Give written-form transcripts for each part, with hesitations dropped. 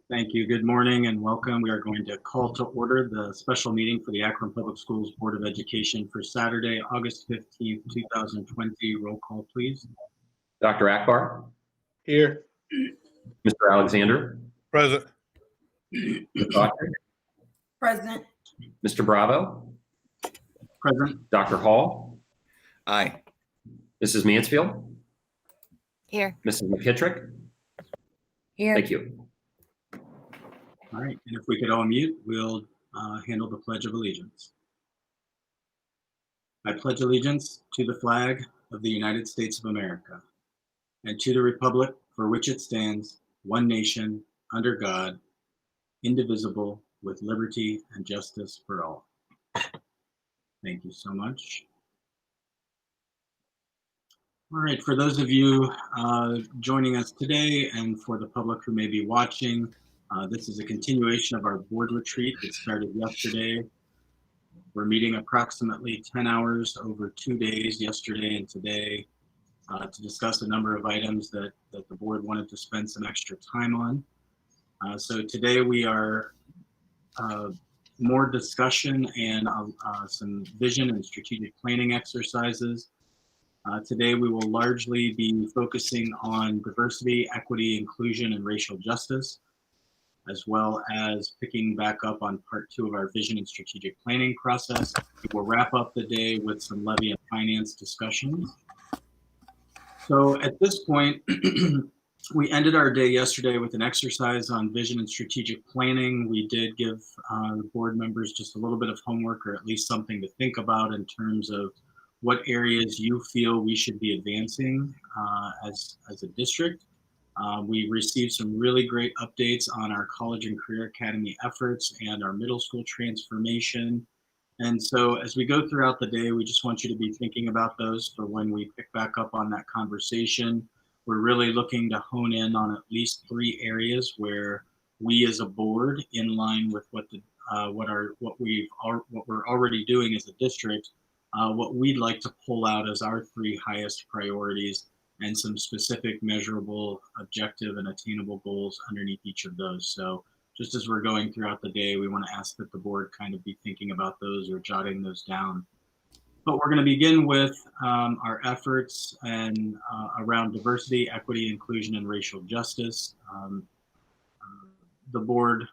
Thank you. Good morning and welcome. We are going to call to order the special meeting for the Akron Public Schools Board of Education for Saturday, August 15th, 2020. Roll call, please. Dr. Akbar? Here. Mr. Alexander? Present. Ms. Autry? Present. Mr. Bravo? Present. Dr. Hall? Aye. Mrs. Mansfield? Here. Mrs. McKittrick? Here. Thank you. All right, and if we could all mute, we'll handle the Pledge of Allegiance. I pledge allegiance to the flag of the United States of America and to the republic for which it stands, one nation, under God, indivisible, with liberty and justice for all. Thank you so much. All right, for those of you joining us today and for the public who may be watching, this is a continuation of our board retreat that started yesterday. We're meeting approximately 10 hours over 2 days, yesterday and today, to discuss a number of items that the board wanted to spend some extra time on. So today we are more discussion and some vision and strategic planning exercises. Today we will largely be focusing on diversity, equity, inclusion, and racial justice, as well as picking back up on part 2 of our vision and strategic planning process. We will wrap up the day with some levy and finance discussions. So at this point, we ended our day yesterday with an exercise on vision and strategic planning. We did give the board members just a little bit of homework, or at least something to think about in terms of what areas you feel we should be advancing as a district. We received some really great updates on our college and career academy efforts and our middle school transformation. And so as we go throughout the day, we just want you to be thinking about those for when we pick back up on that conversation. We're really looking to hone in on at least 3 areas where we as a board, in line with what we're already doing as a district, what we'd like to pull out as our 3 highest priorities, and some specific measurable, objective, and attainable goals underneath each of those. So just as we're going throughout the day, we want to ask that the board kind of be thinking about those or jotting those down. But we're going to begin with our efforts and around diversity, equity, inclusion, and racial justice. The board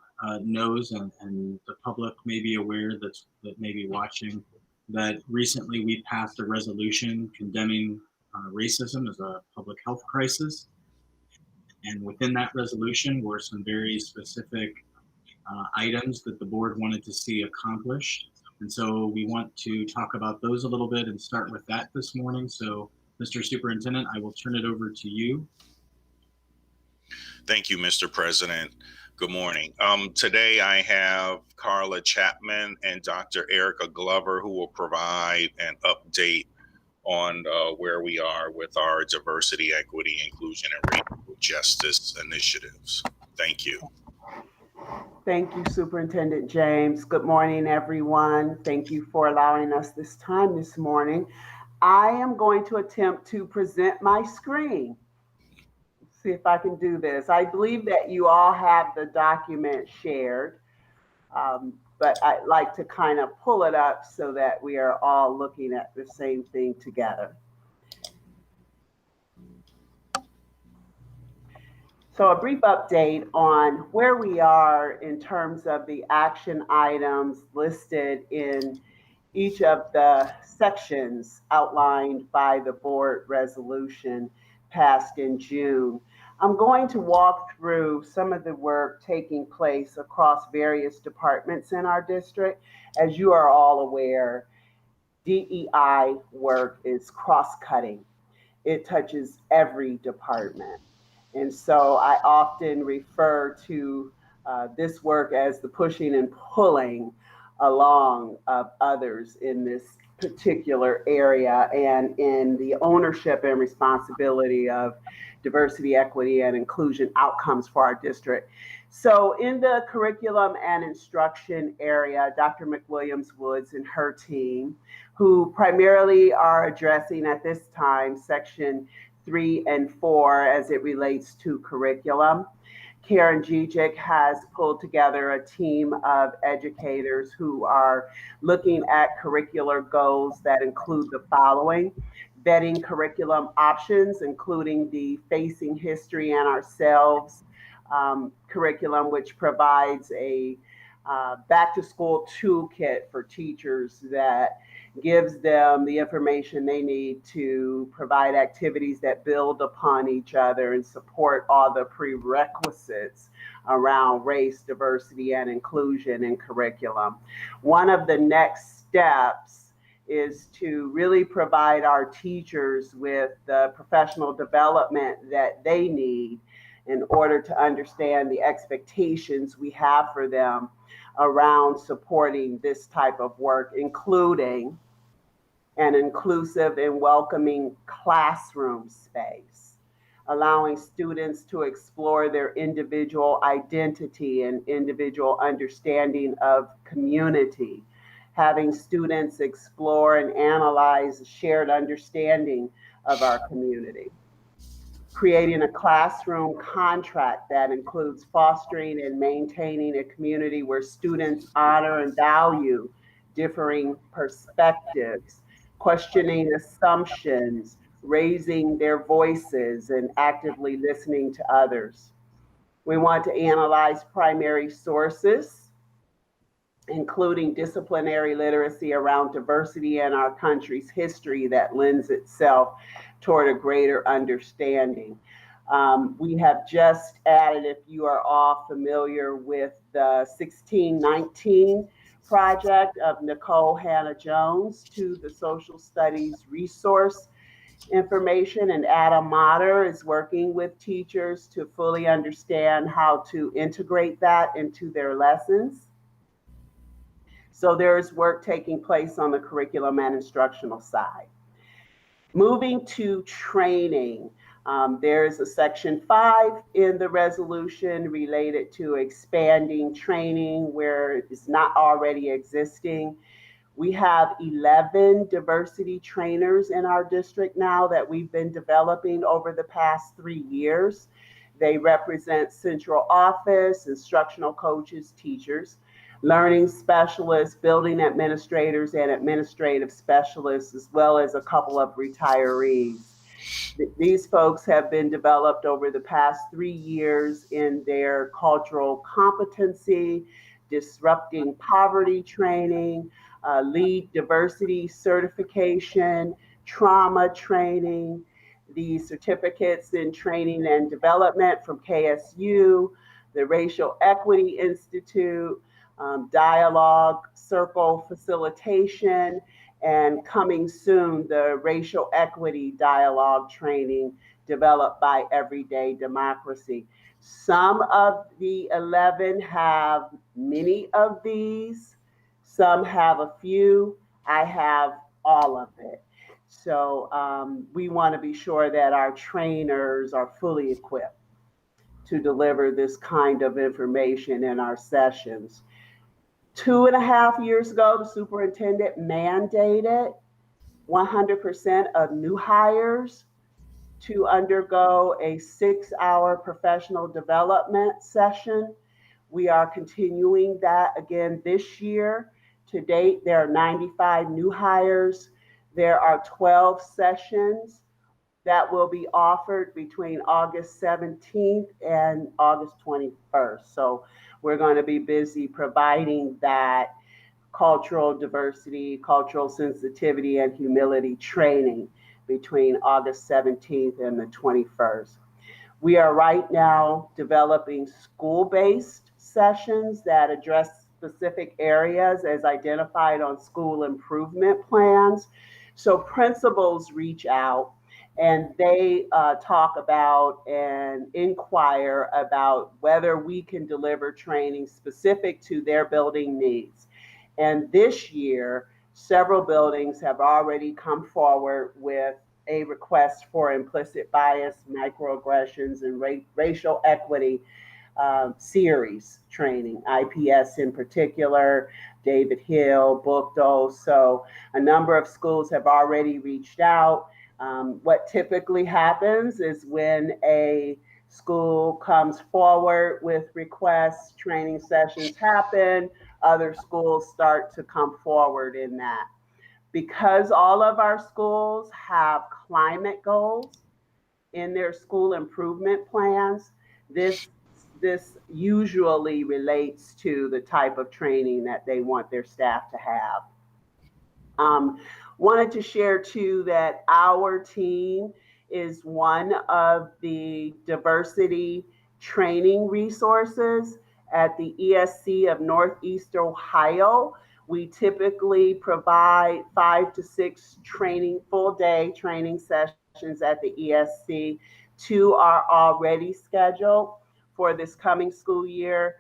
knows, and the public may be aware that may be watching, that recently we passed a resolution condemning racism as a public health crisis. And within that resolution were some very specific items that the board wanted to see accomplished. And so we want to talk about those a little bit and start with that this morning. So Mr. Superintendent, I will turn it over to you. Thank you, Mr. President. Good morning. Today I have Carla Chapman and Dr. Erica Glover, who will provide an update on where we are with our diversity, equity, inclusion, and racial justice initiatives. Thank you. Thank you, Superintendent James. Good morning, everyone. Thank you for allowing us this time this morning. I am going to attempt to present my screen. See if I can do this. I believe that you all have the document shared, but I'd like to kind of pull it up so that we are all looking at the same thing together. So a brief update on where we are in terms of the action items listed in each of the sections outlined by the board resolution passed in June. I'm going to walk through some of the work taking place across various departments in our district. As you are all aware, DEI work is cross-cutting. It touches every department. And so I often refer to this work as the pushing and pulling along of others in this particular area and in the ownership and responsibility of diversity, equity, and inclusion outcomes for our district. So in the curriculum and instruction area, Dr. McWilliams-Woods and her team, who primarily are addressing at this time section 3 and 4 as it relates to curriculum. Karen Gijic has pulled together a team of educators who are looking at curricular goals that include the following: vetting curriculum options, including the Facing History and Ourselves curriculum, which provides a back to school toolkit for teachers that gives them the information they need to provide activities that build upon each other and support all the prerequisites around race, diversity, and inclusion in curriculum. One of the next steps is to really provide our teachers with the professional development that they need in order to understand the expectations we have for them around supporting this type of work, including an inclusive and welcoming classroom space, allowing students to explore their individual identity and individual understanding of community, having students explore and analyze a shared understanding of our community, creating a classroom contract that includes fostering and maintaining a community where students honor and value differing perspectives, questioning assumptions, raising their voices, and actively listening to others. We want to analyze primary sources, including disciplinary literacy around diversity in our country's history that lends itself toward a greater understanding. We have just added, if you are all familiar with the 1619 project of Nicole Hannah-Jones, to the social studies resource information, and Adam Motter is working with teachers to fully understand how to integrate that into their lessons. So there is work taking place on the curriculum and instructional side. Moving to training, there's a section 5 in the resolution related to expanding training where it's not already existing. We have 11 diversity trainers in our district now that we've been developing over the past 3 years. They represent central office, instructional coaches, teachers, learning specialists, building administrators, and administrative specialists, as well as a couple of retirees. These folks have been developed over the past 3 years in their cultural competency, disrupting poverty training, lead diversity certification, trauma training, the certificates in training and development from KSU, the Racial Equity Institute, dialogue circle facilitation, and coming soon, the racial equity dialogue training developed by Everyday Democracy. Some of the 11 have many of these, some have a few, I have all of it. So we want to be sure that our trainers are fully equipped to deliver this kind of information in our sessions. 2.5 years ago, the superintendent mandated 100% of new hires to undergo a 6-hour professional development session. We are continuing that again this year. To date, there are 95 new hires. There are 12 sessions that will be offered between August 17th and August 21st. So we're going to be busy providing that cultural diversity, cultural sensitivity, and humility training between August 17th and the 21st. We are right now developing school-based sessions that address specific areas as identified on school improvement plans. So principals reach out and they talk about and inquire about whether we can deliver training specific to their building needs. And this year, several buildings have already come forward with a request for implicit bias, microaggressions, and racial equity series training, IPS in particular, David Hill, Bookdo. So a number of schools have already reached out. What typically happens is when a school comes forward with requests, training sessions happen, other schools start to come forward in that. Because all of our schools have climate goals in their school improvement plans, this usually relates to the type of training that they want their staff to have. Wanted to share too that our team is one of the diversity training resources at the ESC of Northeast Ohio. We typically provide 5 to 6 full day training sessions at the ESC. 2 are already scheduled for this coming school year,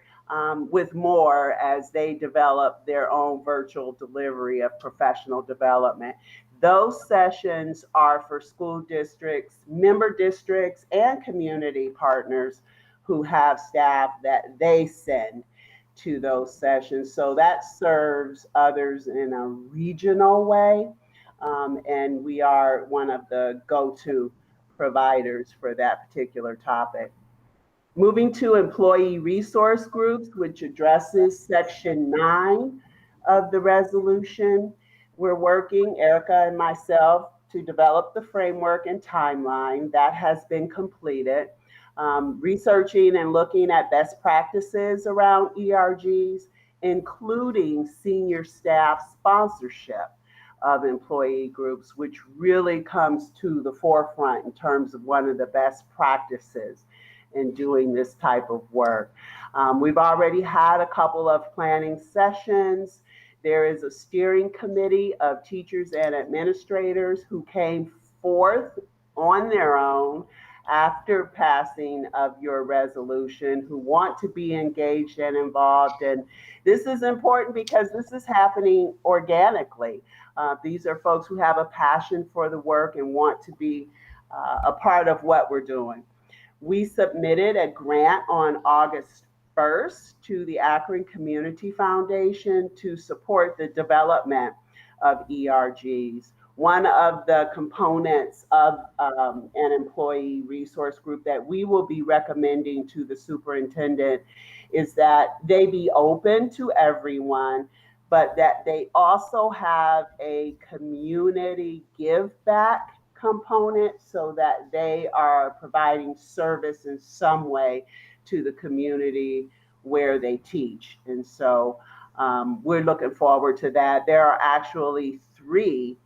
with more as they develop their own virtual delivery of professional development. Those sessions are for school districts, member districts, and community partners who have staff that they send to those sessions. So that serves others in a regional way. And we are one of the go-to providers for that particular topic. Moving to employee resource groups, which addresses section 9 of the resolution. We're working, Erica and myself, to develop the framework and timeline that has been completed. Researching and looking at best practices around ERGs, including senior staff sponsorship of employee groups, which really comes to the forefront in terms of one of the best practices in doing this type of work. We've already had a couple of planning sessions. There is a steering committee of teachers and administrators who came forth on their own after passing of your resolution, who want to be engaged and involved. And this is important because this is happening organically. These are folks who have a passion for the work and want to be a part of what we're doing. We submitted a grant on August 1st to the Akron Community Foundation to support the development of ERGs. One of the components of an employee resource group that we will be recommending to the superintendent is that they be open to everyone, but that they also have a community give back component so that they are providing service in some way to the community where they teach. And so we're looking forward to that. There are actually 3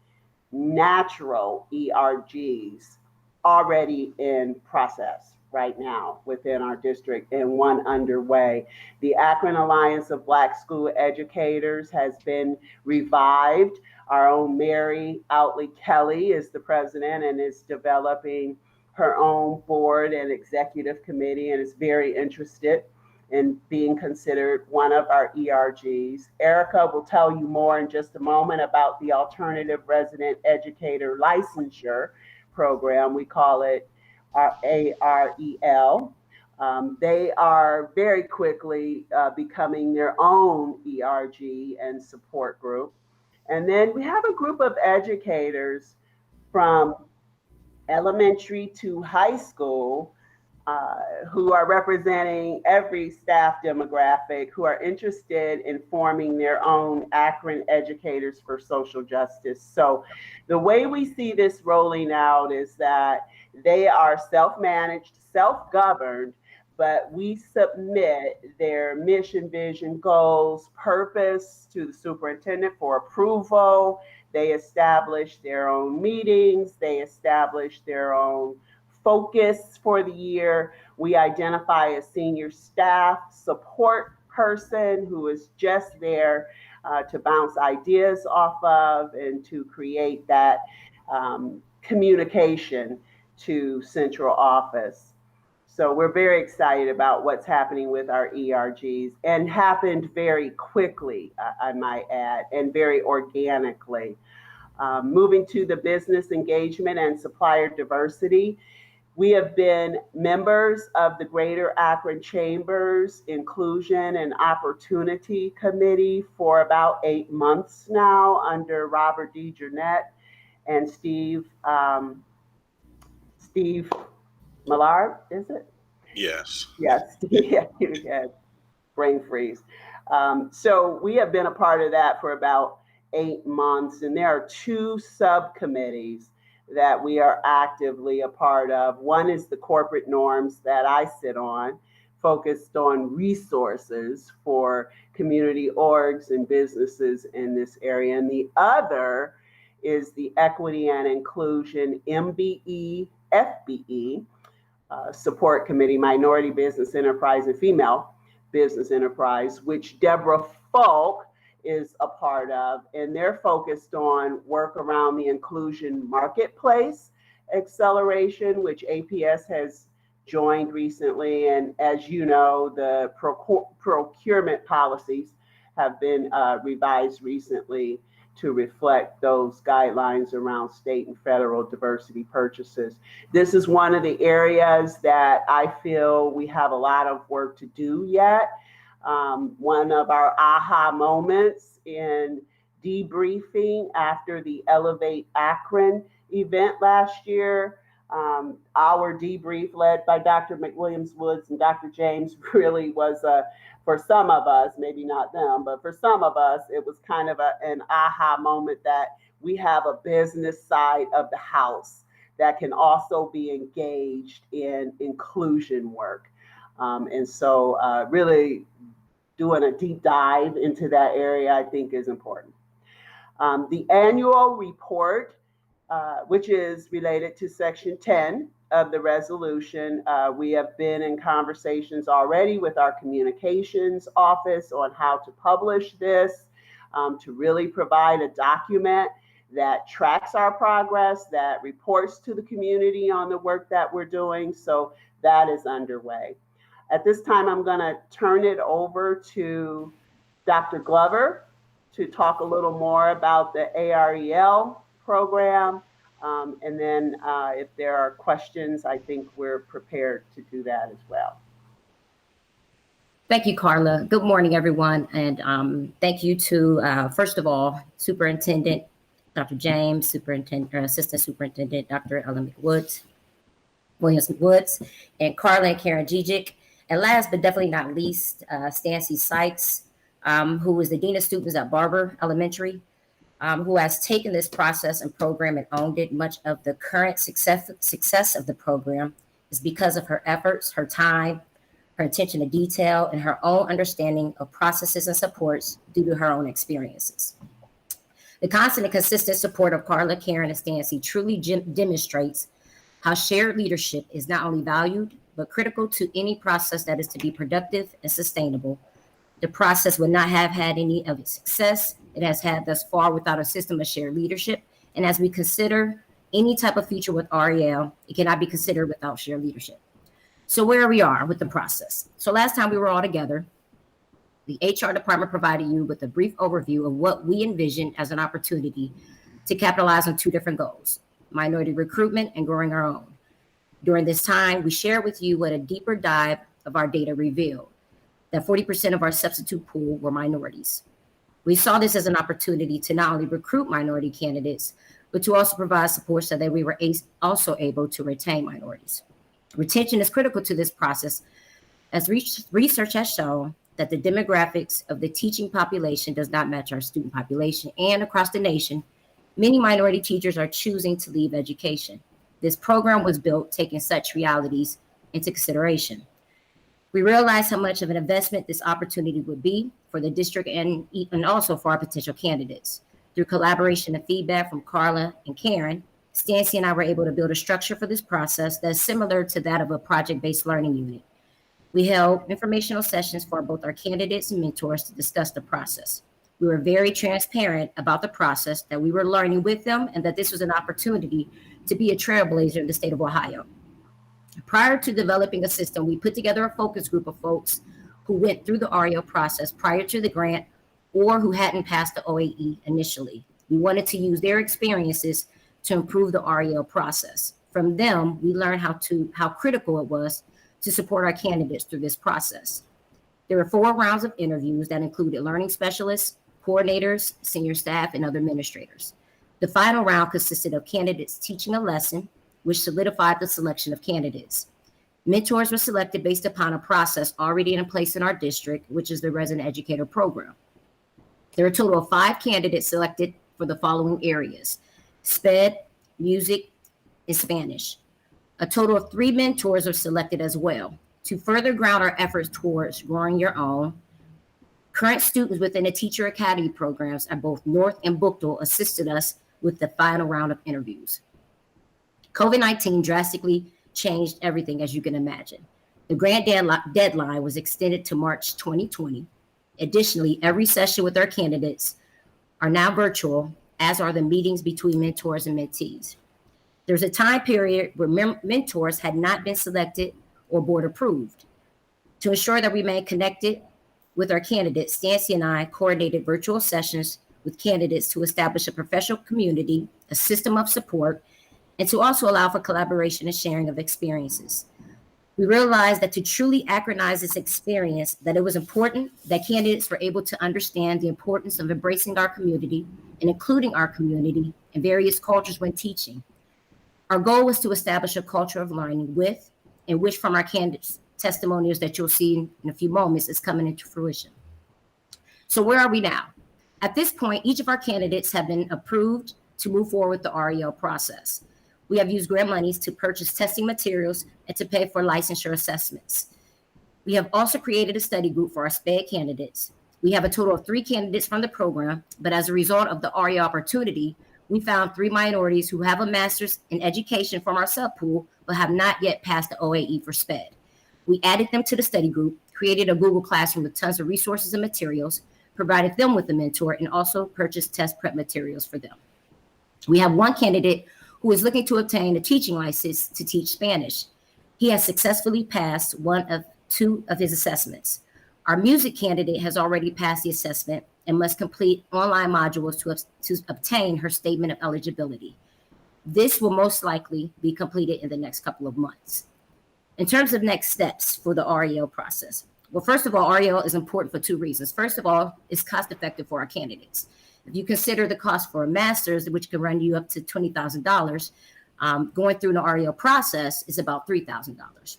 natural ERGs already in process right now within our district and 1 underway. The Akron Alliance of Black School Educators has been revived. Our own Mary Outley Kelly is the president and is developing her own board and executive committee and is very interested in being considered one of our ERGs. Erica will tell you more in just a moment about the Alternative Resident Educator Licensure Program. We call it our AREL. They are very quickly becoming their own ERG and support group. And then we have a group of educators from elementary to high school who are representing every staff demographic, who are interested in forming their own Akron Educators for Social Justice. So the way we see this rolling out is that they are self-managed, self-governed, but we submit their mission, vision, goals, purpose to the superintendent for approval. They establish their own meetings. They establish their own focus for the year. We identify a senior staff support person who is just there to bounce ideas off of and to create that communication to central office. So we're very excited about what's happening with our ERGs, and happened very quickly, I might add, and very organically. Moving to the business engagement and supplier diversity, we have been members of the Greater Akron Chambers Inclusion and Opportunity Committee for about 8 months now under Robert D. Jurnett and Steve Millard, is it? Yes. Yes, yeah, you had brain freeze. So we have been a part of that for about 8 months, and there are 2 subcommittees that we are actively a part of. One is the corporate norms that I sit on, focused on resources for community orgs and businesses in this area. And the other is the equity and inclusion MBE, FBE, support committee, minority business enterprise and female business enterprise, which Deborah Falk is a part of, and they're focused on work around the inclusion marketplace acceleration, which APS has joined recently. And as you know, the procurement policies have been revised recently to reflect those guidelines around state and federal diversity purchases. This is one of the areas that I feel we have a lot of work to do yet. One of our aha moments in debriefing after the Elevate Akron event last year, our debrief led by Dr. McWilliams-Woods and Dr. James really was for some of us, maybe not them, but for some of us, it was kind of an aha moment that we have a business side of the house that can also be engaged in inclusion work. And so really doing a deep dive into that area, I think is important. The annual report, which is related to Section 10 of the resolution. We have been in conversations already with our communications office on how to publish this, to really provide a document that tracks our progress, that reports to the community on the work that we're doing. So that is underway. At this time, I'm going to turn it over to Dr. Glover to talk a little more about the AREL program. And then if there are questions, I think we're prepared to do that as well. Thank you, Carla. Good morning, everyone. And thank you to, first of all, Superintendent Dr. James, Assistant Superintendent Dr. Ellen McWilliams-Woods, and Carla and Karen Gijic. And last but definitely not least, Stancy Sykes, who is the Dean of Students at Barber Elementary, who has taken this process and program and owned it. Much of the current success of the program is because of her efforts, her time, her attention to detail, and her own understanding of processes and supports due to her own experiences. The constant and consistent support of Carla, Karen, and Stancy truly demonstrates how shared leadership is not only valued, but critical to any process that is to be productive and sustainable. The process would not have had any of its success it has had thus far without a system of shared leadership. And as we consider any type of future with REL, it cannot be considered without shared leadership. So where we are with the process. So last time we were all together, the HR department provided you with a brief overview of what we envisioned as an opportunity to capitalize on 2 different goals: minority recruitment and growing our own. During this time, we shared with you what a deeper dive of our data revealed, that 40% of our substitute pool were minorities. We saw this as an opportunity to not only recruit minority candidates, but to also provide support so that we were also able to retain minorities. Retention is critical to this process, as research has shown that the demographics of the teaching population does not match our student population, and across the nation, many minority teachers are choosing to leave education. This program was built taking such realities into consideration. We realized how much of an investment this opportunity would be for the district and also for our potential candidates. Through collaboration and feedback from Carla and Karen, Stancy and I were able to build a structure for this process that's similar to that of a project-based learning unit. We held informational sessions for both our candidates and mentors to discuss the process. We were very transparent about the process, that we were learning with them, and that this was an opportunity to be a trailblazer in the state of Ohio. Prior to developing a system, we put together a focus group of folks who went through the REO process prior to the grant or who hadn't passed the OAE initially. We wanted to use their experiences to improve the REO process. From them, we learned how critical it was to support our candidates through this process. There were 4 rounds of interviews that included learning specialists, coordinators, senior staff, and other administrators. The final round consisted of candidates teaching a lesson, which solidified the selection of candidates. Mentors were selected based upon a process already in place in our district, which is the resident educator program. There are a total of 5 candidates selected for the following areas: SPED, music, and Spanish. A total of 3 mentors are selected as well. To further ground our efforts towards growing your own, current students within the Teacher Academy programs at both North and Bookdale assisted us with the final round of interviews. COVID-19 drastically changed everything, as you can imagine. The grant deadline was extended to March 2020. Additionally, every session with our candidates are now virtual, as are the meetings between mentors and mentees. There's a time period where mentors had not been selected or board approved. To ensure that we remain connected with our candidates, Stancy and I coordinated virtual sessions with candidates to establish a professional community, a system of support, and to also allow for collaboration and sharing of experiences. We realized that to truly Akronize this experience, that it was important that candidates were able to understand the importance of embracing our community and including our community in various cultures when teaching. Our goal was to establish a culture of learning with and which from our candidates' testimonials that you'll see in a few moments is coming into fruition. So where are we now? At this point, each of our candidates have been approved to move forward with the REO process. We have used grant monies to purchase testing materials and to pay for licensure assessments. We have also created a study group for our SPED candidates. We have a total of 3 candidates from the program, but as a result of the REO opportunity, we found 3 minorities who have a master's in education from our subpool, but have not yet passed the OAE for SPED. We added them to the study group, created a Google Classroom with tons of resources and materials, provided them with a mentor, and also purchased test prep materials for them. We have 1 candidate who is looking to obtain a teaching license to teach Spanish. He has successfully passed 1 of 2 of his assessments. Our music candidate has already passed the assessment and must complete online modules to obtain her statement of eligibility. This will most likely be completed in the next couple of months. In terms of next steps for the REO process, well, first of all, REO is important for 2 reasons. First of all, it's cost effective for our candidates. If you consider the cost for a master's, which can run you up to $20,000, going through the REO process is about $3,000.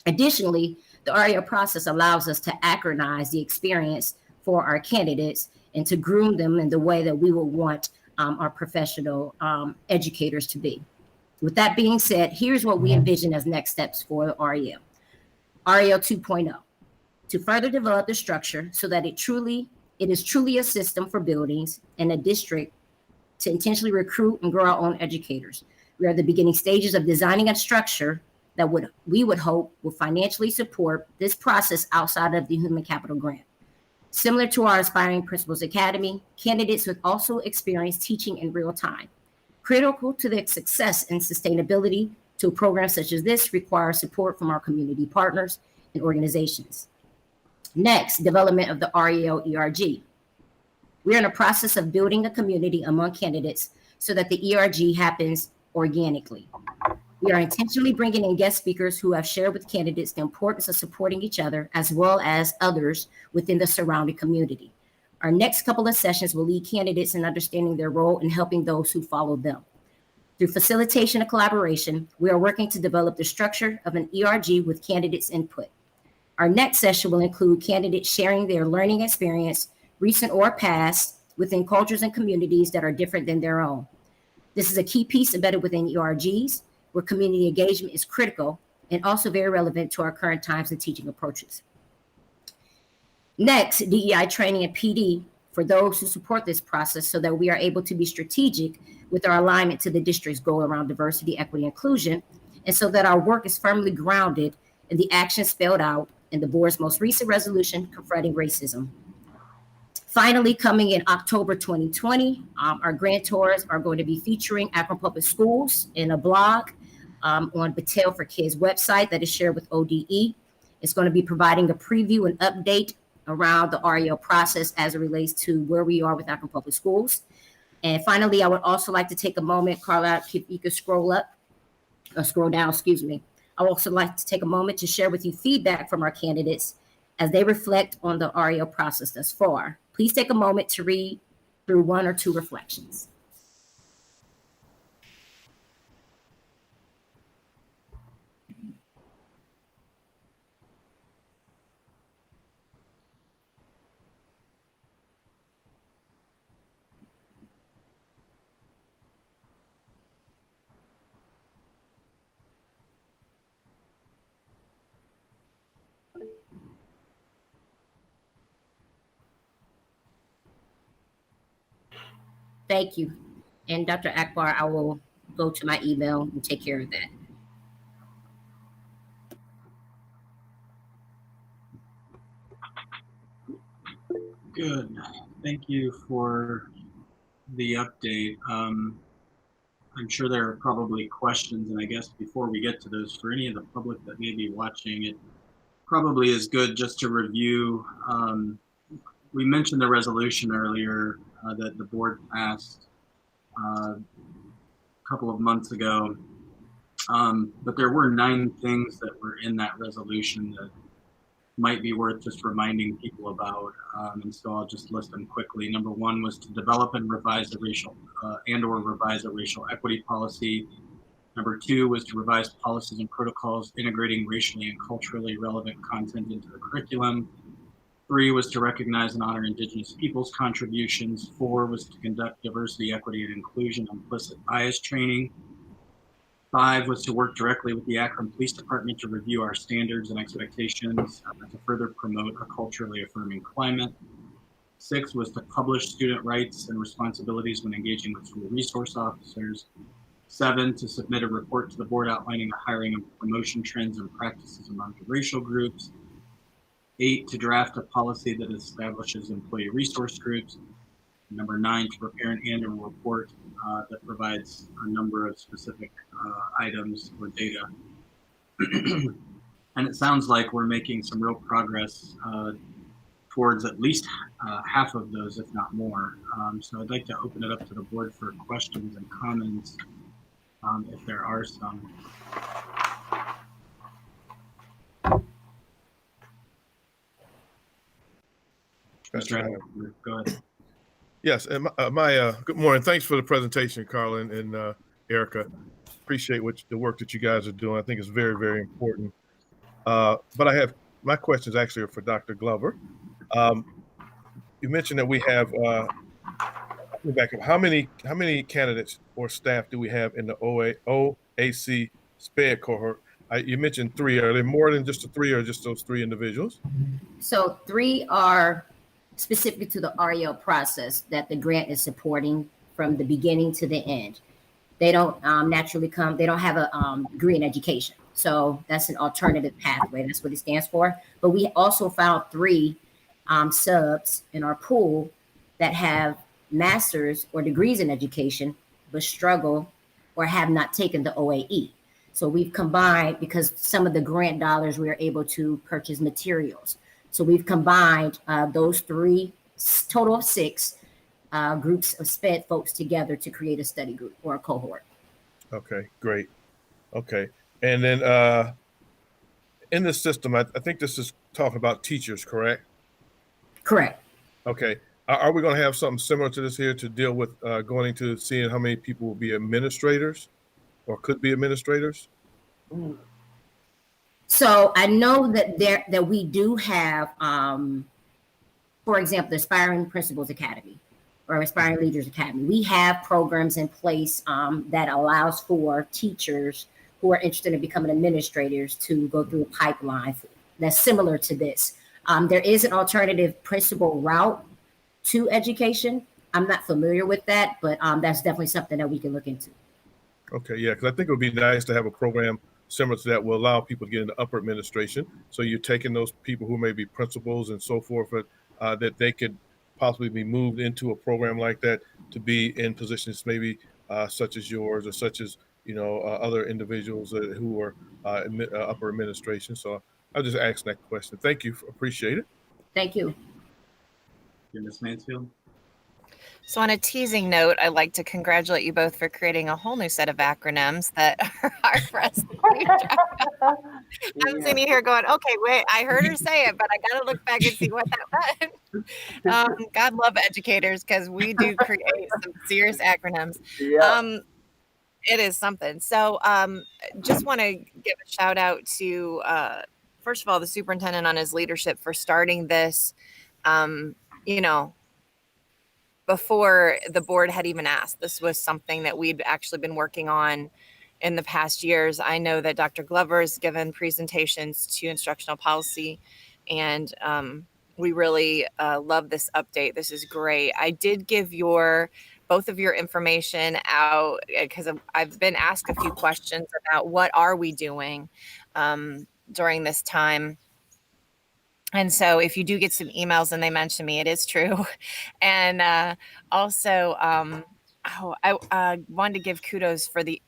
Additionally, the REO process allows us to Akronize the experience for our candidates and to groom them in the way that we will want our professional educators to be. With that being said, here's what we envision as next steps for the REO. REO 2.0, to further develop the structure so that it is truly a system for buildings and a district to intentionally recruit and grow our own educators. We are at the beginning stages of designing a structure that we would hope will financially support this process outside of the Human Capital Grant. Similar to our Aspiring Principals Academy, candidates would also experience teaching in real time. Critical to their success and sustainability to a program such as this requires support from our community partners and organizations. Next, development of the REO ERG. We're in a process of building a community among candidates so that the ERG happens organically. We are intentionally bringing in guest speakers who have shared with candidates the importance of supporting each other as well as others within the surrounding community. Our next couple of sessions will lead candidates in understanding their role in helping those who follow them. Through facilitation and collaboration, we are working to develop the structure of an ERG with candidates' input. Our next session will include candidates sharing their learning experience, recent or past, within cultures and communities that are different than their own. This is a key piece embedded within ERGs, where community engagement is critical and also very relevant to our current times and teaching approaches. Next, DEI training and PD for those who support this process so that we are able to be strategic with our alignment to the district's goal around diversity, equity, inclusion, and so that our work is firmly grounded in the actions spelled out in the board's most recent resolution confronting racism. Finally, coming in October 2020, our grantors are going to be featuring Akron Public Schools in a blog on Battelle for Kids website that is shared with ODE. It's going to be providing a preview and update around the REO process as it relates to where we are with Akron Public Schools. And finally, I would also like to take a moment, Carla, if you could scroll down, excuse me. I would also like to take a moment to share with you feedback from our candidates as they reflect on the REO process thus far. Please take a moment to read through 1 or 2 reflections. Thank you. And Dr. Akbar, I will go to my email and take care of that. Good. Thank you for the update. I'm sure there are probably questions, and I guess before we get to those, for any of the public that may be watching, it probably is good just to review. We mentioned the resolution earlier that the board passed a couple of months ago, but there were 9 things that were in that resolution that might be worth just reminding people about, and so I'll just list them quickly. Number 1 was to develop and revise a racial and/or revise a racial equity policy. Number 2 was to revise policies and protocols integrating racially and culturally relevant content into the curriculum. 3 was to recognize and honor Indigenous peoples' contributions. 4 was to conduct diversity, equity, and inclusion implicit bias training. 5 was to work directly with the Akron Police Department to review our standards and expectations to further promote a culturally affirming climate. 6 was to publish student rights and responsibilities when engaging with school resource officers. 7, to submit a report to the board outlining the hiring and promotion trends and practices among the racial groups. 8, to draft a policy that establishes employee resource groups. Number 9, to prepare an annual report that provides a number of specific items or data. And it sounds like we're making some real progress towards at least half of those, if not more. So I'd like to open it up to the board for questions and comments, if there are some. Go ahead. Yes, and good morning. Thanks for the presentation, Carla and Erica. Appreciate the work that you guys are doing. I think it's very, very important. But my questions actually are for Dr. Glover. You mentioned that we have how many candidates or staff do we have in the OAC SPED cohort? You mentioned 3. Are there more than just the 3, or just those 3 individuals? So 3 are specific to the REL process that the grant is supporting from the beginning to the end. They don't naturally come, they don't have a degree in education. So that's an alternative pathway. That's what it stands for. But we also found 3 subs in our pool that have masters or degrees in education, but struggle or have not taken the OAE. So we've combined, because some of the grant dollars, we are able to purchase materials. So we've combined those 3, total of 6 groups of SPED folks together to create a study group or a cohort. Okay, great. Okay. And then in this system, I think this is talking about teachers, correct? Correct. Okay. Are we going to have something similar to this here to deal with going into seeing how many people will be administrators or could be administrators? So I know that we do have, for example, the Aspiring Principals Academy or Aspiring Leaders Academy. We have programs in place that allows for teachers who are interested in becoming administrators to go through a pipeline that's similar to this. There is an alternative principal route to education. I'm not familiar with that, but that's definitely something that we can look into. Okay, yeah, because I think it would be nice to have a program similar to that will allow people to get into upper administration. So you're taking those people who may be principals and so forth, that they could possibly be moved into a program like that to be in positions maybe such as yours or such as, other individuals who are upper administration. So I'll just ask that question. Thank you. Appreciate it. Thank you. Ms. Mansfield. So on a teasing note, I'd like to congratulate you both for creating a whole new set of acronyms that are hard for us to keep track of. I'm sitting here going, okay, wait, I heard her say it, but I got to look back and see what that meant. God love educators, because we do create some serious acronyms. Yeah. It is something. So just want to give a shout out to, first of all, the superintendent on his leadership for starting this, before the board had even asked. This was something that we'd actually been working on in the past years. I know that Dr. Glover has given presentations to instructional policy, and we really love this update. This is great. I did give your both of your information out because I've been asked a few questions about what are we doing during this time. And so if you do get some emails and they mention me, it is true. And also, I wanted to give kudos for the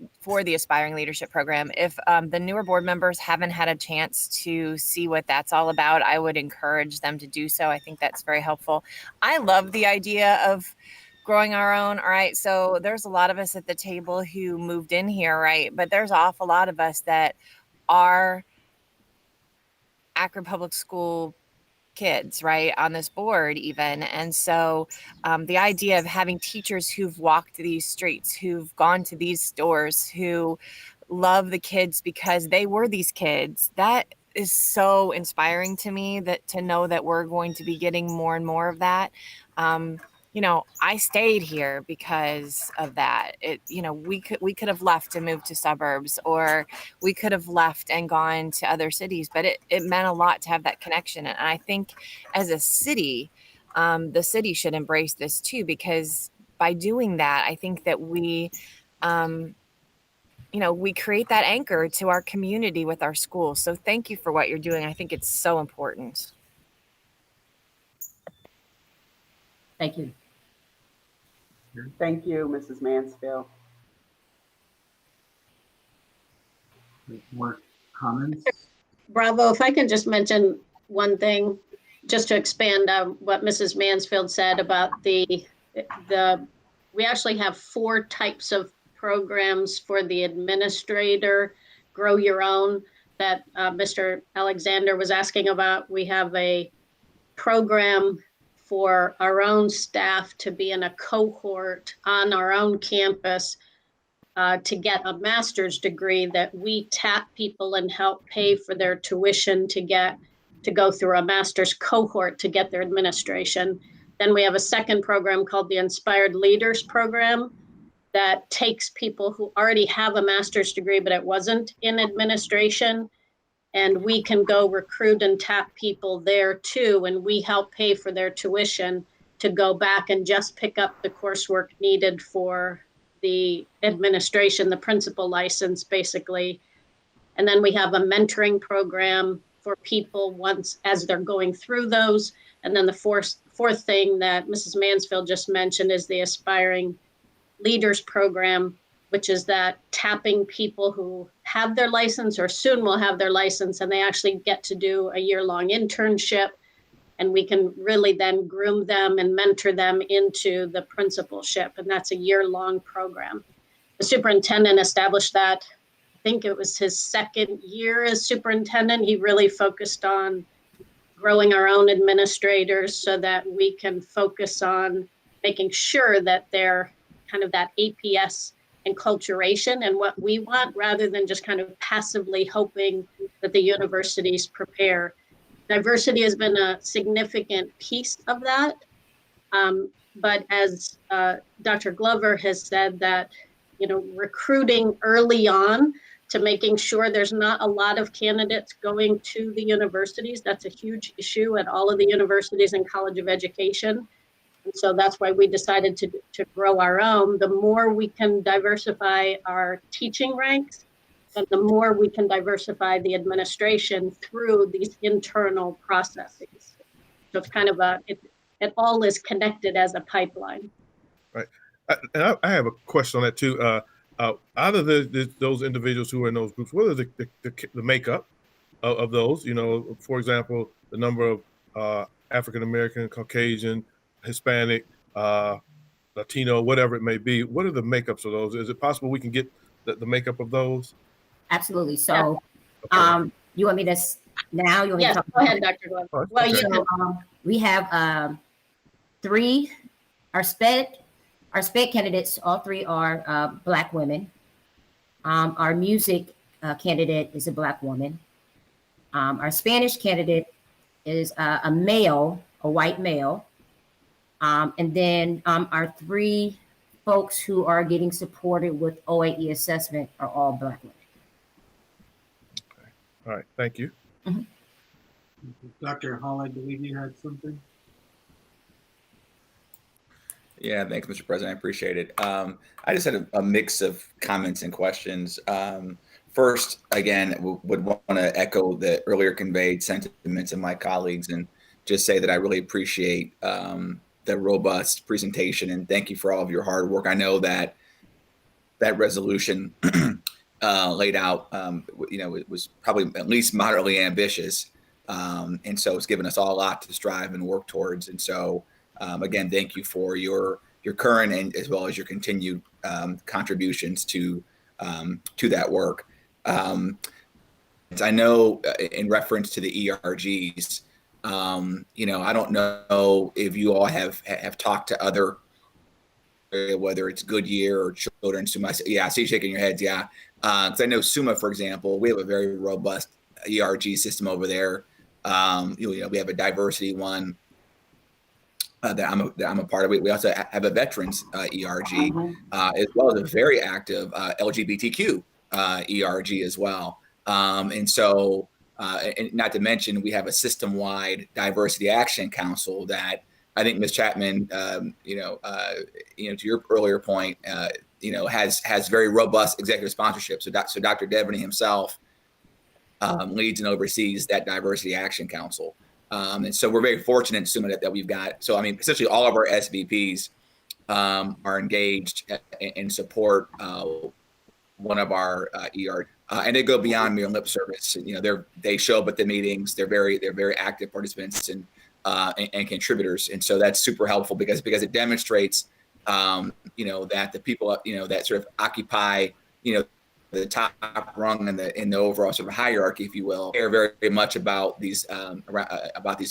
Aspiring Leadership Program. If the newer board members haven't had a chance to see what that's all about, I would encourage them to do so. I think that's very helpful. I love the idea of growing our own. All right. So there's a lot of us at the table who moved in here, right? But there's an awful lot of us that are Akron Public School kids, right, on this board even. And so the idea of having teachers who've walked these streets, who've gone to these stores, who love the kids because they were these kids, that is so inspiring to me, that to know that we're going to be getting more and more of that. You know, I stayed here because of that. We could have left and moved to suburbs, or we could have left and gone to other cities, but it meant a lot to have that connection. And I think as a city, the city should embrace this too, because by doing that, I think that we create that anchor to our community with our school. So thank you for what you're doing. I think it's so important. Thank you. Thank you, Mrs. Mansfield. More comments? Bravo, if I can just mention one thing, just to expand on what Mrs. Mansfield said about we actually have 4 types of programs for the administrator, grow your own, that Mr. Alexander was asking about. We have a program for our own staff to be in a cohort on our own campus to get a master's degree, that we tap people and help pay for their tuition to go through a master's cohort to get their administration. Then we have a second program called the Inspired Leaders Program that takes people who already have a master's degree, but it wasn't in administration. And we can go recruit and tap people there too. And we help pay for their tuition to go back and just pick up the coursework needed for the administration, the principal license, basically. And then we have a mentoring program for people as they're going through those. And then the fourth thing that Mrs. Mansfield just mentioned is the Aspiring Leaders Program, which is that tapping people who have their license or soon will have their license, and they actually get to do a year-long internship, and we can really then groom them and mentor them into the principalship, and that's a year-long program. The superintendent established that, I think it was his second year as superintendent. He really focused on growing our own administrators so that we can focus on making sure that they're kind of that APS enculturation and what we want, rather than just kind of passively hoping that the universities prepare. Diversity has been a significant piece of that. But as Dr. Glover has said, that, recruiting early on to making sure there's not a lot of candidates going to the universities, that's a huge issue at all of the universities and College of Education. And so that's why we decided to grow our own. The more we can diversify our teaching ranks, and the more we can diversify the administration through these internal processes. So it's kind of it all is connected as a pipeline. Right. And I have a question on that too. Out of those individuals who are in those groups, what is the makeup of those? For example, the number of African American, Caucasian, Hispanic, Latino, whatever it may be. What are the makeups of those? Is it possible we can get the makeup of those? Absolutely. So, you want me to now? You want me to talk? Go ahead, Dr. Glover. Oh, well, okay. We have 3. Our SPED candidates, all 3 are Black women. Our music candidate is a Black woman. Our Spanish candidate is a male, a white male. And then our 3 folks who are getting supported with OAE assessment are all Black women. Okay. All right. Thank you. Mm-hmm. Dr. Hall, I believe you had something. Yeah, thanks, Mr. President. I appreciate it. I just had a mix of comments and questions. First, again, would want to echo the earlier conveyed sentiments of my colleagues and just say that I really appreciate the robust presentation and thank you for all of your hard work. I know that that resolution laid out, it was probably at least moderately ambitious. And so it's given us all a lot to strive and work towards. And so, again, thank you for your current and as well as your continued contributions to that work. I know in reference to the ERGs, I don't know if you all have talked to other, whether it's Goodyear or Children's SUMA. Yeah, I see you shaking your heads. Yeah, because I know SUMA, for example, we have a very robust ERG system over there. We have a diversity one that I'm a part of. We also have a veterans ERG, as well as a very active LGBTQ ERG as well. And so, and not to mention, we have a system-wide diversity action council that I think Ms. Chapman, to your earlier point, has very robust executive sponsorship. So Dr. Devaney himself leads and oversees that diversity action council. And so we're very fortunate in SUMA that we've got. So, I mean, essentially all of our SVPs are engaged and support one of our ER, and they go beyond mere lip service. They show up at the meetings. They're very active participants and contributors. And so that's super helpful because it demonstrates, that the people, that sort of occupy, the top rung in the overall sort of hierarchy, if you will, care very, very much about these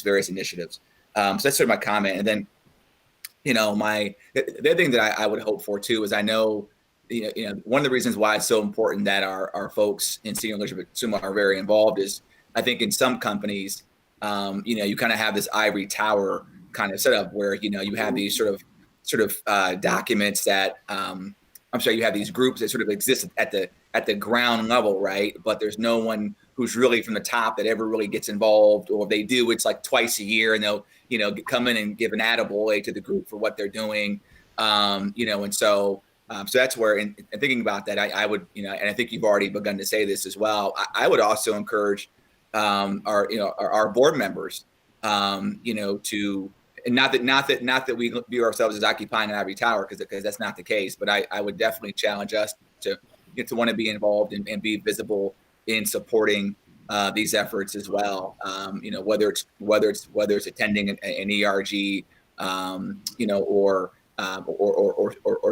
various initiatives. So that's sort of my comment. And then, the other thing that I would hope for too is I know, one of the reasons why it's so important that our folks in senior leadership at SUMA are very involved is I think in some companies, you kind of have this ivory tower kind of setup where, you have these sort of documents that I'm sorry, you have these groups that sort of exist at the ground level, right? But there's no one who's really from the top that ever really gets involved, or if they do, it's like twice a year, and they'll, come in and give an attaboy to the group for what they're doing, and so that's where, in thinking about that, I would, and I think you've already begun to say this as well. I would also encourage our board members, to. And not that we view ourselves as occupying an ivory tower, because that's not the case. But I would definitely challenge us to want to be involved and be visible in supporting these efforts as well. Whether it's attending an ERG, or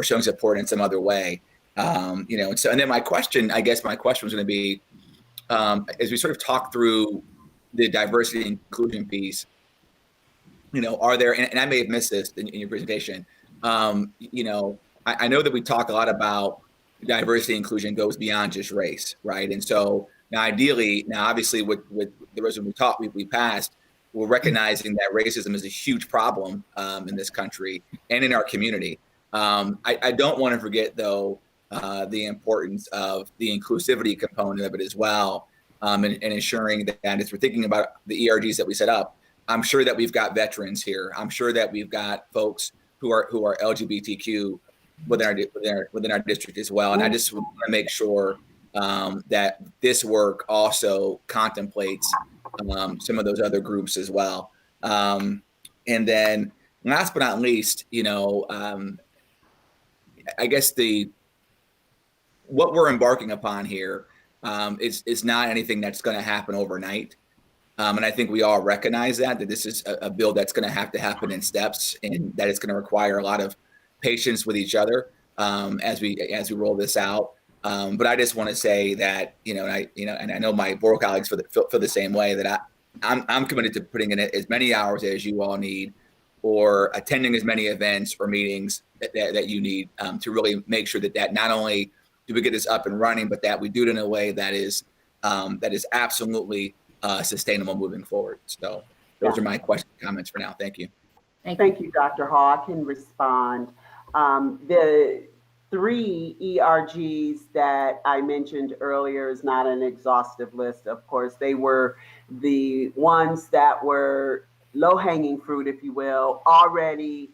showing support in some other way. And then my question was going to be, as we sort of talk through the diversity and inclusion piece. Are there, and I may have missed this in your presentation, I know that we talk a lot about diversity and inclusion goes beyond just race, right? And so obviously with the resolution we passed, we're recognizing that racism is a huge problem in this country and in our community. I don't want to forget, though, the importance of the inclusivity component of it as well, and ensuring that as we're thinking about the ERGs that we set up, I'm sure that we've got veterans here. I'm sure that we've got folks who are LGBTQ within our district as well. And I just want to make sure that this work also contemplates some of those other groups as well. And then last but not least, I guess what we're embarking upon here is not anything that's going to happen overnight. And I think we all recognize that this is a bill that's going to have to happen in steps, and that it's going to require a lot of patience with each other as we roll this out. But I just want to say that, and I know my board colleagues feel the same way, that I'm committed to putting in as many hours as you all need, or attending as many events or meetings that you need to really make sure that not only do we get this up and running, but that we do it in a way that is absolutely sustainable moving forward. So those are my comments for now. Thank you. Thank you, Dr. Hall. I can respond. The 3 ERGs that I mentioned earlier is not an exhaustive list. Of course, they were the ones that were low-hanging fruit, if you will, already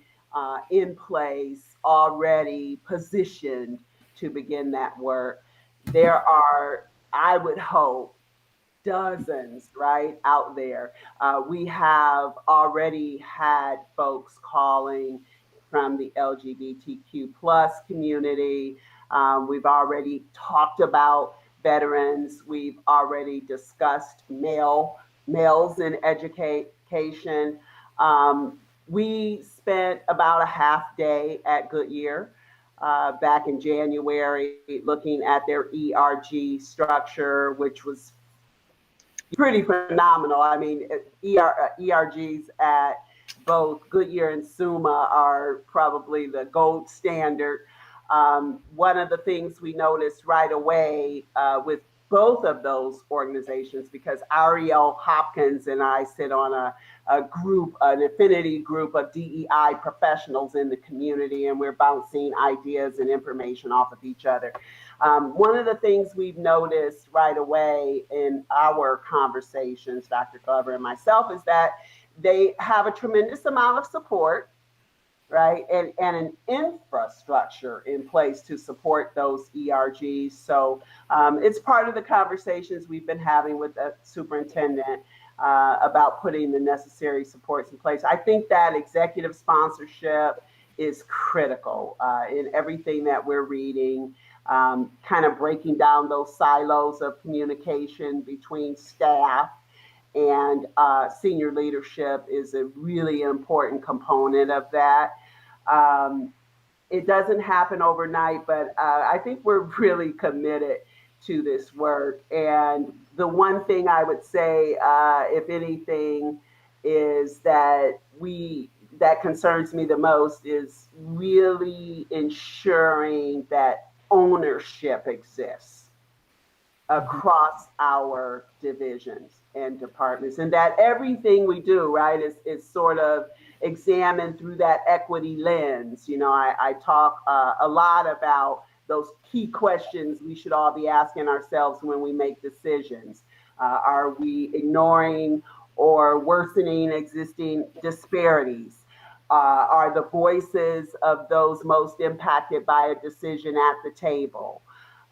in place, already positioned to begin that work. There are, I would hope, dozens right out there. We have already had folks calling from the LGBTQ plus community. We've already talked about veterans. We've already discussed males in education. We spent about a half day at Goodyear back in January looking at their ERG structure, which was pretty phenomenal. I mean, ERGs at both Goodyear and SUMA are probably the gold standard. One of the things we noticed right away with both of those organizations, because Ariel Hopkins and I sit on a group, an affinity group of DEI professionals in the community, and we're bouncing ideas and information off of each other. One of the things we've noticed right away in our conversations, Dr. Glover and myself, is that they have a tremendous amount of support, right? And an infrastructure in place to support those ERGs. So it's part of the conversations we've been having with the superintendent about putting the necessary supports in place. I think that executive sponsorship is critical in everything that we're reading, kind of breaking down those silos of communication between staff and senior leadership is a really important component of that. It doesn't happen overnight, but I think we're really committed to this work. And the one thing I would say, if anything, is that that concerns me the most is really ensuring that ownership exists across our divisions and departments, and that everything we do, right, is sort of examined through that equity lens. You know, I talk a lot about those key questions we should all be asking ourselves when we make decisions. Are we ignoring or worsening existing disparities? Are the voices of those most impacted by a decision at the table?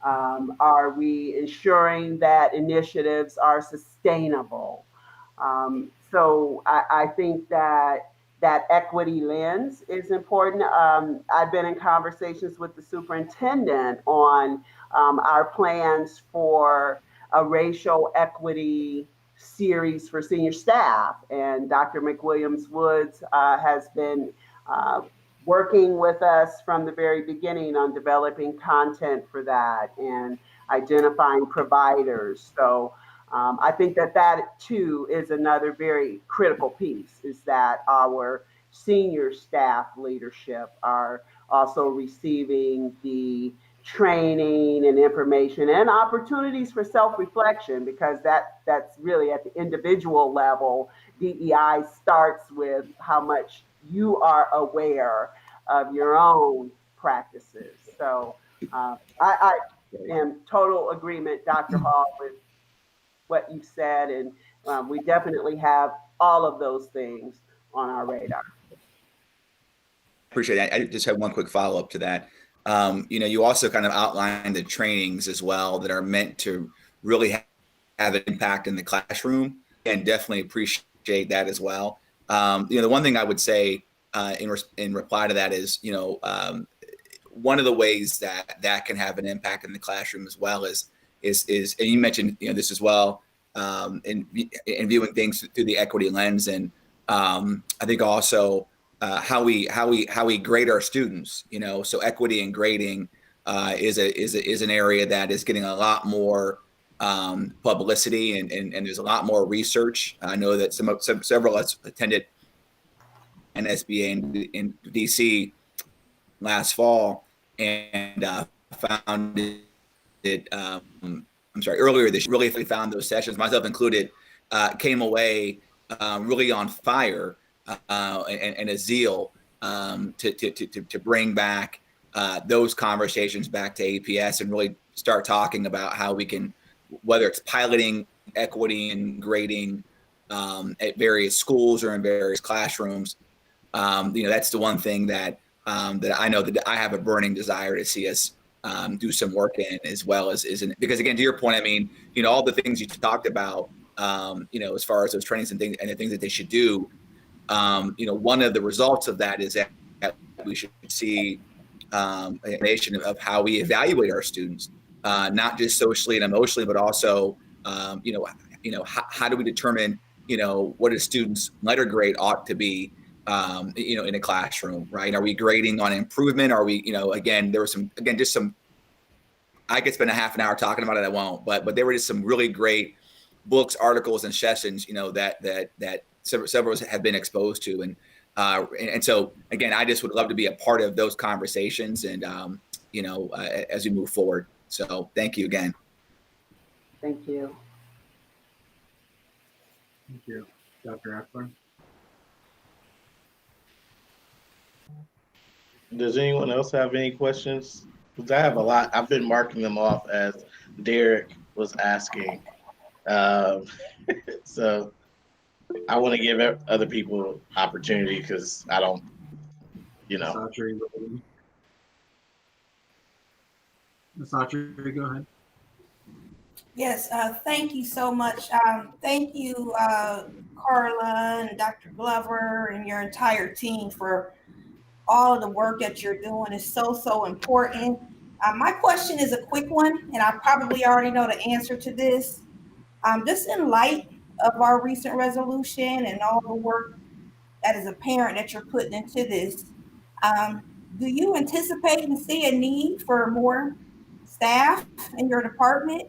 Are we ensuring that initiatives are sustainable? So I think that equity lens is important. I've been in conversations with the superintendent on our plans for a racial equity series for senior staff. And Dr. McWilliams-Woods has been working with us from the very beginning on developing content for that and identifying providers. So I think that too is another very critical piece, is that our senior staff leadership are also receiving the training and information and opportunities for self-reflection, because that's really at the individual level. DEI starts with how much you are aware of your own practices. So I am total agreement, Dr. Hall, with what you said, and we definitely have all of those things on our radar. Appreciate that. I just have one quick follow-up to that. You also kind of outlined the trainings as well that are meant to really have an impact in the classroom, and definitely appreciate that as well. The one thing I would say in reply to that is, one of the ways that can have an impact in the classroom as well is, and you mentioned this as well, in viewing things through the equity lens, and I think also how we grade our students. So equity and grading is an area that is getting a lot more publicity, and there's a lot more research. I know that several of us attended an SBA in DC last fall, and found it. Earlier this year, really found those sessions, myself included, came away really on fire and a zeal to bring back those conversations back to APS, and really start talking about how we can, whether it's piloting equity and grading at various schools or in various classrooms, That's the one thing that I know that I have a burning desire to see us do some work in, as well as because again, to your point, I mean, all the things you talked about, as far as those trainings and things and the things that they should do, one of the results of that is that we should see information of how we evaluate our students, not just socially and emotionally, but also, how do we determine, what a student's letter grade ought to be, in a classroom, right? Are we grading on improvement? Are we, again, there was I could spend a half an hour talking about it. I won't, but there were just some really great books, articles, and sessions, that several have been exposed to. And so again, I just would love to be a part of those conversations and, as we move forward. So thank you again. Thank you. Thank you. Dr. Akron? Does anyone else have any questions? Because I have a lot. I've been marking them off as Derek was asking. So I want to give other people opportunity because I don't, Ms. Autry, go ahead. Yes, thank you so much. Thank you, Carla and Dr. Glover and your entire team for all of the work that you're doing. Is so important. My question is a quick one, and I probably already know the answer to this. Just in light of our recent resolution and all the work that is apparent that you're putting into this, do you anticipate and see a need for more staff in your department?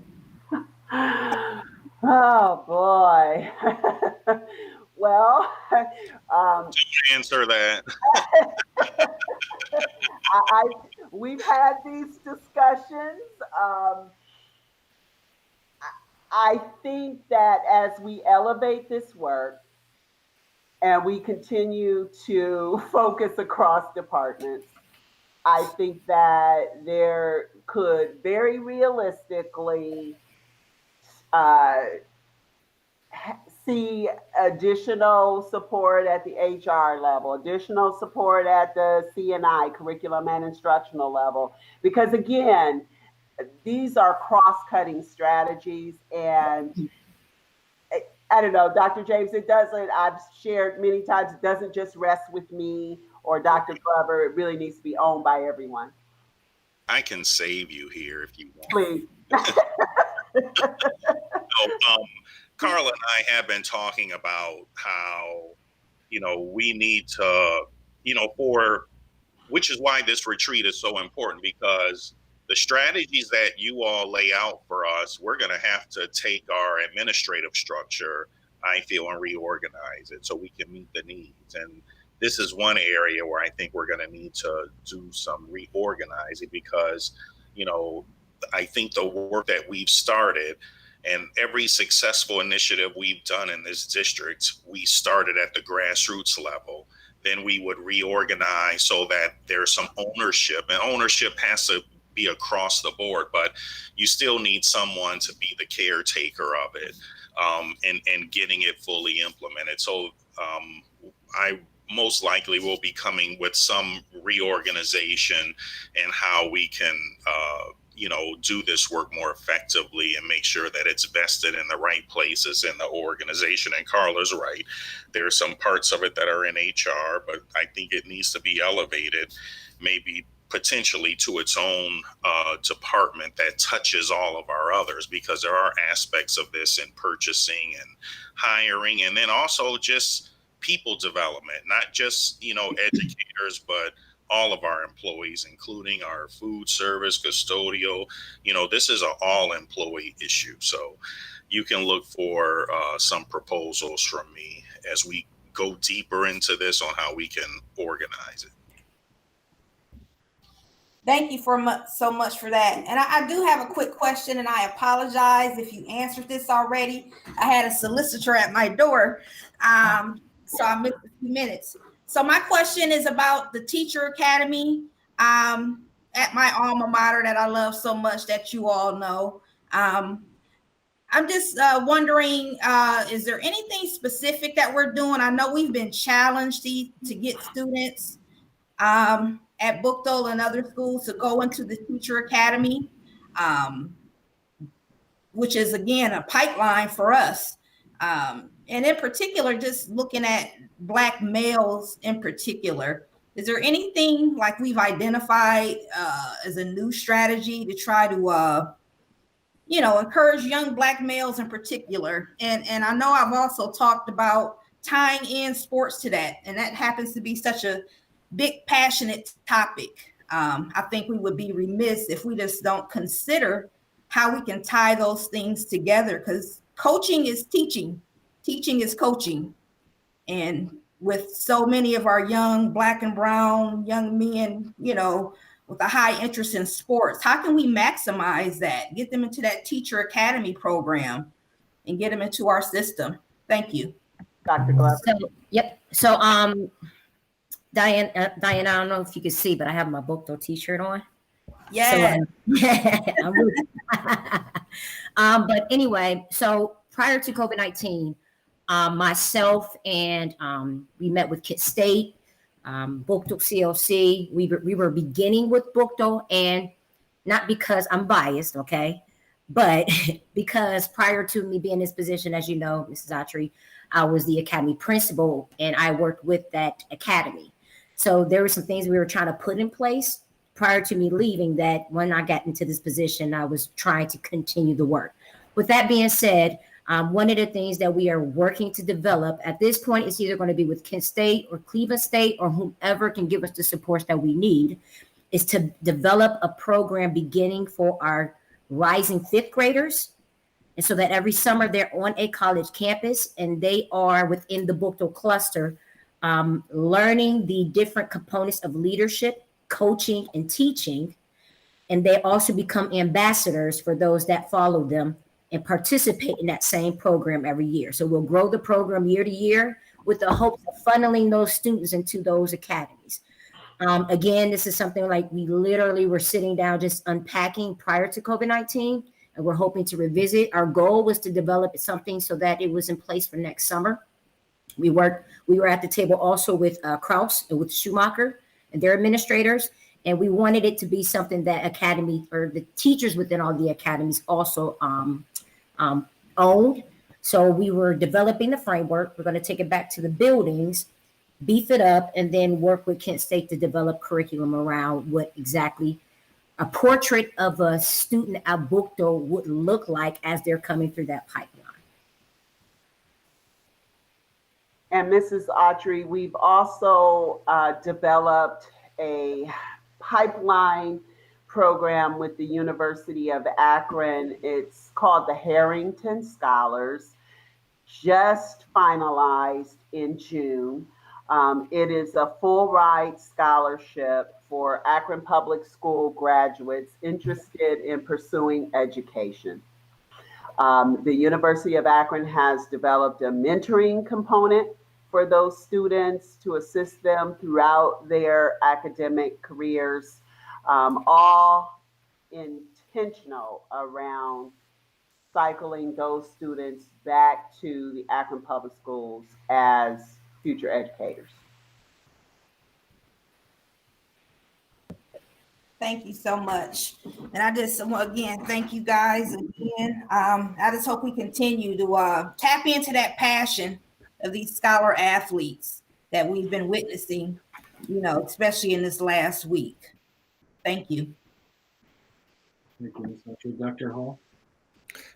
Oh boy. Well, answer that. We've had these discussions. I think that as we elevate this work and we continue to focus across departments, I think that there could very realistically see additional support at the HR level, additional support at the C&I, curriculum and instructional level, because again, these are cross-cutting strategies. And I don't know, Dr. James, I've shared many times, it doesn't just rest with me or Dr. Glover. It really needs to be owned by everyone. I can save you here if you want. Please. Carla and I have been talking about how, we need to, which is why this retreat is so important, because the strategies that you all lay out for us, we're going to have to take our administrative structure, I feel, and reorganize it so we can meet the needs. And this is one area where I think we're going to need to do some reorganizing because, I think the work that we've started and every successful initiative we've done in this district, we started at the grassroots level. Then we would reorganize so that there's some ownership, and ownership has to be across the board, but you still need someone to be the caretaker of it, and getting it fully implemented. So I most likely will be coming with some reorganization and how we can do this work more effectively and make sure that it's vested in the right places in the organization. And Carla's right. There are some parts of it that are in HR, but I think it needs to be elevated, maybe potentially to its own department that touches all of our others, because there are aspects of this in purchasing and hiring, and then also just people development, not just, educators, but all of our employees, including our food service, custodial. This is an all employee issue. So you can look for some proposals from me as we go deeper into this on how we can organize it. Thank you so much for that. And I do have a quick question, and I apologize if you answered this already. I had a solicitor at my door, so I missed a few minutes. So my question is about the Teacher Academy at my alma mater that I love so much, that you all know. I'm just wondering, is there anything specific that we're doing? I know we've been challenged to get students at Bookdole and other schools to go into the Teacher Academy, which is, again, a pipeline for us. And in particular, just looking at Black males in particular, is there anything like we've identified as a new strategy to try to encourage young Black males in particular? And I know I've also talked about tying in sports to that, and that happens to be such a big, passionate topic. I think we would be remiss if we just don't consider how we can tie those things together, because coaching is teaching, teaching is coaching. And with so many of our young Black and brown young men, with a high interest in sports, how can we maximize that, get them into that Teacher Academy program and get them into our system? Thank you. Dr. Glover. So, Diane, I don't know if you can see, but I have my Bookdole t-shirt on. Yeah. I'm really but anyway, so prior to COVID-19, myself and we met with Kent State, Bookdole CLC. We were beginning with Bookdole, and not because I'm biased, okay, but because prior to me being in this position, as you know, Mrs. Autry, I was the academy principal and I worked with that academy. So there were some things we were trying to put in place prior to me leaving that when I got into this position, I was trying to continue the work. With that being said, one of the things that we are working to develop at this point is either going to be with Kent State or Cleveland State or whomever can give us the support that we need, is to develop a program beginning for our rising fifth graders. And so that every summer they're on a college campus and they are within the Bookdole cluster, learning the different components of leadership, coaching, and teaching. And they also become ambassadors for those that follow them and participate in that same program every year. So we'll grow the program year to year with the hopes of funneling those students into those academies. Again, this is something like we literally were sitting down just unpacking prior to COVID-19, and we're hoping to revisit. Our goal was to develop something so that it was in place for next summer. We were at the table also with Kraus and with Schumacher and their administrators, and we wanted it to be something that academy or the teachers within all the academies also owned. So we were developing the framework. We're going to take it back to the buildings, beef it up, and then work with Kent State to develop curriculum around what exactly a portrait of a student at Bookdole would look like as they're coming through that pipeline. And Mrs. Autry, we've also developed a pipeline program with the University of Akron. It's called the Harrington Scholars, just finalized in June. It is a full ride scholarship for Akron Public School graduates interested in pursuing education. The University of Akron has developed a mentoring component for those students to assist them throughout their academic careers, all intentional around cycling those students back to the Akron Public Schools as future educators. Thank you so much. And I just, again, thank you guys again. I just hope we continue to tap into that passion of these scholar athletes that we've been witnessing, especially in this last week. Thank you. Thank you, Ms. Autry. Dr. Hall?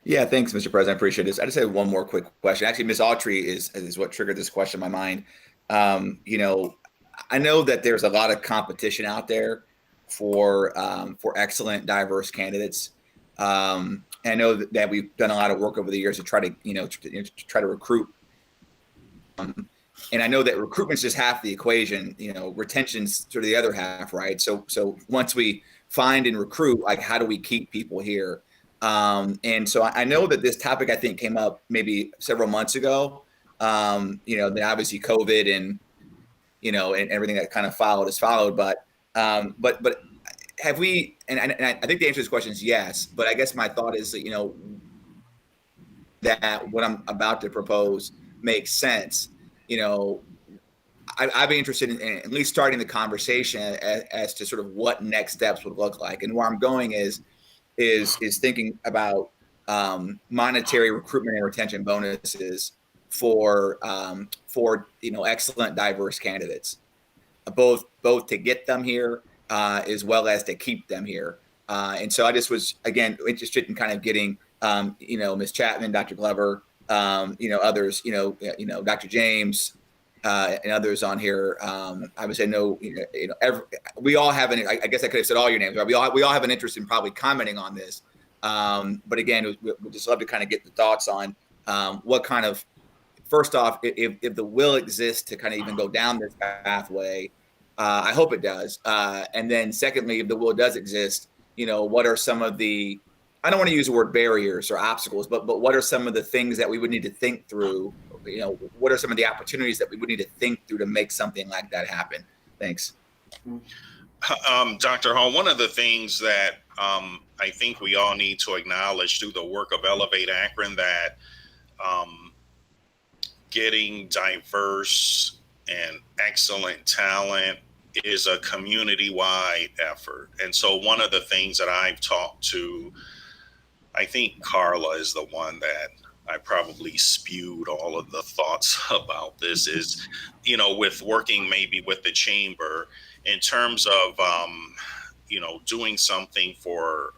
Yeah, thanks, Mr. President. I appreciate this. I just have one more quick question. Actually, Ms. Autry is what triggered this question in my mind. I know that there's a lot of competition out there for excellent, diverse candidates. I know that we've done a lot of work over the years to try to recruit. And I know that recruitment's just half the equation. Retention's sort of the other half, right? So once we find and recruit, like, how do we keep people here? And so I know that this topic, I think, came up maybe several months ago. Then obviously COVID and and everything that kind of has followed. But have we? And I think the answer to this question is yes. But I guess my thought is, that what I'm about to propose makes sense, I'd be interested in at least starting the conversation as to sort of what next steps would look like. And where I'm going is thinking about monetary recruitment and retention bonuses for excellent diverse candidates, both to get them here as well as to keep them here. And so I just was, again, interested in kind of getting Ms. Chapman, Dr. Glover, others, Dr. James, and others on here. I would say we all have I guess I could have said all your names, right? We all have an interest in probably commenting on this. But again, we'd just love to kind of get the thoughts on what kind of, first off, if the will exists to kind of even go down this pathway, I hope it does. And then secondly, if the will does exist, what are some of the, I don't want to use the word barriers or obstacles, but what are some of the things that we would need to think through? What are some of the opportunities that we would need to think through to make something like that happen? Thanks. Dr. Hall, one of the things that I think we all need to acknowledge through the work of Elevate Akron, that getting diverse and excellent talent is a community-wide effort. And so one of the things that I've talked to, I think Carla is the one that I probably spewed all of the thoughts about this, is, with working maybe with the chamber in terms of, doing something for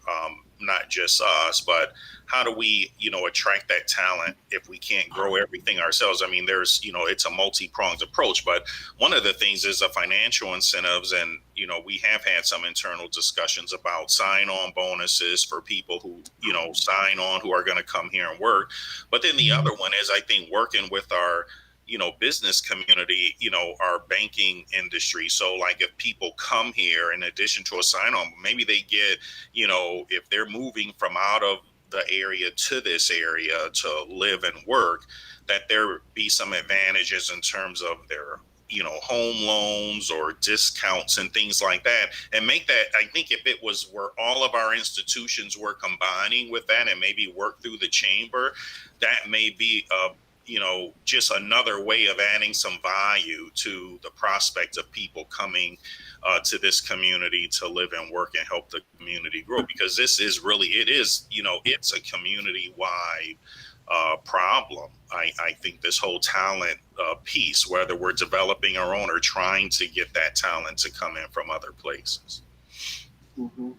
not just us, but how do we, attract that talent if we can't grow everything ourselves? I mean, there's, it's a multi-pronged approach, but one of the things is the financial incentives. And, we have had some internal discussions about sign-on bonuses for people who, sign on, who are going to come here and work. But then the other one is, I think, working with our, business community, our banking industry. So like if people come here in addition to a sign-on, maybe they get, if they're moving from out of the area to this area to live and work, that there be some advantages in terms of their, home loans or discounts and things like that. And make that, I think if it was where all of our institutions were combining with that and maybe work through the chamber, that may be just another way of adding some value to the prospect of people coming to this community to live and work and help the community grow. Because this is really, it's a community-wide problem. I think this whole talent piece, whether we're developing our own or trying to get that talent to come in from other places. Mm-hmm.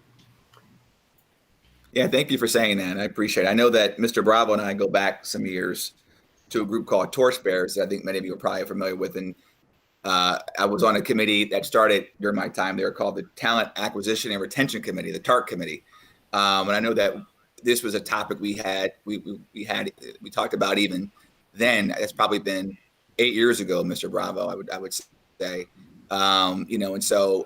Yeah, thank you for saying that. I appreciate it. I know that Mr. Bravo and I go back some years to a group called Torchbearers that I think many of you are probably familiar with. And I was on a committee that started during my time there called the Talent Acquisition and Retention Committee, the TARC Committee. And I know that this was a topic we talked about even then. It's probably been 8 years ago, Mr. Bravo, I would say. And so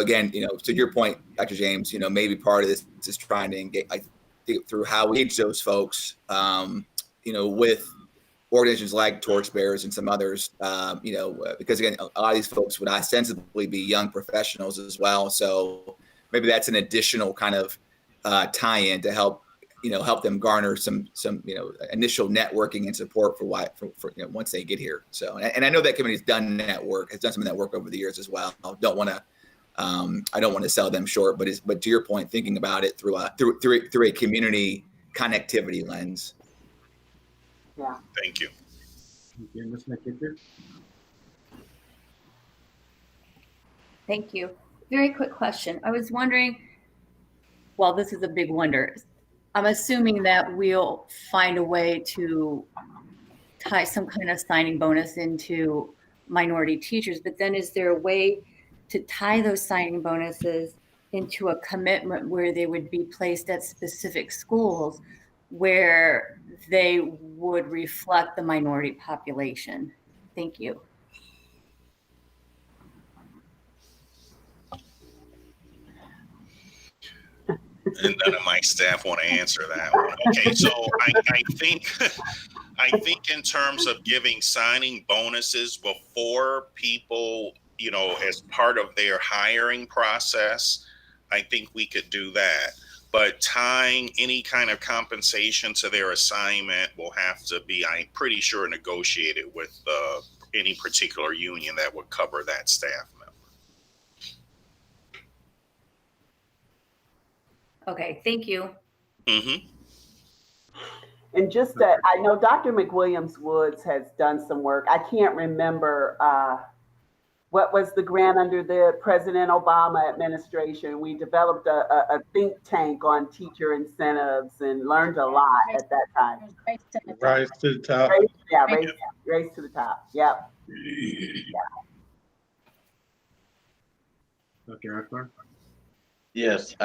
again, to your point, Dr. James, maybe part of this is trying to engage, I think, through how we engage those folks, with organizations like Torchbearers and some others, because again, a lot of these folks would ostensibly be young professionals as well. So maybe that's an additional kind of tie-in to help them garner some initial networking and support for once they get here. So, and I know that committee's done some of that work over the years as well. I don't want to sell them short, but to your point, thinking about it through a community connectivity lens. Yeah. Thank you. Thank you, Ms. McKicker. Thank you. Very quick question. I was wondering, well, this is a big wonder. I'm assuming that we'll find a way to tie some kind of signing bonus into minority teachers, but then is there a way to tie those signing bonuses into a commitment where they would be placed at specific schools where they would reflect the minority population? Thank you. And none of my staff want to answer that one. Okay, so I think in terms of giving signing bonuses before people, as part of their hiring process, I think we could do that. but tying any kind of compensation to their assignment will have to be, I'm pretty sure, negotiated with any particular union that would cover that staff member. Okay, thank you. Mm-hmm. And just that, I know Dr. McWilliams-Woods has done some work. I can't remember what was the grant under the President Obama administration. We developed a think tank on teacher incentives and learned a lot at that time. Rise to the top. Race to the top. Yep. Dr. Akbar? Yes.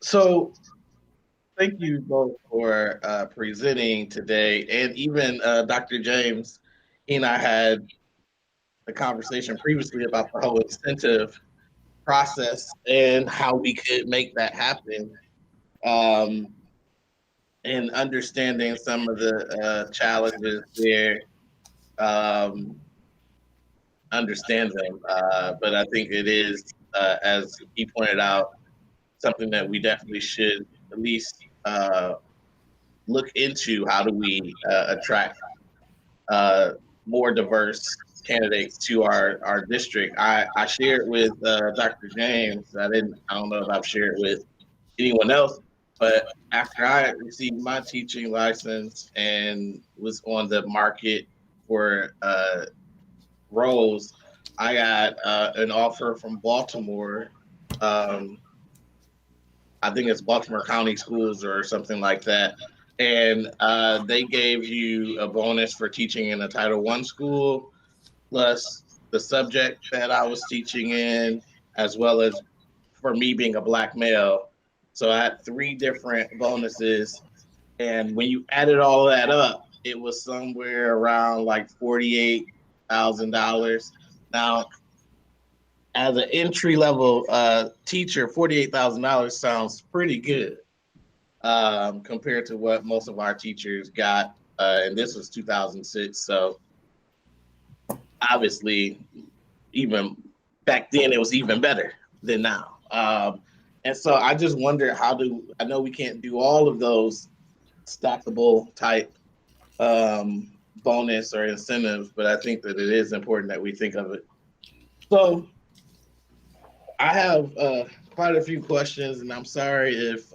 So thank you both for presenting today. And even Dr. James, he and I had a conversation previously about the whole incentive process and how we could make that happen. And understanding some of the challenges there, understand them. But I think it is, as he pointed out, something that we definitely should at least look into. How do we attract more diverse candidates to our district? I shared with Dr. James. I don't know if I've shared with anyone else, but after I received my teaching license and was on the market for roles, I got an offer from Baltimore. I think it's Baltimore County Schools or something like that. And they gave you a bonus for teaching in a Title I school, plus the subject that I was teaching in, as well as for me being a Black male. So I had 3 different bonuses. And when you added all that up, it was somewhere around like $48,000. Now, as an entry-level teacher, $48,000 sounds pretty good compared to what most of our teachers got. And this was 2006. So obviously, even back then, it was even better than now. And so I just wonder, I know we can't do all of those stackable type bonus or incentives, but I think that it is important that we think of it. So I have quite a few questions, and I'm sorry if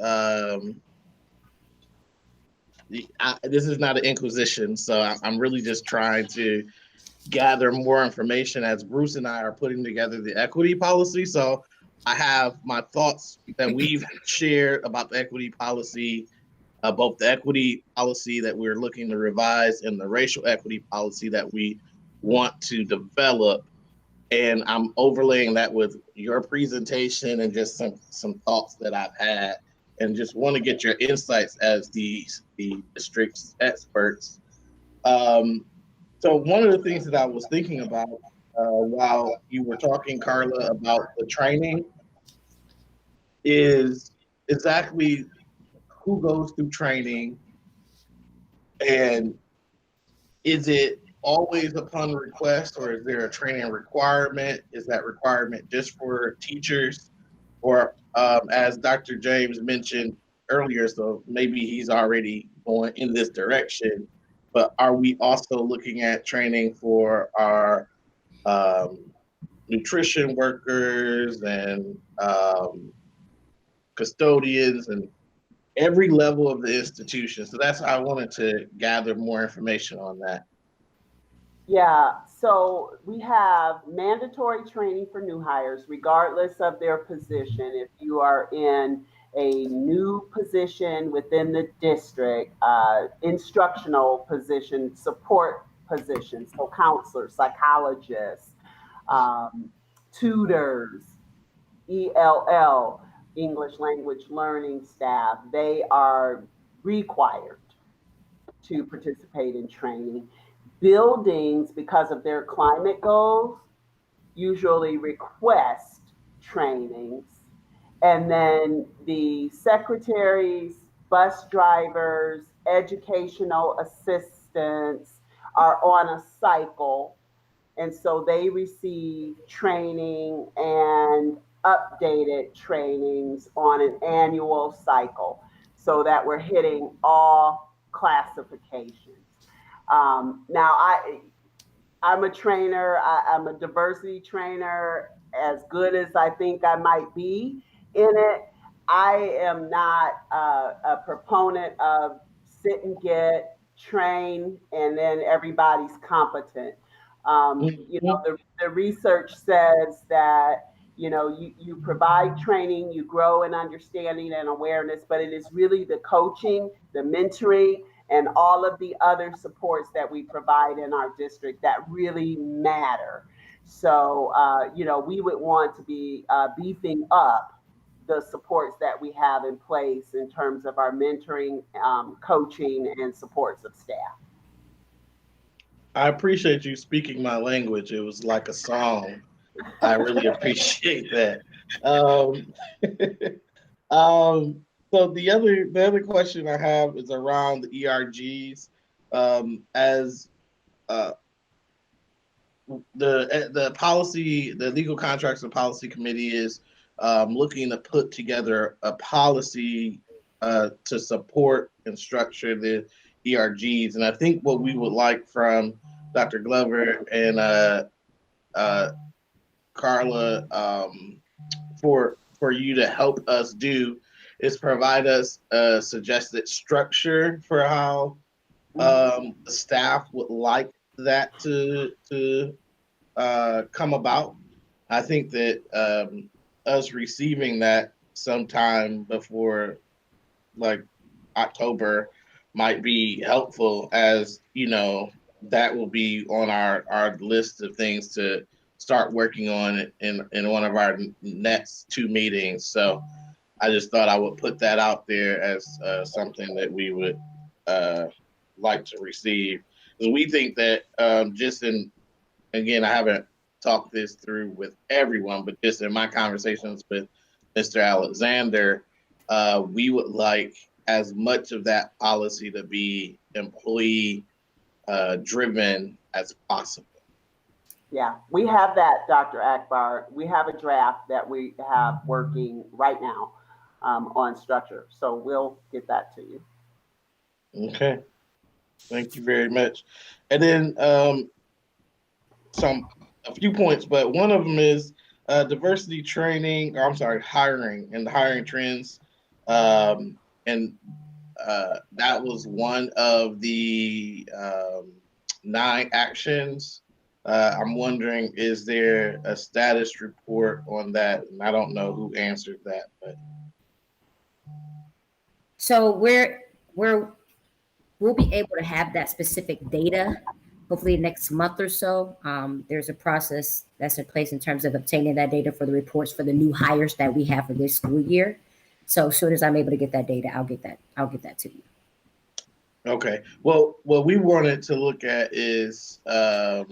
this is not an inquisition, so I'm really just trying to gather more information as Bruce and I are putting together the equity policy. So I have my thoughts that we've shared about the equity policy, both the equity policy that we're looking to revise and the racial equity policy that we want to develop. And I'm overlaying that with your presentation and just some thoughts that I've had, and just want to get your insights as the district's experts. So one of the things that I was thinking about while you were talking, Carla, about the training is exactly who goes through training, and is it always upon request, or is there a training requirement? Is that requirement just for teachers? Or as Dr. James mentioned earlier, so maybe he's already going in this direction, but are we also looking at training for our nutrition workers and custodians and every level of the institution? So that's how I wanted to gather more information on that. Yeah, so we have mandatory training for new hires, regardless of their position. If you are in a new position within the district, instructional position, support positions, so counselors, psychologists, tutors, ELL, English language learning staff, they are required to participate in training. Buildings, because of their climate goals, usually request trainings. And then the secretaries, bus drivers, educational assistants are on a cycle. And so they receive training, and updated trainings on an annual cycle so that we're hitting all classifications. Now, I'm a trainer, I'm a diversity trainer, as good as I think I might be in it. I am not a proponent of sit and get, train, and then everybody's competent. The research says that, you provide training, you grow in understanding and awareness, but it is really the coaching, the mentoring, and all of the other supports that we provide in our district that really matter. So, we would want to be beefing up the supports that we have in place in terms of our mentoring, coaching, and supports of staff. I appreciate you speaking my language. It was like a song. I really appreciate that. So the other question I have is around the ERGs. As the policy, the Legal Contracts and Policy Committee is looking to put together a policy to support and structure the ERGs. And I think what we would like from Dr. Glover and Carla for you to help us do is provide us a suggested structure for how the staff would like that to come about. I think that us receiving that sometime before like October might be helpful, as that will be on our list of things to start working on in one of our next 2 meetings. So I just thought I would put that out there as something that we would like to receive. Because we think that again, I haven't talked this through with everyone, but just in my conversations with Mr. Alexander, we would like as much of that policy to be employee driven as possible. Yeah, we have that, Dr. Akbar. We have a draft that we have working right now on structure. So we'll get that to you. Okay. Thank you very much. And then a few points, but one of them is diversity training, hiring and the hiring trends. And that was one of the 9 actions. I'm wondering, is there a status report on that? And I don't know who answered that, but. So we'll be able to have that specific data hopefully next month or so. There's a process that's in place in terms of obtaining that data for the reports for the new hires that we have for this school year. So as soon as I'm able to get that data, I'll get that to you. Okay. Well, what we wanted to look at is the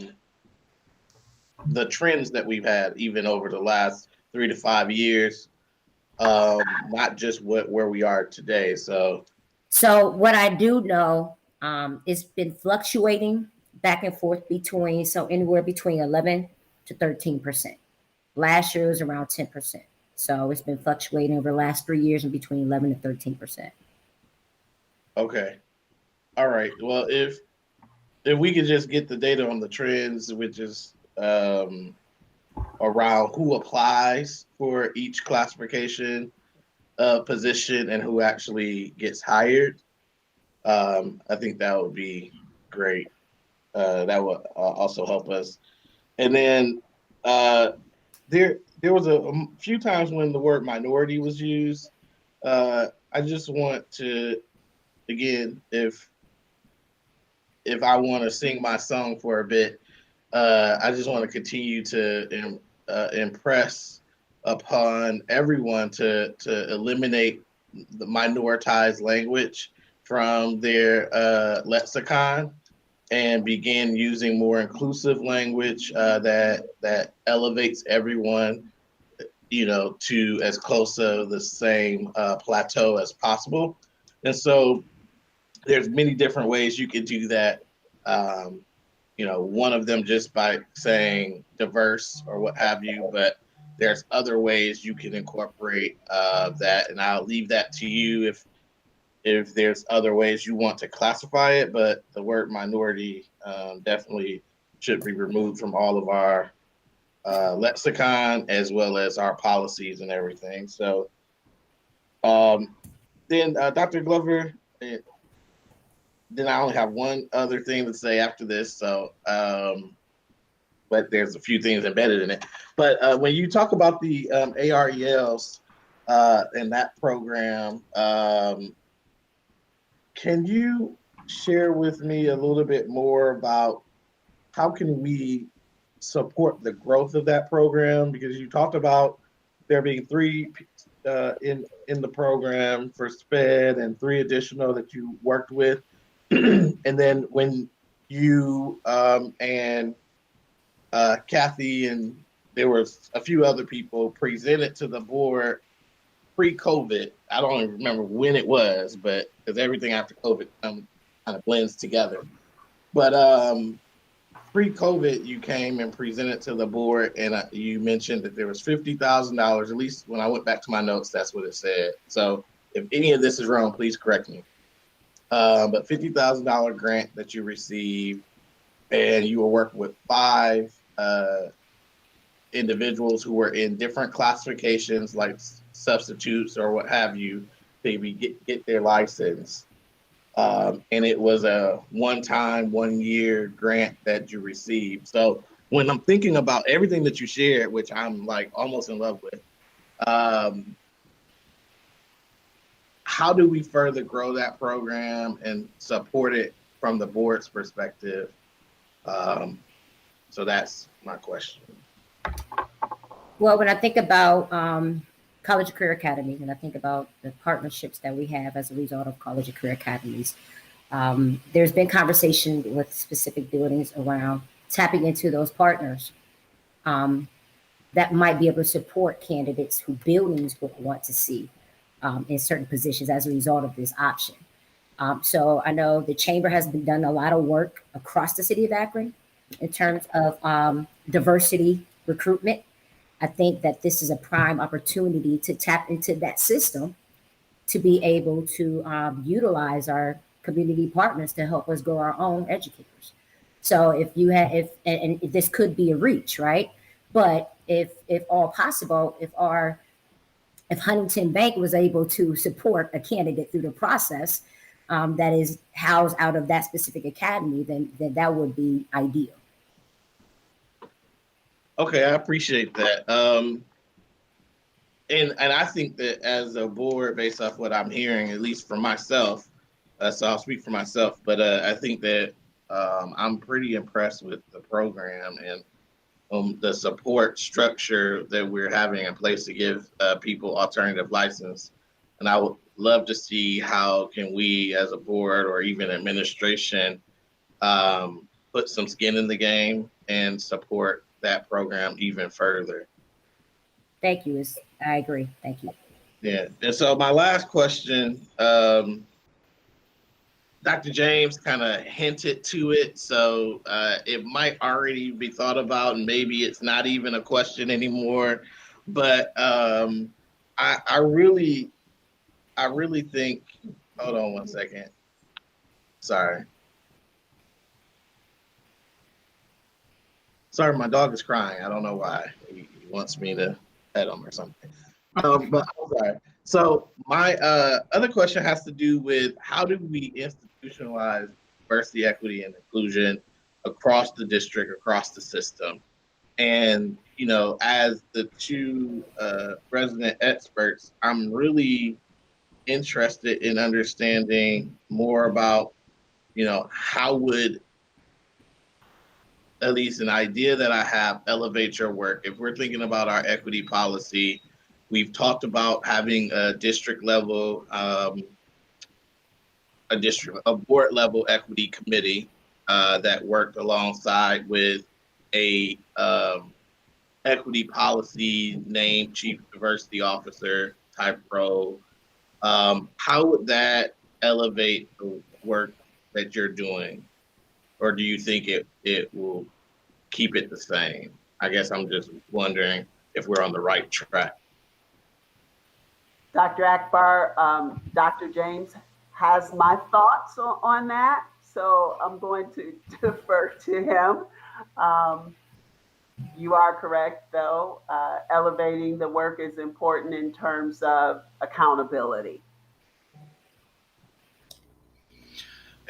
trends that we've had even over the last 3 to 5 years, not just where we are today. So what I do know, it's been fluctuating back and forth between anywhere between 11 to 13%. Last year was around 10%. So it's been fluctuating over the last 3 years in between 11 to 13%. Okay. All right. Well, if we could just get the data on the trends, which is around who applies for each classification position and who actually gets hired, I think that would be great. That would also help us. And then there was a few times when the word minority was used. I just want to, again, if I want to sing my song for a bit, I just want to continue to impress upon everyone to eliminate the minoritized language from their lexicon and begin using more inclusive language that elevates everyone, to as close to the same plateau as possible. And so there's many different ways you could do that. One of them just by saying diverse or what have you, but there's other ways you can incorporate that, and I'll leave that to you if there's other ways you want to classify it. But the word minority definitely should be removed from all of our lexicon as well as our policies and everything. So then Dr. Glover, then I only have one other thing to say after this. So, but there's a few things embedded in it. But when you talk about the ARELs and that program, can you share with me a little bit more about how can we support the growth of that program? Because you talked about there being 3 in the program for SPED and 3 additional that you worked with. And then when you and Kathy and there was a few other people presented to the board pre-COVID, I don't even remember when it was, but because everything after COVID kind of blends together. But pre-COVID, you came and presented to the board, and you mentioned that there was $50,000. At least when I went back to my notes, that's what it said. So if any of this is wrong, please correct me. But $50,000 grant that you received, and you were working with 5 individuals who were in different classifications, like substitutes or what have you, maybe get their license. And it was a one-time, 1-year grant that you received. So when I'm thinking about everything that you shared, which I'm like almost in love with, how do we further grow that program and support it from the board's perspective? So that's my question. Well, when I think about college and career academies, and I think about the partnerships that we have as a result of college and career academies, there's been conversation with specific buildings around tapping into those partners that might be able to support candidates who buildings would want to see in certain positions as a result of this option. So I know the chamber has been done a lot of work across the city of Akron in terms of diversity recruitment. I think that this is a prime opportunity to tap into that system to be able to utilize our community partners to help us grow our own educators. So if you have, and this could be a reach, right? But if all possible, if Huntington Bank was able to support a candidate through the process that is housed out of that specific academy, then that would be ideal. Okay, I appreciate that. And I think that as a board, based off what I'm hearing, at least for myself, so I'll speak for myself, but I think that I'm pretty impressed with the program and the support structure that we're having in place to give people alternative license. And I would love to see how can we as a board or even administration put some skin in the game and support that program even further. Thank you. I agree. Thank you. Yeah. And so my last question, Dr. James kind of hinted to it, so it might already be thought about, and maybe it's not even a question anymore. But I really think. Hold on one second. Sorry, my dog is crying. I don't know why. He wants me to pet him or something. But I'm sorry. So my other question has to do with how do we institutionalize diversity, equity, and inclusion across the district, across the system? And, you know, as the 2 resident experts, I'm really interested in understanding more about, you know, how would, at least an idea that I have, elevate your work. If we're thinking about our equity policy, we've talked about having a district level, a board level equity committee that worked alongside with a equity policy named chief diversity officer type role. How would that elevate the work that you're doing? Or do you think it will keep it the same? I guess I'm just wondering if we're on the right track. Dr. Akbar, Dr. James has my thoughts on that, so I'm going to defer to him. You are correct, though. Elevating the work is important in terms of accountability.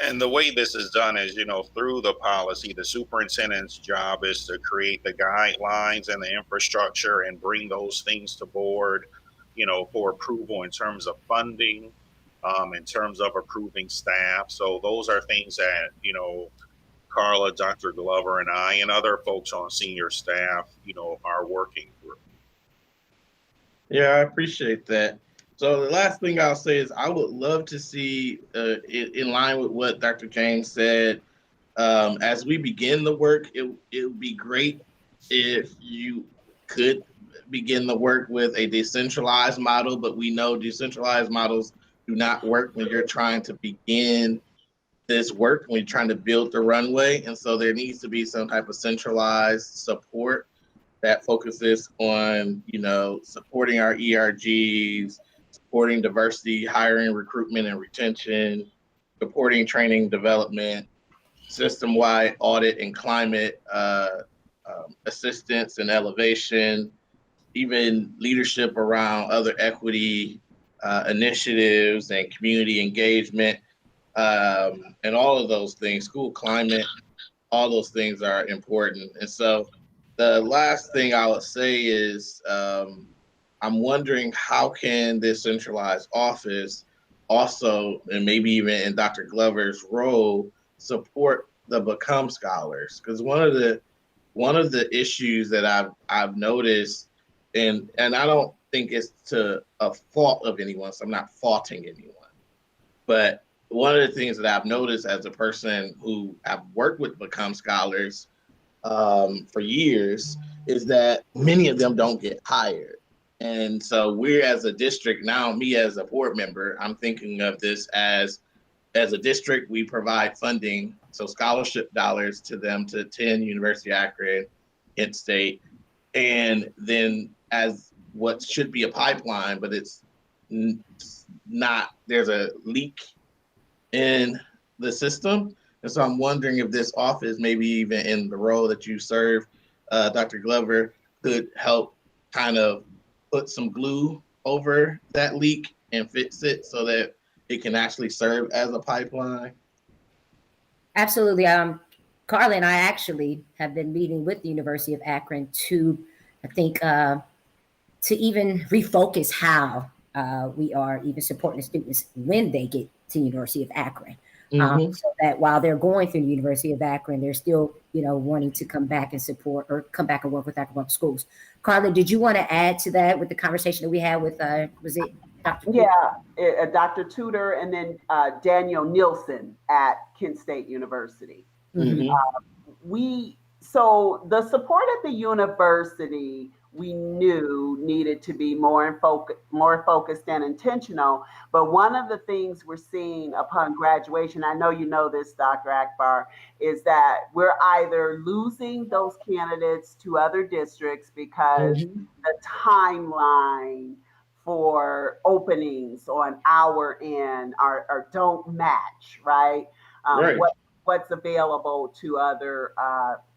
And the way this is done is, through the policy, the superintendent's job is to create the guidelines and the infrastructure and bring those things to board, for approval in terms of funding, in terms of approving staff. So those are things that, Carla, Dr. Glover, and I, and other folks on senior staff, are working through. Yeah, I appreciate that. So the last thing I'll say is I would love to see, in line with what Dr. James said, as we begin the work, it would be great if you could begin the work with a decentralized model, but we know decentralized models do not work when you're trying to begin this work, when you're trying to build the runway. And so there needs to be some type of centralized support that focuses on, supporting our ERGs, supporting diversity, hiring, recruitment, and retention, supporting training, development, system-wide audit and climate assistance and elevation, even leadership around other equity initiatives and community engagement, and all of those things, school climate, all those things are important. And so the last thing I would say is I'm wondering how can this centralized office also, and maybe even in Dr. Glover's role, support the Become Scholars? Because one of the issues that I've noticed, and I don't think it's to a fault of anyone, so I'm not faulting anyone, but one of the things that I've noticed as a person who I've worked with Become Scholars for years is that many of them don't get hired. And so we're, as a district now, me as a board member, I'm thinking of this as a district, we provide funding, so scholarship dollars to them to attend University of Akron, Kent State, and then as what should be a pipeline, but it's not, there's a leak in the system. And so I'm wondering if this office, maybe even in the role that you serve, Dr. Glover, could help kind of put some glue over that leak and fix it so that it can actually serve as a pipeline. Absolutely. Carla and I actually have been meeting with the University of Akron to, I think, to even refocus how we are even supporting the students when they get to the University of Akron. So that while they're going through the University of Akron, they're still, wanting to come back and support or come back and work with Akron Public Schools. Carla, did you want to add to that with the conversation that we had with, was it Dr. Yeah, Dr. Tudor and then Daniel Nielsen at Kent State University. So the support at the university, we knew needed to be more focused and intentional. But one of the things we're seeing upon graduation, I know you know this, Dr. Akbar, is that we're either losing those candidates to other districts because the timeline for openings on our end are don't match, right? What's available to other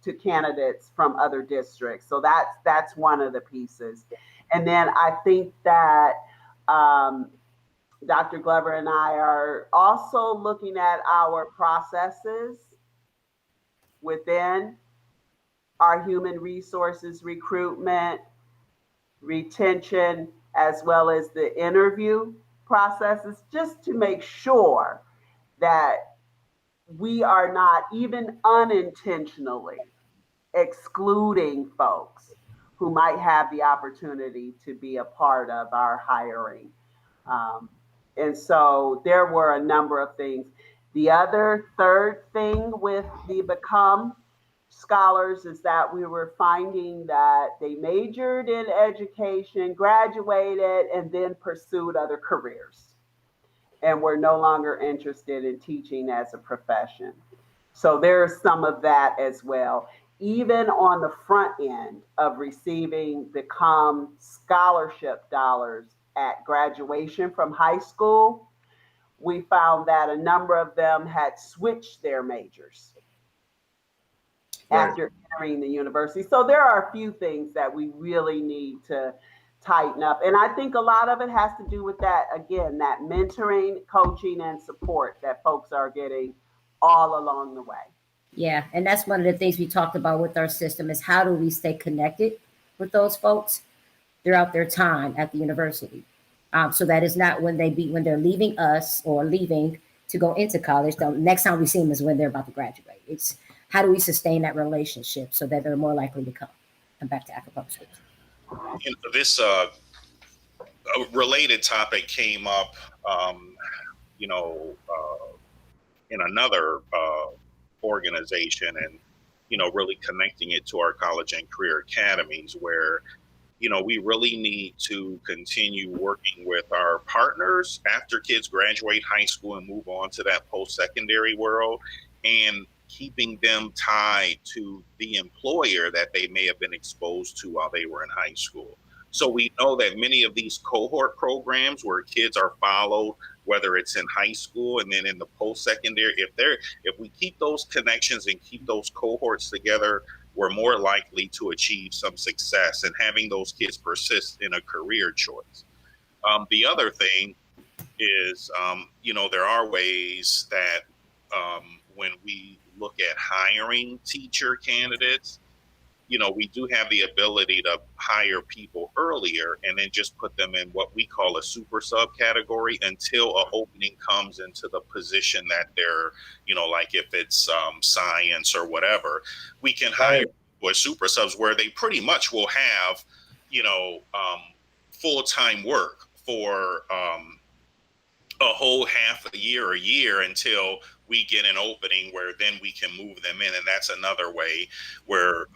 to candidates from other districts. So that's one of the pieces. And then I think that Dr. Glover and I are also looking at our processes within our human resources, recruitment, retention, as well as the interview processes, just to make sure that we are not even unintentionally excluding folks who might have the opportunity to be a part of our hiring. And so there were a number of things. The other third thing with the Become Scholars is that we were finding that they majored in education, graduated, and then pursued other careers, and we're no longer interested in teaching as a profession. So there's some of that as well. even on the front end of receiving the COM scholarship dollars at graduation from high school, we found that a number of them had switched their majors after entering the university. So there are a few things that we really need to tighten up. And I think a lot of it has to do with that, again, that mentoring, coaching, and support that folks are getting all along the way. Yeah, and that's one of the things we talked about with our system is how do we stay connected with those folks throughout their time at the university, so that it's not when they're leaving us or leaving to go into college. The next time we see them is when they're about to graduate. It's how do we sustain that relationship so that they're more likely to come back to Akron Public Schools. This related topic came up, in another organization, and really connecting it to our college and career academies, where we really need to continue working with our partners after kids graduate high school and move on to that post-secondary world, and keeping them tied to the employer that they may have been exposed to while they were in high school. So we know that many of these cohort programs where kids are followed, whether it's in high school and then in the post-secondary, if we keep those connections and keep those cohorts together, we're more likely to achieve some success and having those kids persist in a career choice. The other thing is, there are ways that when we look at hiring teacher candidates, we do have the ability to hire people earlier and then just put them in what we call a super sub category until an opening comes into the position that they're, like if it's science or whatever, we can hire with super subs where they pretty much will have, full-time work for a whole half a year until we get an opening where then we can move them in. And that's another way where,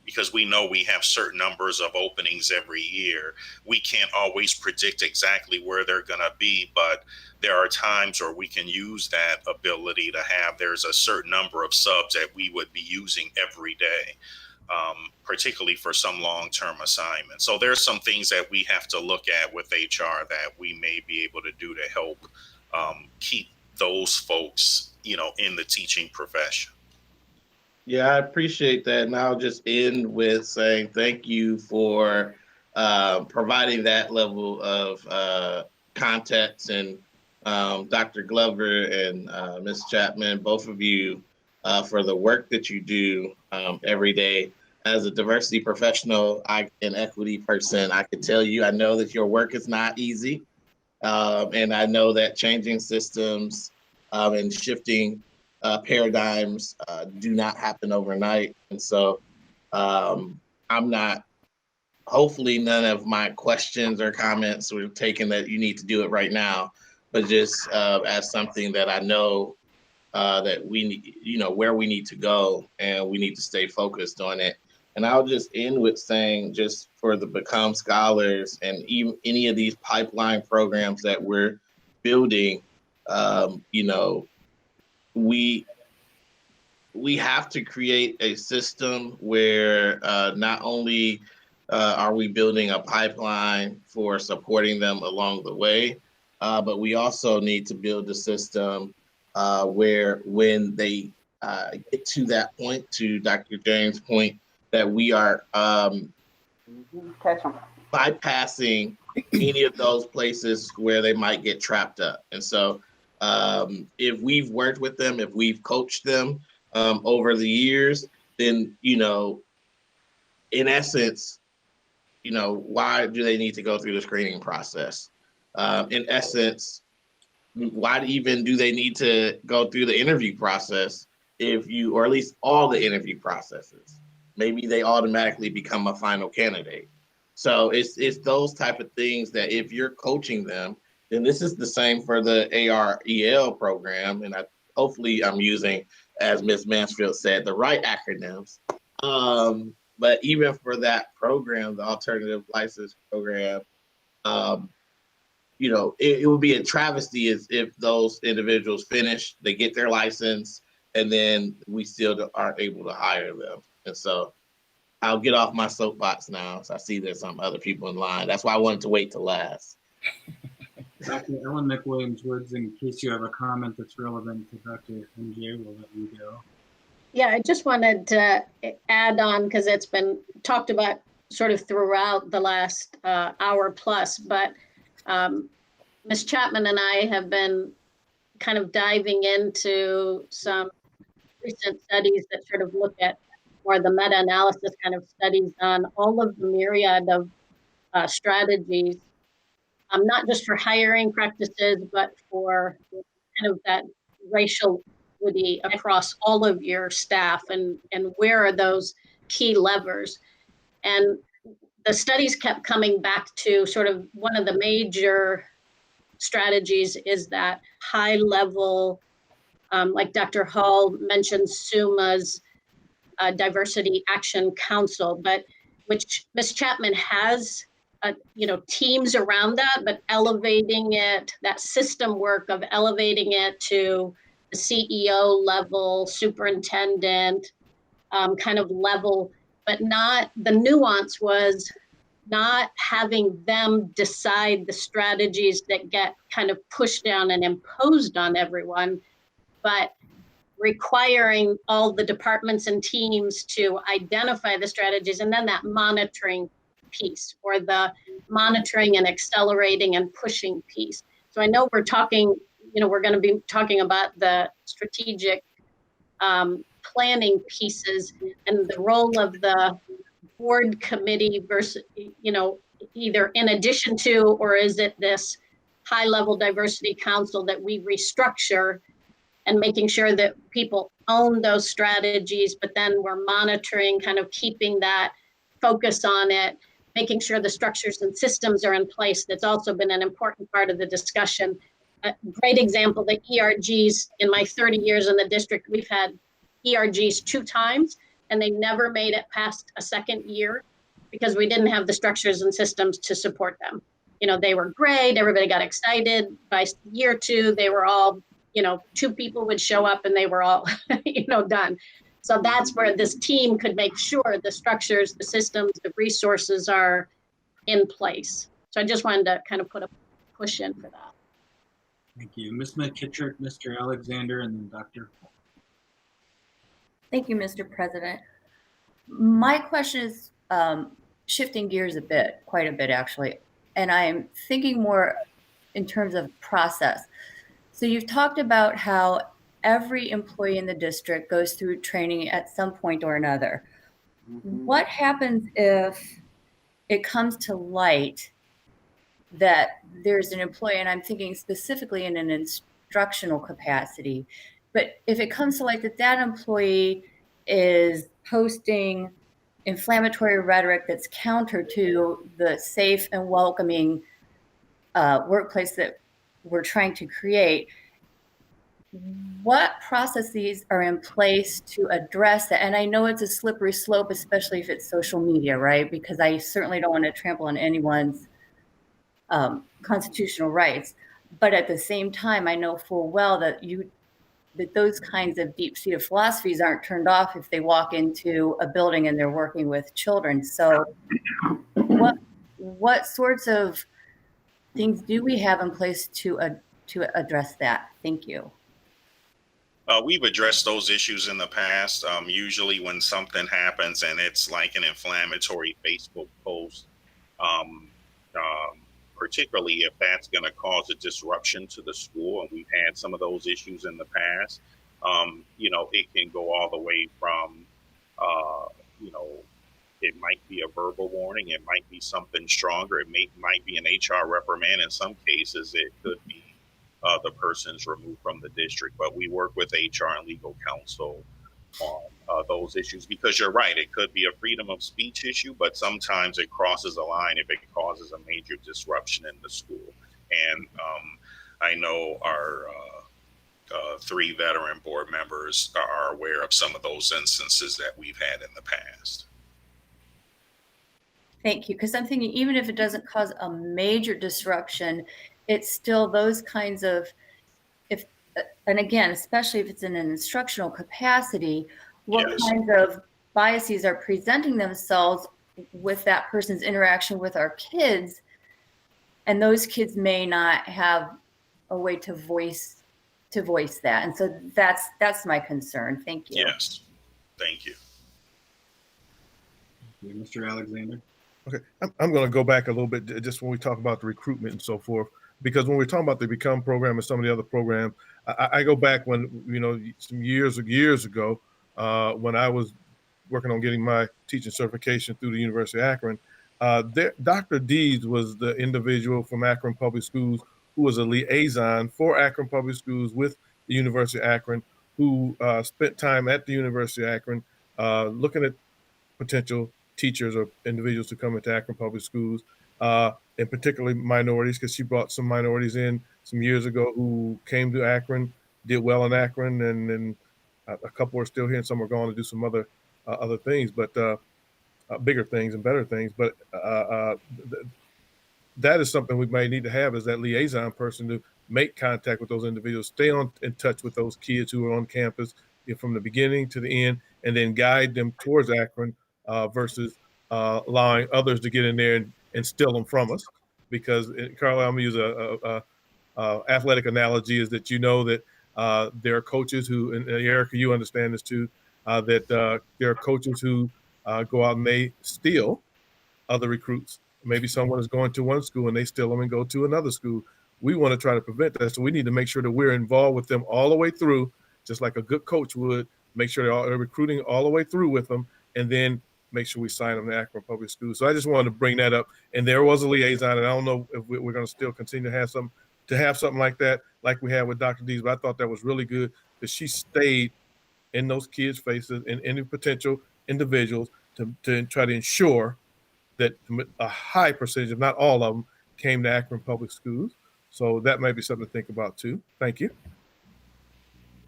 because we know we have certain numbers of openings every year, we can't always predict exactly where they're going to be, but there are times where we can use that ability to have, there's a certain number of subs that we would be using every day, particularly for some long-term assignments. So there's some things that we have to look at with HR that we may be able to do to help keep those folks, in the teaching profession. Yeah, I appreciate that. And I'll just end with saying thank you for providing that level of context. And Dr. Glover and Ms. Chapman, both of you, for the work that you do every day. As a diversity professional and equity person, I can tell you, I know that your work is not easy. And I know that changing systems and shifting paradigms do not happen overnight. And so hopefully none of my questions or comments were taken that you need to do it right now, but just as something that I know that we need, where we need to go, and we need to stay focused on it. And I'll just end with saying, just for the Become Scholars and even any of these pipeline programs that we're building, we have to create a system where not only are we building a pipeline for supporting them along the way, but we also need to build a system where when they get to that point, to Dr. James' point, that we are bypassing any of those places where they might get trapped up. And so if we've worked with them, if we've coached them over the years, then, in essence, why do they need to go through the screening process? In essence, why even do they need to go through the interview process or at least all the interview processes? Maybe they automatically become a final candidate. So it's those type of things that if you're coaching them, then this is the same for the AREL program. And hopefully I'm using, as Ms. Mansfield said, the right acronyms. But even for that program, the alternative license program, it would be a travesty if those individuals finish, they get their license, and then we still aren't able to hire them. And so I'll get off my soapbox now. So I see there's some other people in line. That's why I wanted to wait to last. Dr. Ellen McWilliams-Woods, in case you have a comment that's relevant to Dr. MJ, we'll let you go. Yeah, I just wanted to add on, because it's been talked about sort of throughout the last hour plus, but Ms. Chapman and I have been kind of diving into some recent studies that sort of look at more the meta-analysis kind of studies on all of the myriad of strategies, not just for hiring practices, but for kind of that racial equity across all of your staff, and where are those key levers. And the studies kept coming back to sort of one of the major strategies is that high level, like Dr. Hall mentioned, SUMA's Diversity Action Council, but which Ms. Chapman has, teams around that, but elevating it, that system work of elevating it to the CEO level, superintendent kind of level, but not, the nuance was not having them decide the strategies that get kind of pushed down and imposed on everyone, but requiring all the departments and teams to identify the strategies, and then that monitoring piece, or the monitoring and accelerating and pushing piece. So I know we're talking, we're going to be talking about the strategic planning pieces and the role of the board committee versus, either in addition to, or is it this high level diversity council that we restructure, and making sure that people own those strategies, but then we're monitoring, kind of keeping that focus on it, making sure the structures and systems are in place. That's also been an important part of the discussion. A great example, the ERGs. In my 30 years in the district, we've had ERGs 2 times, and they never made it past a second year because we didn't have the structures and systems to support them. They were great, everybody got excited. By year 2, they were all, 2 people would show up and they were all, done. So that's where this team could make sure the structures, the systems, the resources are in place. So I just wanted to kind of put a push in for that. Thank you. Ms. McKittrick, Mr. Alexander, and then Dr. Thank you, Mr. President. My question is shifting gears quite a bit actually, and I'm thinking more in terms of process. So you've talked about how every employee in the district goes through training at some point or another. Mm-hmm. What happens if it comes to light that there's an employee, and I'm thinking specifically in an instructional capacity, but if it comes to light that employee is posting inflammatory rhetoric that's counter to the safe and welcoming workplace that we're trying to create, what processes are in place to address that? And I know it's a slippery slope, especially if it's social media, right? Because I certainly don't want to trample on anyone's constitutional rights. But at the same time, I know full well that those kinds of deep-seated philosophies aren't turned off if they walk into a building and they're working with children. So what sorts of things do we have in place to address that? Thank you. We've addressed those issues in the past. Usually when something happens and it's like an inflammatory Facebook post, particularly if that's going to cause a disruption to the school, and we've had some of those issues in the past, it can go all the way from, it might be a verbal warning, it might be something stronger, it might be an HR reprimand. In some cases, it could be the person's removed from the district. But we work with HR and legal counsel on those issues, because you're right, it could be a freedom of speech issue, but sometimes it crosses a line if it causes a major disruption in the school. And I know our 3 veteran board members are aware of some of those instances that we've had in the past. Thank you, because I'm thinking even if it doesn't cause a major disruption, it's still those kinds of, and again, especially if it's in an instructional capacity, what Yes. kinds of biases are presenting themselves with that person's interaction with our kids, and those kids may not have a way to voice that. And so that's my concern. Thank you. Yes, thank you. Mr. Alexander. Okay, I'm going to go back a little bit just when we talk about the recruitment and so forth, because when we're talking about the Become program and some of the other programs, I go back when, some years ago, when I was working on getting my teaching certification through the University of Akron, Dr. Deeds was the individual from Akron Public Schools who was a liaison for Akron Public Schools with the University of Akron, who spent time at the University of Akron looking at potential teachers or individuals to come into Akron Public Schools, and particularly minorities, because she brought some minorities in some years ago who came to Akron, did well in Akron, and a couple are still here and some are going to do some other things, but bigger things and better things. But that is something we may need to have, is that liaison person to make contact with those individuals, stay in touch with those kids who are on campus from the beginning to the end, and then guide them towards Akron, versus allowing others to get in there and steal them from us. Because, Carla, I'm going to use a athletic analogy, is that that there are coaches who, and Erica, you understand this too, that there are coaches who go out and they steal other recruits. Maybe someone is going to one school and they steal them and go to another school. We want to try to prevent that. So we need to make sure that we're involved with them all the way through, just like a good coach would, make sure they're recruiting all the way through with them, and then make sure we sign them to Akron Public Schools. So I just wanted to bring that up. And there was a liaison, and I don't know if we're going to still continue to have something like that, like we had with Dr. Dees, but I thought that was really good that she stayed in those kids' faces and any potential individuals to try to ensure that a high percentage, if not all of them, came to Akron Public Schools. So that might be something to think about too. Thank you.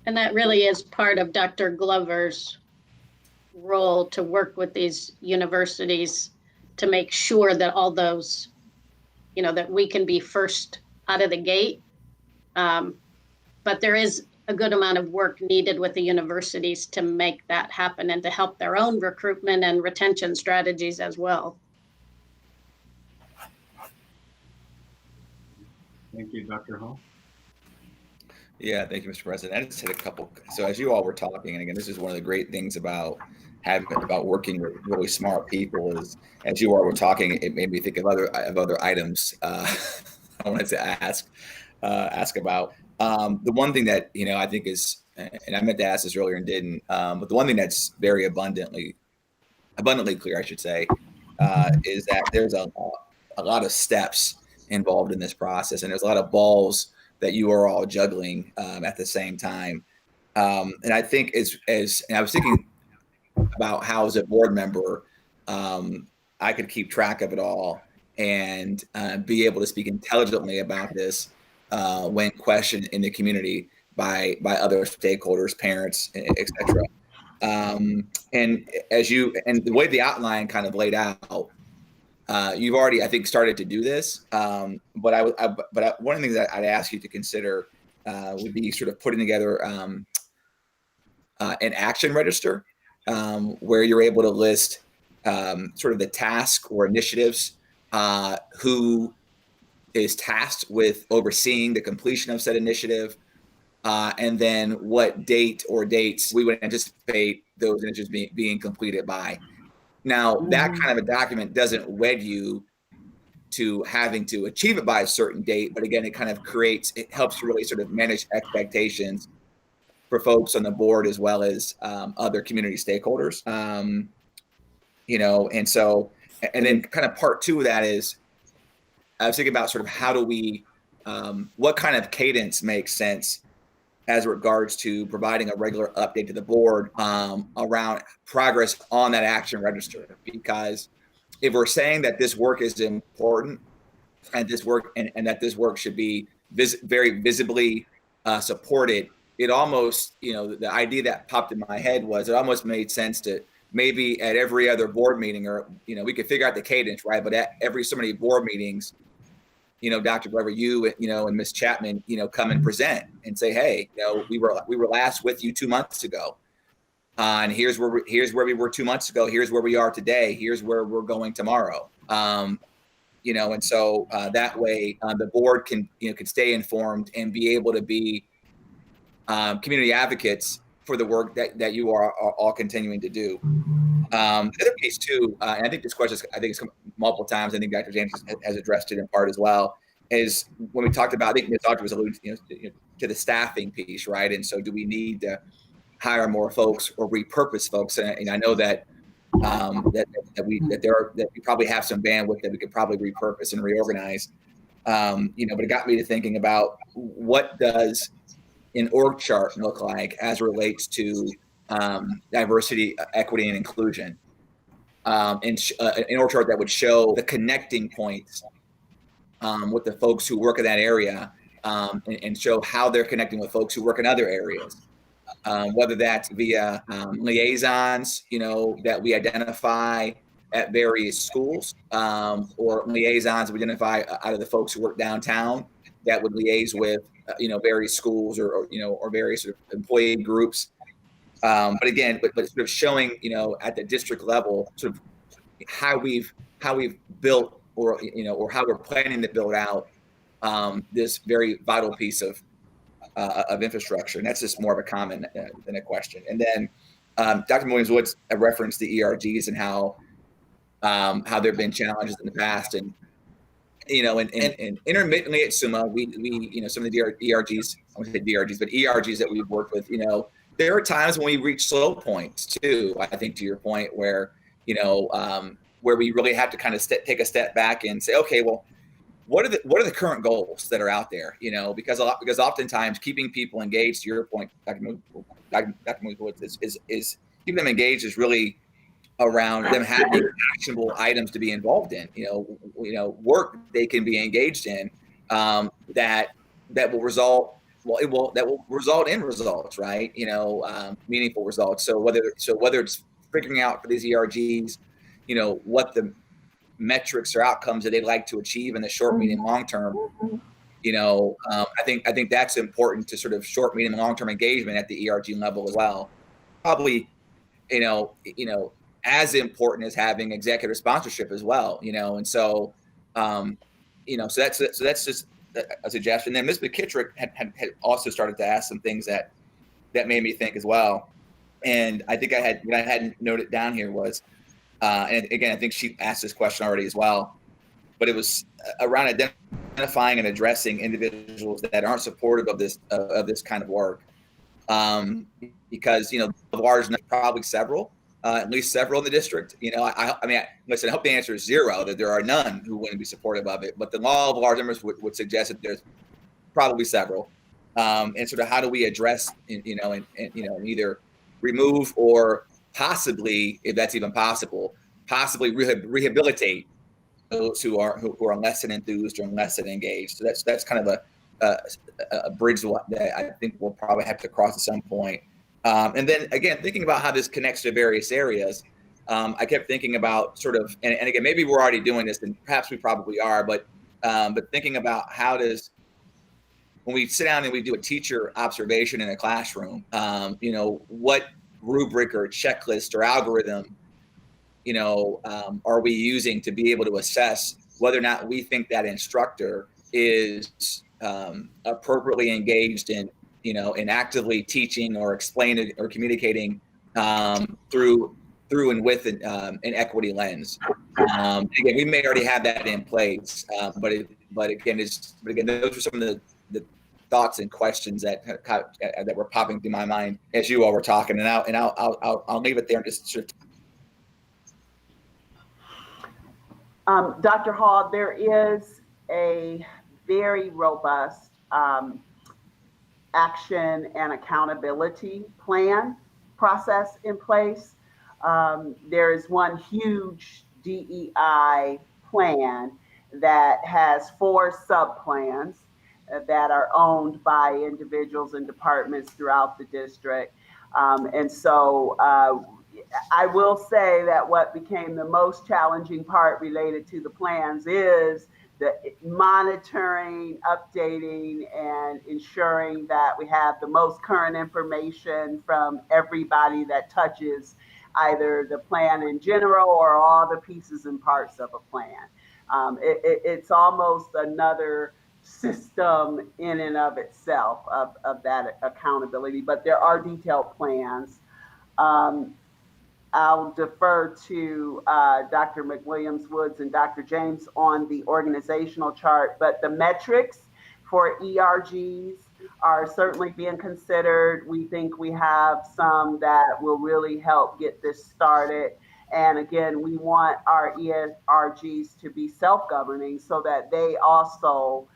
And that really is part of Dr. Glover's role, to work with these universities to make sure that all those, that we can be first out of the gate. But there is a good amount of work needed with the universities to make that happen and to help their own recruitment and retention strategies as well. Thank you, Dr. Hall. Yeah, thank you, Mr. President. I just had a couple. So as you all were talking, and again, this is one of the great things about working with really smart people, is as you all were talking, it made me think of other items I wanted to ask about. The one thing that I think is, and I meant to ask this earlier and didn't, but the one thing that's very abundantly clear, I should say, is that there's a lot of steps involved in this process, and there's a lot of balls that you are all juggling at the same time. And I think and I was thinking about how, as a board member, I could keep track of it all and be able to speak intelligently about this when questioned in the community by other stakeholders, parents, etc. And the way the outline kind of laid out, you've already, I think, started to do this. But one of the things that I'd ask you to consider would be sort of putting together an action register where you're able to list sort of the task or initiatives, who is tasked with overseeing the completion of said initiative, and then what date or dates we would anticipate those initiatives being completed by. Now, that kind of a document doesn't wed you to having to achieve it by a certain date, but again, it helps to really sort of manage expectations for folks on the board as well as other community stakeholders. And then kind of part two of that is, I was thinking about sort of how do we, what kind of cadence makes sense as regards to providing a regular update to the board around progress on that action register. Because if we're saying that this work is important and that this work should be very visibly supported, it almost, the idea that popped in my head was it almost made sense to maybe at every other board meeting, or, we could figure out the cadence, right? But at every so many board meetings, Dr. Glover, you and Ms. Chapman, come and present and say, hey, we were last with you 2 months ago. and here's where we were 2 months ago. Here's where we are today. Here's where we're going tomorrow. You know, and so that way the board can stay informed and be able to be community advocates for the work that you are all continuing to do. The other piece too, and I think this question, it's come multiple times. I think Dr. James has addressed it in part as well. Is when we talked about, I think Ms. Doctor was alluding to the staffing piece, right? And so, do we need to hire more folks or repurpose folks? And I know that that we probably have some bandwidth that we could probably repurpose and reorganize. But it got me to thinking about what does an org chart look like as it relates to diversity, equity, and inclusion. An org chart that would show the connecting points with the folks who work in that area, and show how they're connecting with folks who work in other areas. Whether that's via liaisons, that we identify at various schools, or liaisons we identify out of the folks who work downtown that would liaise with, various schools or various sort of employee groups. But sort of showing, at the district level, sort of how we've built or how we're planning to build out this very vital piece of infrastructure. And that's just more of a comment than a question. And then Dr. McWilliams-Woods referenced the ERGs and how there have been challenges in the past. And, and intermittently at SUMA, we some of the ERGs, I won't say DRGs, but ERGs that we've worked with, there are times when we reach slow points too, I think, to your point, where, where we really have to kind of take a step back and say, okay, well, what are the current goals that are out there? Because oftentimes keeping people engaged, to your point, Dr. McWilliams-Woods, is keeping them engaged is really around them having actionable items to be involved in. Work they can be engaged in that will result. Well, that will result in results, right? Meaningful results. So whether it's figuring out for these ERGs, what the metrics or outcomes that they'd like to achieve in the short, medium, long term. I think that's important to sort of short, medium, and long term engagement at the ERG level as well. Probably, as important as having executive sponsorship as well. And so, so that's just a suggestion. Then Ms. McKittrick had also started to ask some things that made me think as well. And I think what I hadn't noted down here was, and again, I think she asked this question already as well, but it was around identifying and addressing individuals that aren't supportive of this kind of work. Because, large, probably several, at least several in the district. Listen, I hope the answer is zero, that there are none who wouldn't be supportive of it. But the law of large numbers would suggest that there's probably several. And sort of how do we address, and either remove or possibly, if that's even possible, rehabilitate those who are less than enthused or less than engaged. So that's kind of a bridge that I think we'll probably have to cross at some point. And then again, thinking about how this connects to various areas, I kept thinking about sort of, and again, maybe we're already doing this, and perhaps we probably are, but thinking about when we sit down and we do a teacher observation in a classroom, what rubric or checklist or algorithm, are we using to be able to assess whether or not we think that instructor is appropriately engaged in, in actively teaching or explaining or communicating through and with an equity lens. Again, we may already have that in place, but again, those are some of the thoughts and questions that were popping through my mind as you all were talking, and I'll leave it there and just sort of. Dr. Hall, there is a very robust action and accountability plan process in place. There is one huge DEI plan that has 4 sub-plans that are owned by individuals and departments throughout the district. And so I will say that what became the most challenging part related to the plans is the monitoring, updating, and ensuring that we have the most current information from everybody that touches either the plan in general or all the pieces and parts of a plan. It's almost another system in and of itself of that accountability, but there are detailed plans. I'll defer to Dr. McWilliams-Woods and Dr. James on the organizational chart, but the metrics for ERGs are certainly being considered. We think we have some that will really help get this started. And again, we want our ERGs to be self-governing so that they also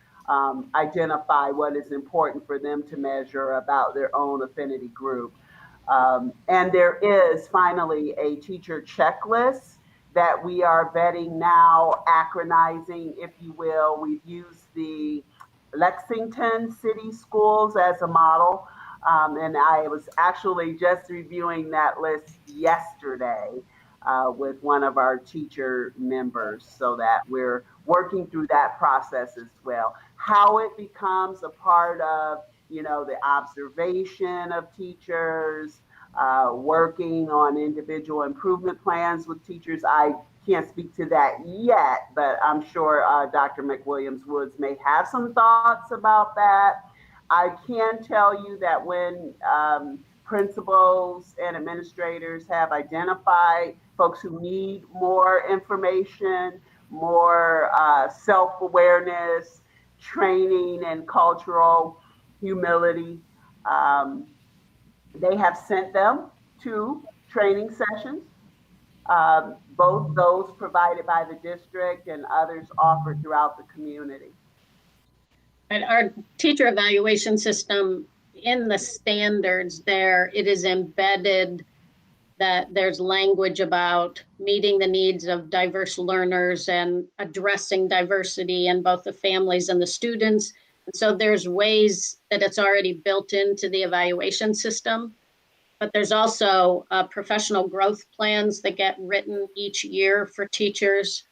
identify what is important for them to measure about their own affinity group. And there is finally a teacher checklist that we are vetting now, Akronizing, if you will. We've used the Lexington City Schools as a model. And I was actually just reviewing that list yesterday with one of our teacher members, so that we're working through that process as well. How it becomes a part of, you know, the observation of teachers, working on individual improvement plans with teachers. I can't speak to that yet, but I'm sure Dr. McWilliams-Woods may have some thoughts about that. I can tell you that when principals and administrators have identified folks who need more information, more self-awareness, training, and cultural humility, they have sent them to training sessions, both those provided by the district and others offered throughout the community. And our teacher evaluation system, in the standards there, it is embedded that there's language about meeting the needs of diverse learners and addressing diversity in both the families and the students. And so there's ways that it's already built into the evaluation system, but there's also professional growth plans that get written each year for teachers.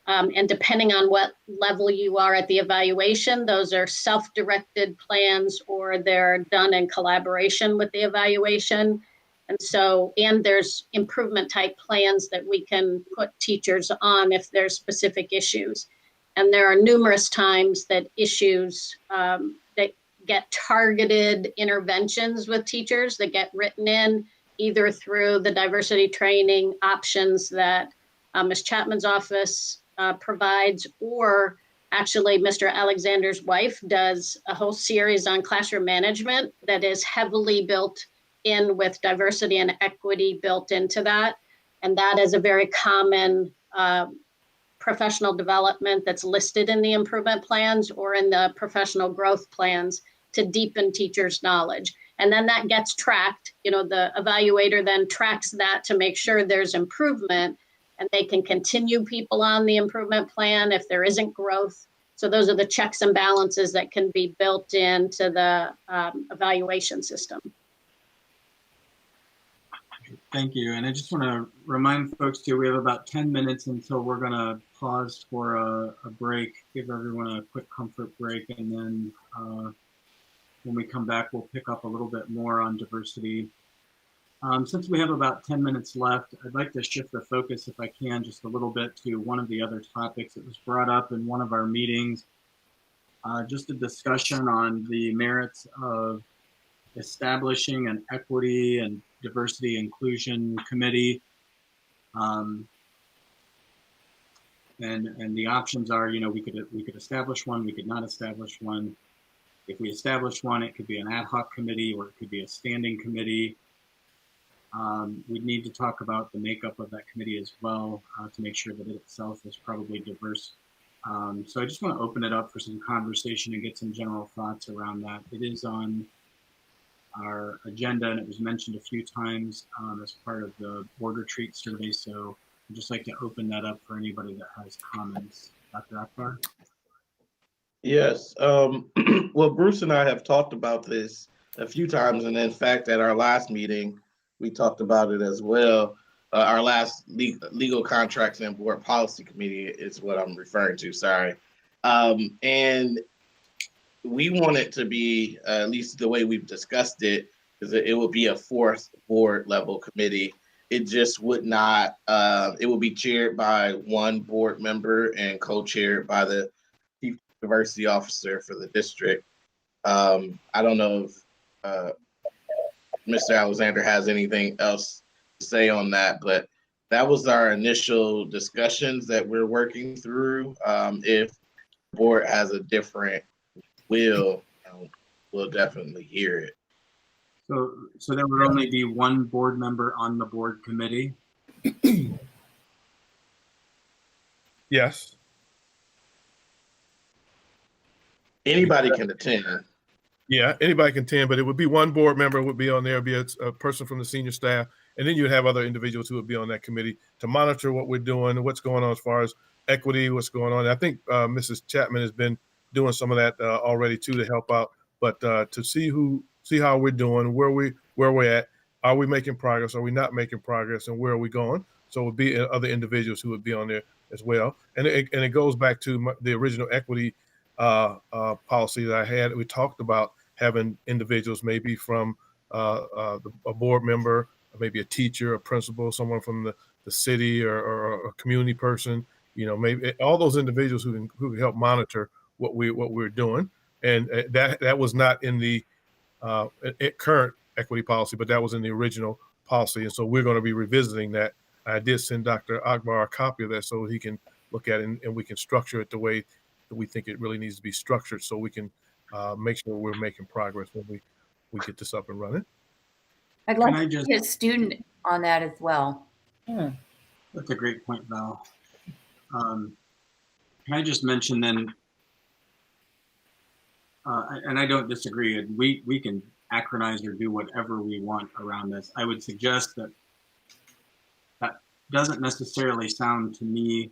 And depending on what level you are at the evaluation, those are self-directed plans or they're done in collaboration with the evaluation. And so, and there's improvement type plans that we can put teachers on if there's specific issues. And there are numerous times that issues that get targeted interventions with teachers that get written in either through the diversity training options that Ms. Chapman's office provides, or actually Mr. Alexander's wife does a whole series on classroom management that is heavily built in with diversity and equity built into that. And that is a very common professional development that's listed in the improvement plans or in the professional growth plans to deepen teachers' knowledge. And then that gets tracked. You know, the evaluator then tracks that to make sure there's improvement, and they can continue people on the improvement plan if there isn't growth. So those are the checks and balances that can be built into the evaluation system. Thank you. And I just want to remind folks too, we have about 10 minutes until we're going to pause for a break, give everyone a quick comfort break. And then when we come back, we'll pick up a little bit more on diversity. Since we have about 10 minutes left, I'd like to shift the focus, if I can, just a little bit to one of the other topics that was brought up in one of our meetings, just a discussion on the merits of establishing an equity and diversity inclusion committee. And the options are, you know, we could establish one, we could not establish one. If we establish one, it could be an ad hoc committee or it could be a standing committee. We need to talk about the makeup of that committee as well to make sure that it itself is probably diverse. So I just want to open it up for some conversation and get some general thoughts around that. It is on our agenda and it was mentioned a few times as part of the board retreat survey. So I'd just like to open that up for anybody that has comments. Dr. Akbar? Yes. Well, Bruce and I have talked about this a few times. And in fact, at our last meeting, we talked about it as well. Our last legal contracts and board policy committee is what I'm referring to, sorry. And we want it to be, at least the way we've discussed it, is that it would be a fourth board level committee. It just would not, it would be chaired by one board member and co-chaired by the chief diversity officer for the district. I don't know if Mr. Alexander has anything else to say on that, but that was our initial discussions that we're working through. If the board has a different will, we'll definitely hear it. So there would only be one board member on the board committee? Yes. Anybody can attend. Yeah, anybody can attend, but it would be one board member would be on there, be a person from the senior staff, and then you'd have other individuals who would be on that committee to monitor what we're doing and what's going on as far as equity, what's going on. I think Mrs. Chapman has been doing some of that already too to help out, but to see how we're doing, where we're at, are we making progress, are we not making progress, and where are we going? So it would be other individuals who would be on there as well, and it goes back to the original equity policy that I had. We talked about having individuals maybe from a board member, maybe a teacher, a principal, someone from the city or a community person, maybe all those individuals who can help monitor what we're doing. And that was not in the current equity policy, but that was in the original policy. And so we're going to be revisiting that. I did send Dr. Akbar a copy of that so he can look at it and we can structure it the way that we think it really needs to be structured, so we can make sure we're making progress when we get this up and running. I'd like to be a student on that as well. That's a great point, Val. Can I just mention then, and I don't disagree, we can acronize or do whatever we want around this. I would suggest that doesn't necessarily sound to me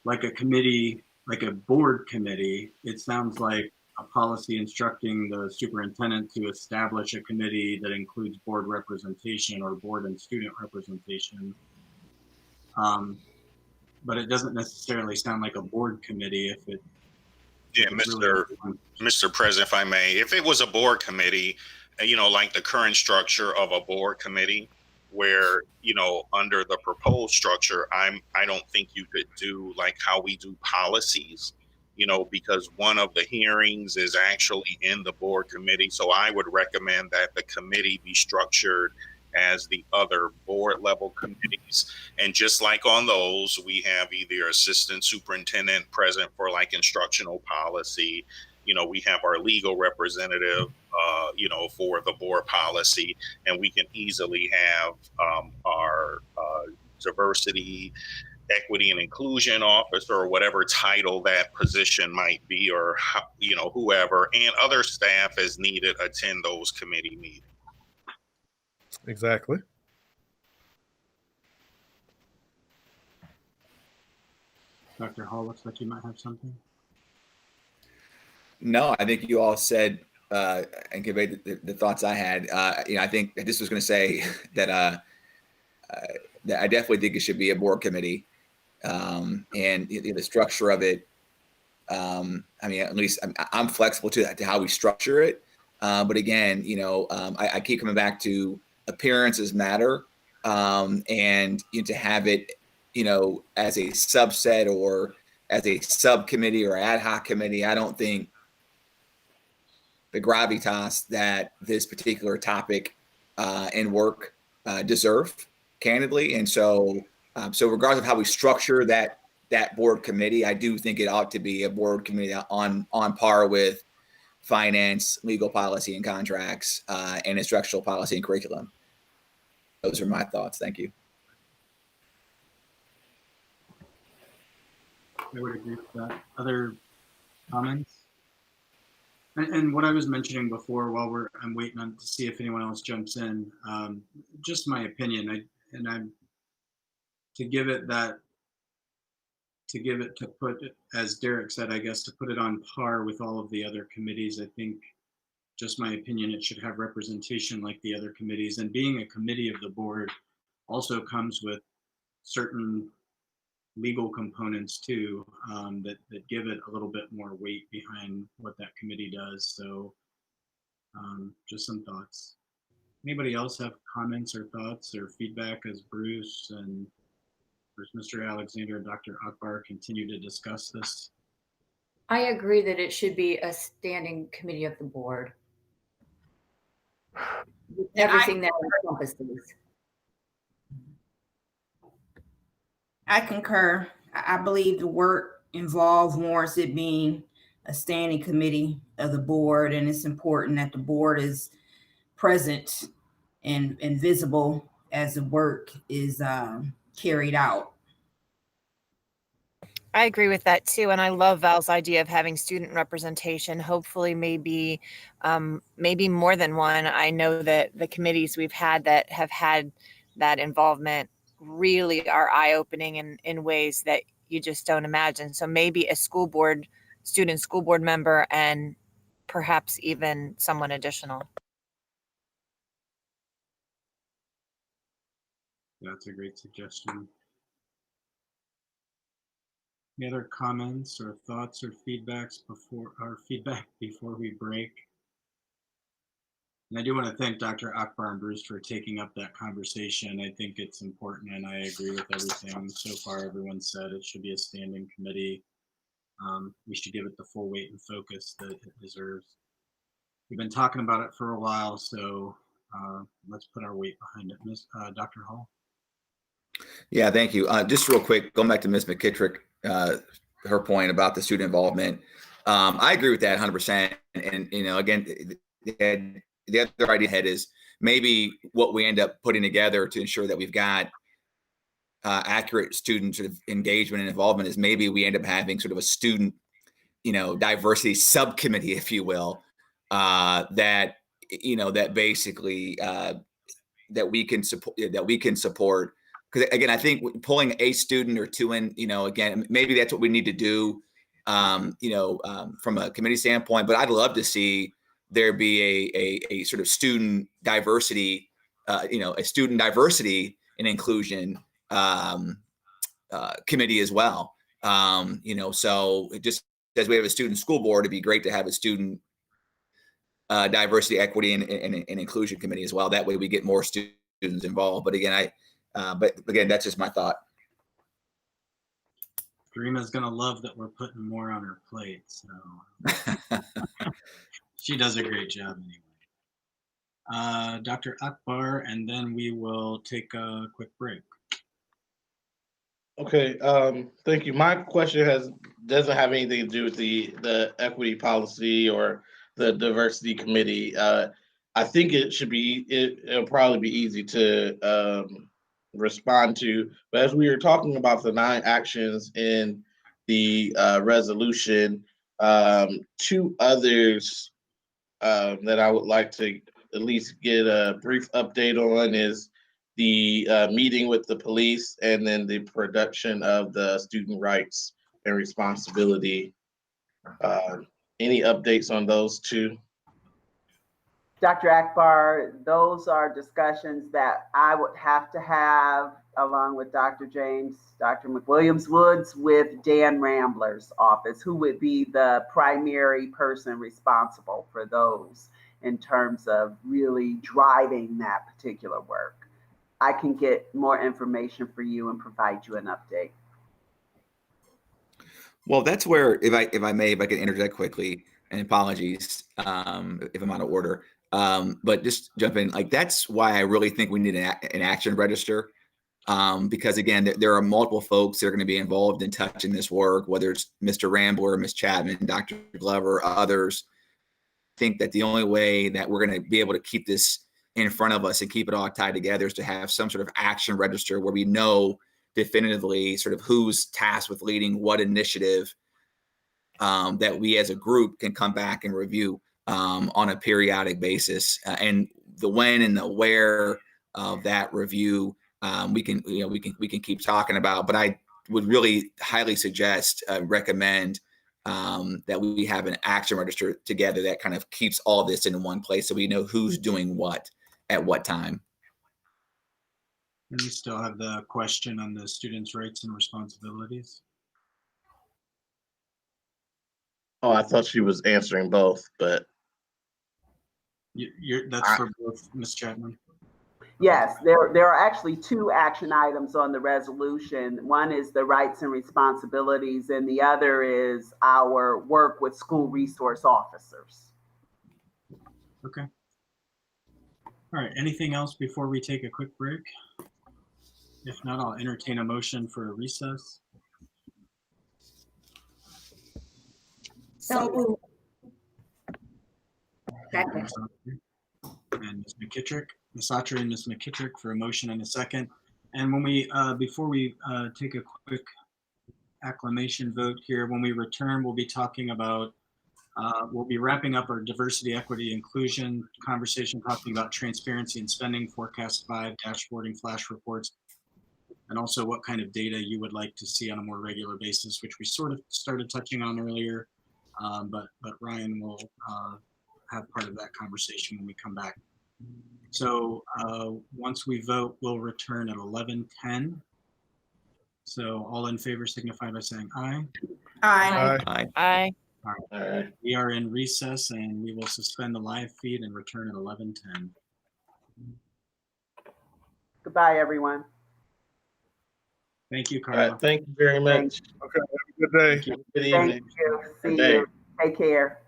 like a committee, like a board committee. It sounds like a policy instructing the superintendent to establish a committee that includes board representation or board and student representation. But it doesn't necessarily sound like a board committee if it. Yeah, Mr. President, if I may, if it was a board committee, like the current structure of a board committee, where, under the proposed structure, I don't think you could do like how we do policies, because one of the hearings is actually in the board committee. So I would recommend that the committee be structured as the other board level committees. And just like on those, we have either assistant superintendent present for like instructional policy. We have our legal representative, for the board policy, and we can easily have our diversity, equity, and inclusion officer, or whatever title that position might be, or whoever, and other staff as needed attend those committee meetings. Exactly. Dr. Hall, looks like you might have something. No, I think you all said and conveyed the thoughts I had. I think this was going to say that that I definitely think it should be a board committee, and the structure of it. At least I'm flexible to how we structure it. But again, I keep coming back to appearances matter, and to have it, as a subset or as a subcommittee or ad hoc committee, I don't think the gravitas that this particular topic and work deserve, candidly. And so regardless of how we structure that board committee, I do think it ought to be a board committee on par with finance, legal policy and contracts, and instructional policy and curriculum. Those are my thoughts. Thank you. I would agree with that. Other comments? And what I was mentioning before, while I'm waiting to see if anyone else jumps in, just my opinion. To put it, as Derek said, I guess, to put it on par with all of the other committees. I think, just my opinion, it should have representation like the other committees. And being a committee of the board also comes with certain legal components too, that give it a little bit more weight behind what that committee does. So just some thoughts. Anybody else have comments or thoughts or feedback as Bruce and Mr. Alexander and Dr. Akbar continue to discuss this? I agree that it should be a standing committee of the board. Everything that encompasses. I concur. I believe the work involved warrants it being a standing committee of the board, and it's important that the board is present and visible as the work is carried out. I agree with that too, and I love Val's idea of having student representation. Hopefully, maybe more than one. I know that the committees we've had that have had that involvement really are eye-opening in ways that you just don't imagine. So maybe a student school board member, and perhaps even someone additional. That's a great suggestion. Any other comments or thoughts or feedback before we break? And I do want to thank Dr. Akbar and Bruce for taking up that conversation. I think it's important, and I agree with everything so far everyone said. It should be a standing committee. We should give it the full weight and focus that it deserves. We've been talking about it for a while, so let's put our weight behind it. Dr. Hall? Yeah, thank you. Just real quick, going back to Ms. McKittrick, her point about the student involvement. I agree with that 100%. And, again, the other idea ahead is maybe what we end up putting together to ensure that we've got accurate student sort of engagement and involvement is maybe we end up having sort of a student, diversity subcommittee, if you will, that basically that we can support. Because again, I think pulling a student or two in, again, maybe that's what we need to do, from a committee standpoint. But I'd love to see there be a sort of student diversity, a student diversity and inclusion committee as well. So just as we have a student school board, it'd be great to have a student diversity, equity, and inclusion committee as well. That way we get more students involved. But again, but again, that's just my thought. Dreama's gonna love that we're putting more on her plate. So she does a great job anyway. Dr. Akbar, and then we will take a quick break. Okay, thank you. My question doesn't have anything to do with the equity policy or the diversity committee. I think it'll probably be easy to respond to. But as we were talking about the 9 actions in the resolution, 2 others that I would like to at least get a brief update on is the meeting with the police, and then the production of the student rights and responsibility. Any updates on those 2? Dr. Akbar, those are discussions that I would have to have along with Dr. James, Dr. McWilliams-Woods, with Dan Rambler's office, who would be the primary person responsible for those in terms of really driving that particular work. I can get more information for you and provide you an update. Well, that's where, if I can interject quickly, and apologies if I'm out of order, but just jump in. That's why I really think we need an action register, because again, there are multiple folks that are going to be involved in touching this work, whether it's Mr. Rambler, Ms. Chapman, Dr. Glover, others. I think that the only way that we're going to be able to keep this in front of us and keep it all tied together is to have some sort of action register where we know definitively sort of who's tasked with leading what initiative, that we as a group can come back and review on a periodic basis, and the when and the where of that review we can keep talking about. But I would really highly suggest, recommend that we have an action register together that kind of keeps all this in one place, so we know who's doing what at what time. And we still have the question on the students' rights and responsibilities. Oh, I thought she was answering both, but That's for both, Ms. Chapman. Yes, there are actually two action items on the resolution. One is the rights and responsibilities, and the other is our work with school resource officers. Okay. All right, anything else before we take a quick break? If not, I'll entertain a motion for a recess. So moved. Second. And Ms. McKittrick, Ms. Autry and Ms. McKittrick for a motion and a second. And when we, before we take a quick acclamation vote here, when we return, we'll be talking about, we'll be wrapping up our diversity, equity, inclusion conversation, talking about transparency and spending, forecast 5, dashboarding, flash reports, and also what kind of data you would like to see on a more regular basis, which we sort of started touching on earlier, but Ryan will have part of that conversation when we come back. So once we vote, we'll return at 11:10. So all in favor signify by saying aye. Aye. Aye. Aye. all right. We are in recess and we will suspend the live feed and return at 11:10. Goodbye, everyone. Thank you, All Carla. right. Thank you very much. Okay, have a good day. Thank you. Good Thank evening. you. See Good day. you. Take care.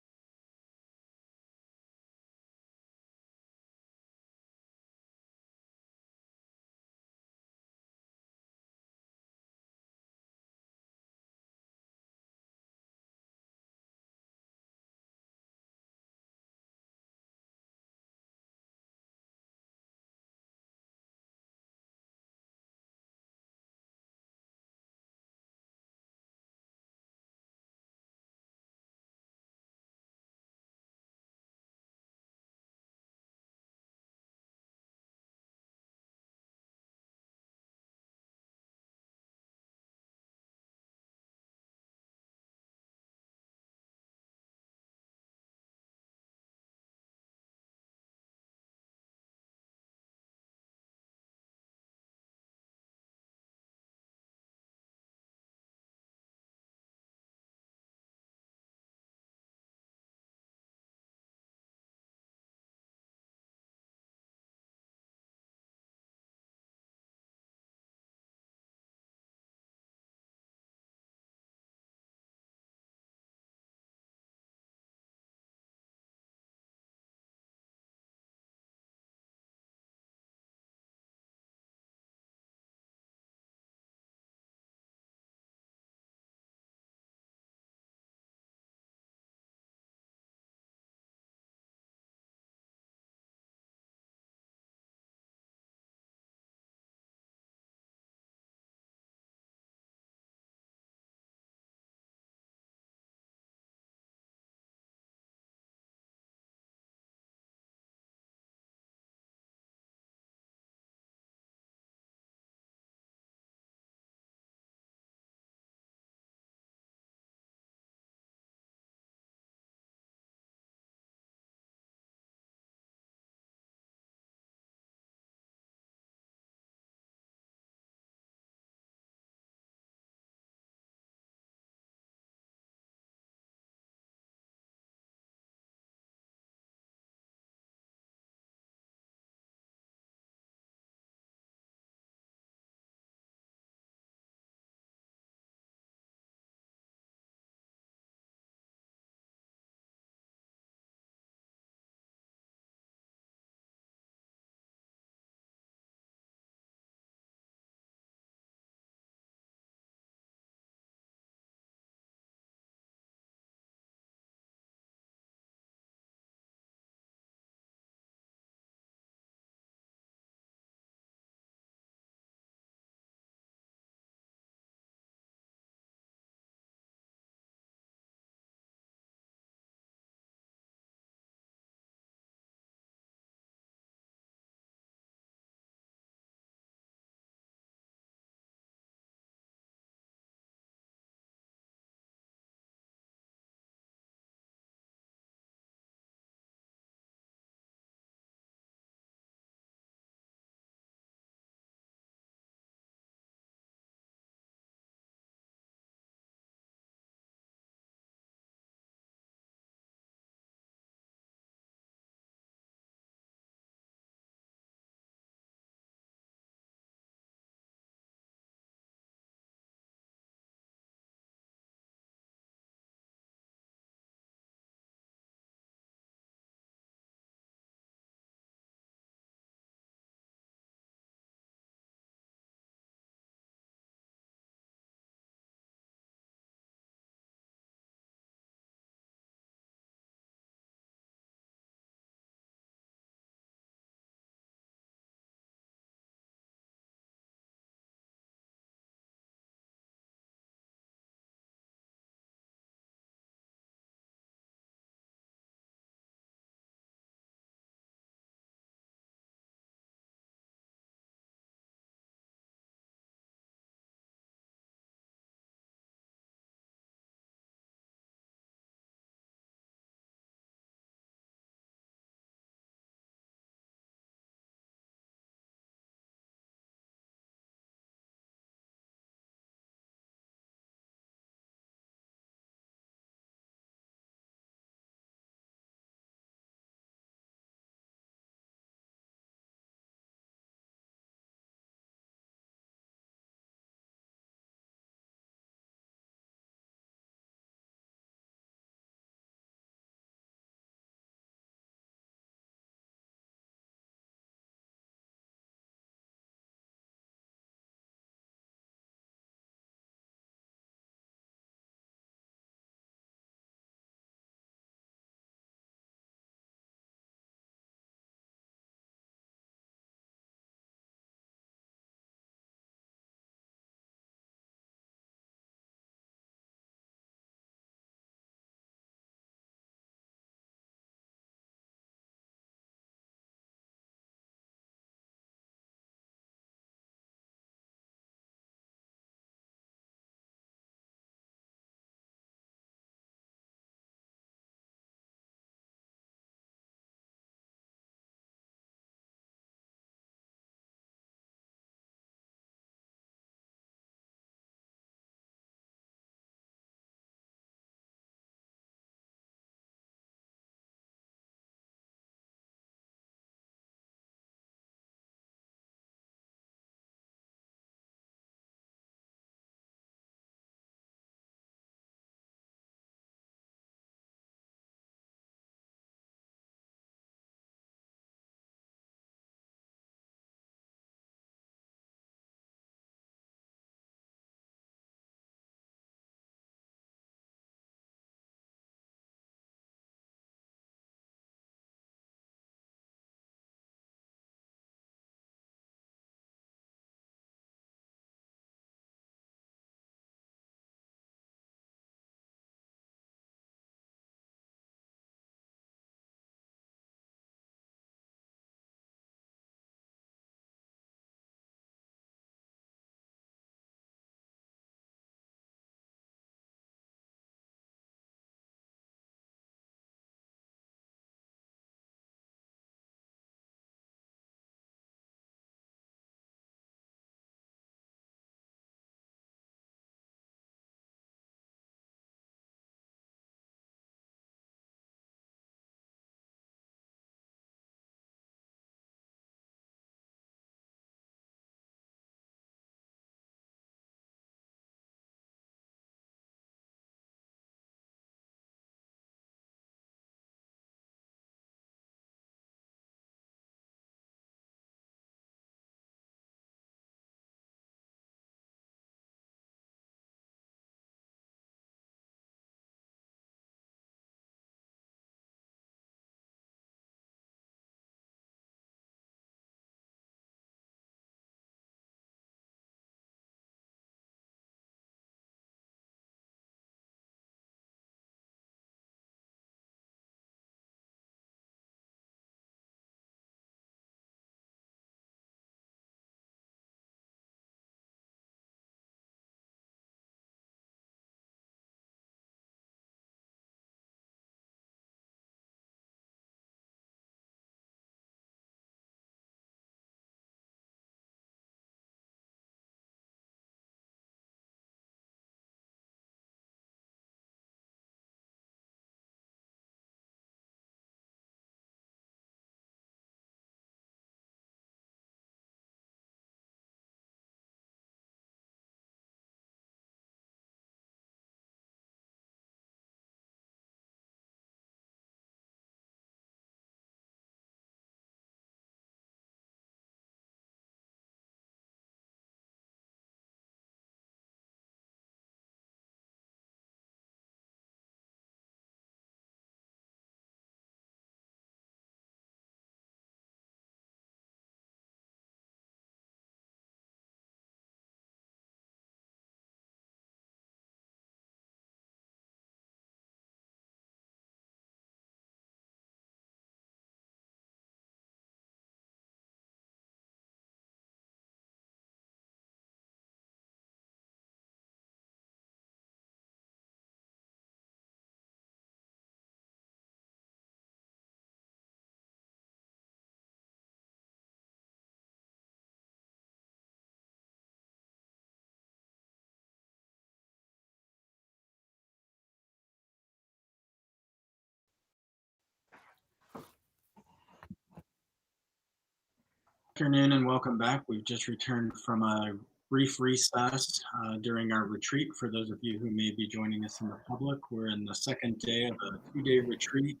Afternoon and welcome back. We've just returned from a brief recess during our retreat. For those of you who may be joining us in the public, we're in the second day of a 2-day retreat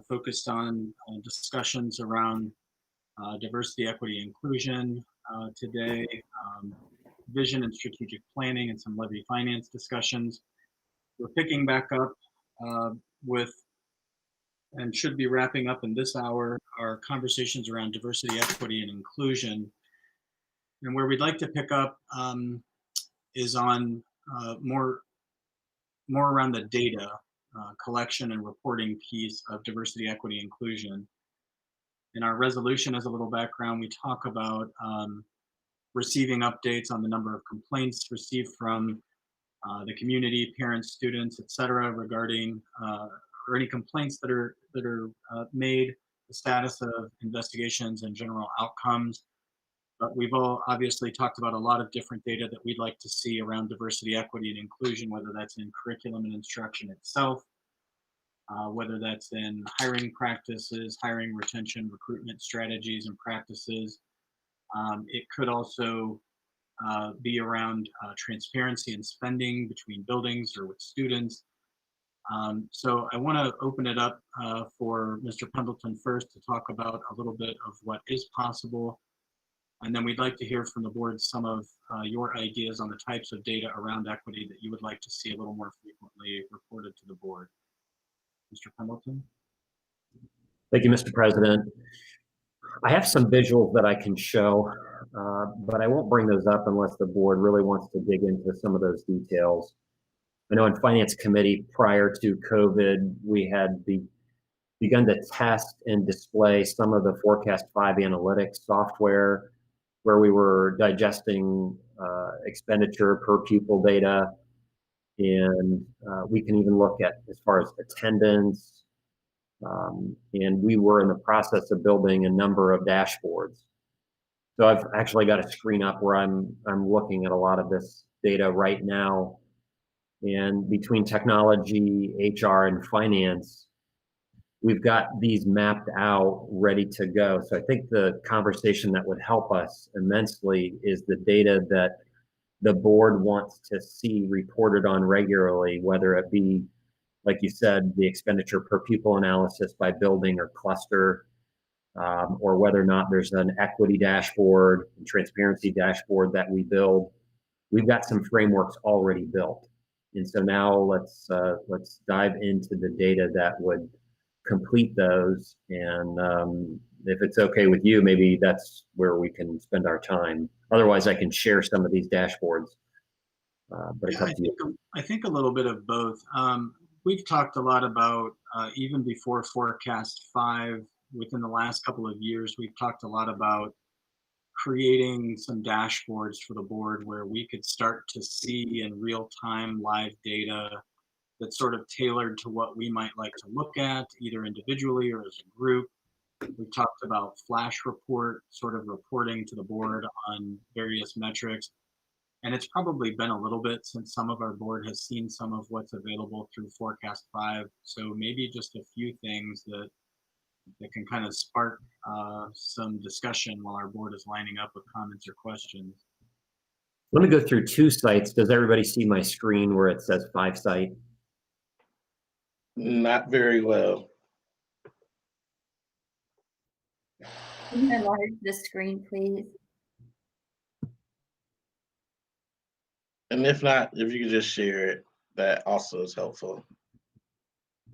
focused on discussions around diversity, equity, inclusion today, vision and strategic planning, and some levy finance discussions. We're picking back up with, and should be wrapping up in this hour, our conversations around diversity, equity, and inclusion. And where we'd like to pick up is on more around the data collection and reporting piece of diversity, equity, inclusion. In our resolution, as a little background, we talk about receiving updates on the number of complaints received from the community, parents, students, et cetera, regarding or any complaints that are made, the status of investigations and general outcomes. But we've all obviously talked about a lot of different data that we'd like to see around diversity, equity, and inclusion, whether that's in curriculum and instruction itself, whether that's in hiring practices, hiring, retention, recruitment strategies and practices. It could also be around transparency and spending between buildings or with students. So I want to open it up for Mr. Pendleton first to talk about a little bit of what is possible. And then we'd like to hear from the board some of your ideas on the types of data around equity that you would like to see a little more frequently reported to the board. Mr. Pendleton. Thank you, Mr. President. I have some visuals that I can show, but I won't bring those up unless the board really wants to dig into some of those details. I know in Finance Committee prior to COVID, we had begun to test and display some of the Forecast 5 analytics software where we were digesting expenditure per pupil data. And we can even look at as far as attendance. And we were in the process of building a number of dashboards. So I've actually got a screen up where I'm looking at a lot of this data right now. And between technology, HR, and finance, we've got these mapped out, ready to go. So I think the conversation that would help us immensely is the data that the board wants to see reported on regularly, whether it be, like you said, the expenditure per pupil analysis by building or cluster, or whether or not there's an equity dashboard and transparency dashboard that we build. We've got some frameworks already built. And so now let's dive into the data that would complete those. And if it's okay with you, maybe that's where we can spend our time. Otherwise, I can share some of these dashboards. But it's up to you. I think a little bit of both. We've talked a lot about, even before Forecast 5, within the last couple of years, we've talked a lot about creating some dashboards for the board where we could start to see in real time live data that's sort of tailored to what we might like to look at, either individually or as a group. We've talked about flash report, sort of reporting to the board on various metrics. And it's probably been a little bit since some of our board has seen some of what's available through Forecast 5. So maybe just a few things that can kind of spark some discussion while our board is lining up with comments or questions. Let me go through 2 sites. Does everybody see my screen where it says 5 site? Not very well. Can you enlarge the screen, please? And if not, if you could just share it, that also is helpful.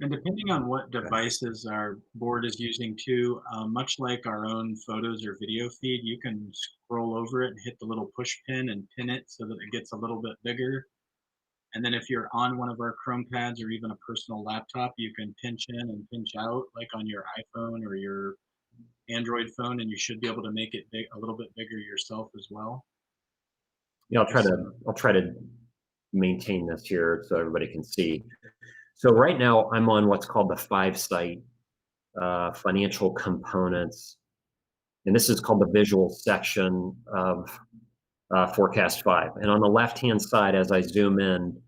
And depending on what devices our board is using too, much like our own photos or video feed, you can scroll over it and hit the little push pin and pin it so that it gets a little bit bigger. And then if you're on one of our Chrome pads or even a personal laptop, you can pinch in and pinch out like on your iPhone or your Android phone, and you should be able to make it big, a little bit bigger yourself as well. Yeah, I'll try to maintain this here so everybody can see. So right now I'm on what's called the 5 site financial components. And this is called the visual section of Forecast 5. And on the left-hand side, as I zoom in,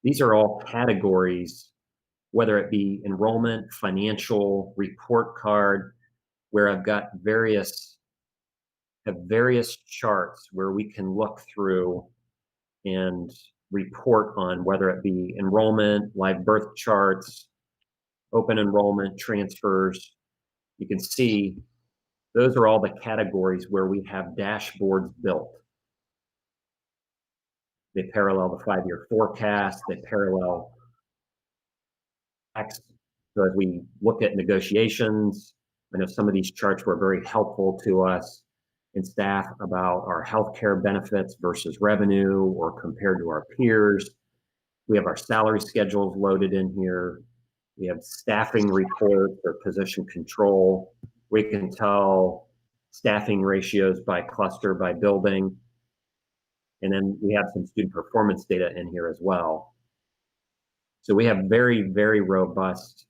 these are all categories, whether it be enrollment, financial, report card, where I've got various have various charts where we can look through and report on whether it be enrollment, live birth charts, open enrollment, transfers. You can see those are all the categories where we have dashboards built. They parallel the 5-year forecast, they parallel X. So as we look at negotiations, I know some of these charts were very helpful to us and staff about our healthcare benefits versus revenue or compared to our peers. We have our salary schedules loaded in here. We have staffing reports or position control. We can tell staffing ratios by cluster, by building. And then we have some student performance data in here as well. So we have very, very robust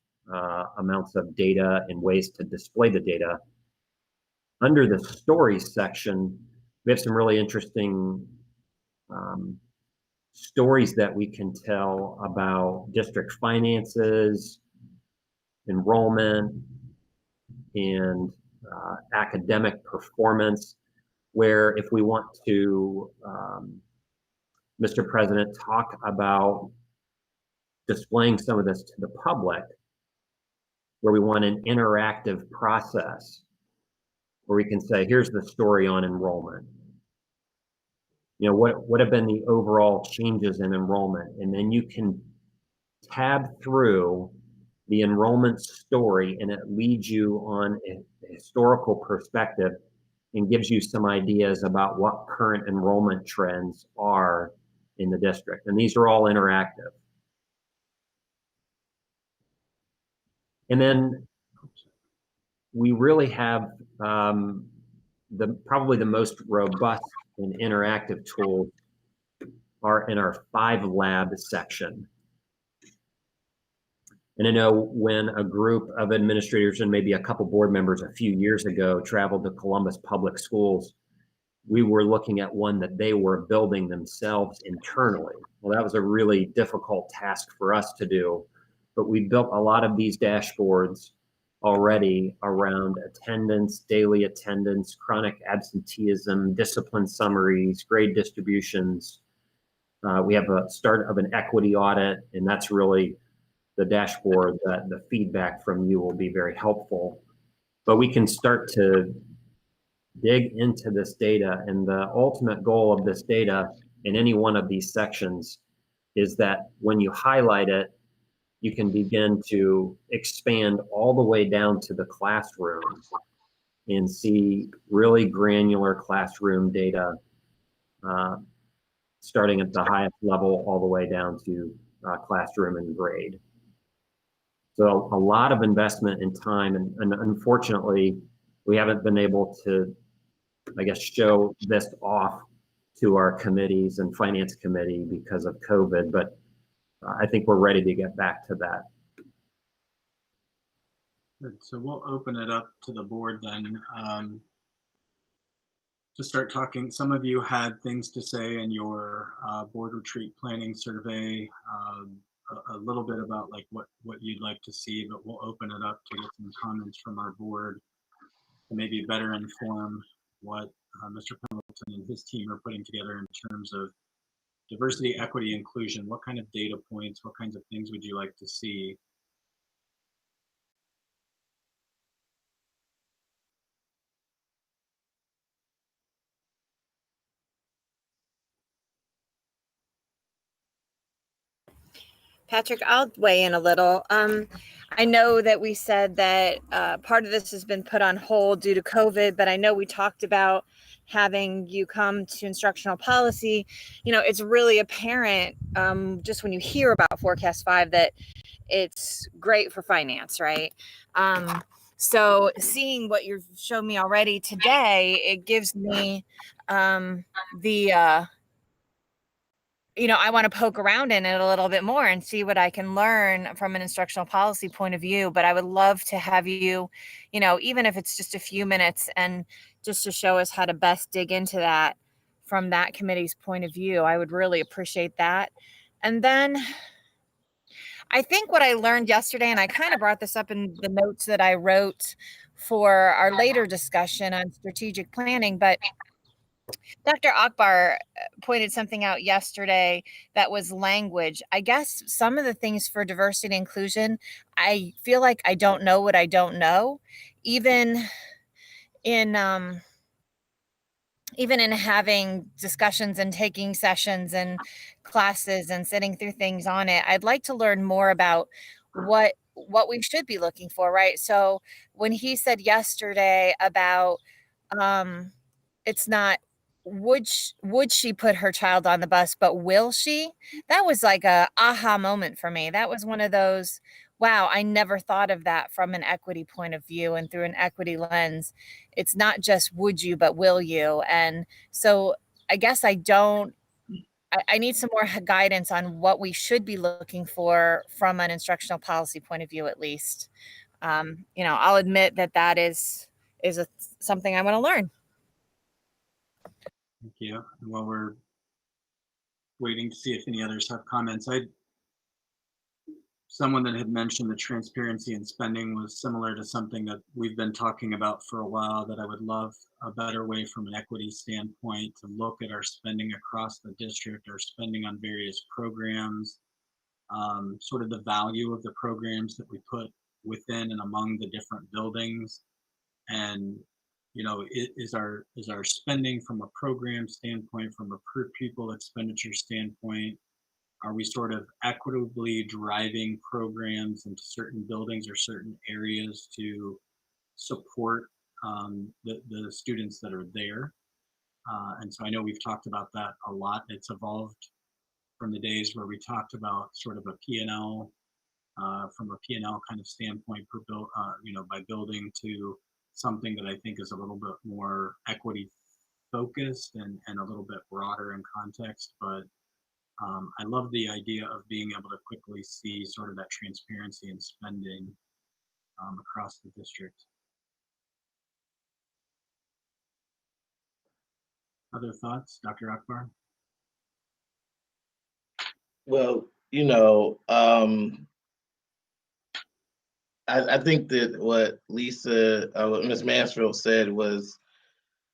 amounts of data and ways to display the data. Under the stories section, we have some really interesting stories that we can tell about district finances, enrollment, and academic performance, where if we want to, Mr. President, talk about displaying some of this to the public, where we want an interactive process, where we can say, here's the story on enrollment. You know, what have been the overall changes in enrollment? And then you can tab through the enrollment story and it leads you on a historical perspective and gives you some ideas about what current enrollment trends are in the district. And these are all interactive. And then we really have probably the most robust and interactive tools are in our 5 lab section. And I know when a group of administrators and maybe a couple board members a few years ago traveled to Columbus Public Schools, we were looking at one that they were building themselves internally. Well, that was a really difficult task for us to do, but we built a lot of these dashboards already around attendance, daily attendance, chronic absenteeism, discipline summaries, grade distributions. We have a start of an equity audit, and that's really the dashboard that the feedback from you will be very helpful. But we can start to dig into this data, and the ultimate goal of this data in any one of these sections is that when you highlight it, you can begin to expand all the way down to the classroom and see really granular classroom data, starting at the highest level all the way down to classroom and grade. So a lot of investment in time, and unfortunately, we haven't been able to, I guess, show this off to our committees and finance committee because of COVID, but I think we're ready to get back to that. Good. So we'll open it up to the board then. To start talking, some of you had things to say in your board retreat planning survey, a little bit about like what you'd like to see, but we'll open it up to get some comments from our board to maybe better inform what Mr. Pendleton and his team are putting together in terms of diversity, equity, inclusion. What kind of data points, what kinds of things would you like to see? Patrick, I'll weigh in a little. I know that we said that part of this has been put on hold due to COVID, but I know we talked about having you come to instructional policy. You know, it's really apparent just when you hear about Forecast 5 that it's great for finance, right? So seeing what you've shown me already today, it gives me you know, I want to poke around in it a little bit more and see what I can learn from an instructional policy point of view. But I would love to have you, you know, even if it's just a few minutes and just to show us how to best dig into that from that committee's point of view. I would really appreciate that. And then I think what I learned yesterday, and I kind of brought this up in the notes that I wrote, for our later discussion on strategic planning. But Dr. Akbar pointed something out yesterday that was language. I guess some of the things for diversity and inclusion, I feel like I don't know what I don't know. Even in having discussions and taking sessions and classes and sitting through things on it, I'd like to learn more about what we should be looking for, right? So when he said yesterday about it's not would she put her child on the bus, but will she? That was like a aha moment for me. That was one of those, wow, I never thought of that from an equity point of view and through an equity lens. It's not just would you, but will you? And so I guess I need some more guidance on what we should be looking for from an instructional policy point of view, at least. I'll admit that is something I want to learn. Thank you. And while we're waiting to see if any others have comments, someone that had mentioned the transparency in spending was similar to something that we've been talking about for a while, that I would love a better way from an equity standpoint to look at our spending across the district, our spending on various programs, sort of the value of the programs that we put within and among the different buildings. And is our spending from a program standpoint, from a per pupil expenditure standpoint, are we sort of equitably driving programs into certain buildings or certain areas to support the students that are there? And so I know we've talked about that a lot. It's evolved from the days where we talked about sort of a P&L, from a P&L kind of standpoint per by building, to something that I think is a little bit more equity focused and a little bit broader in context. But I love the idea of being able to quickly see sort of that transparency in spending across the district. Other thoughts, Dr. Akbar? Well, I think that what Ms. Mansfield said was,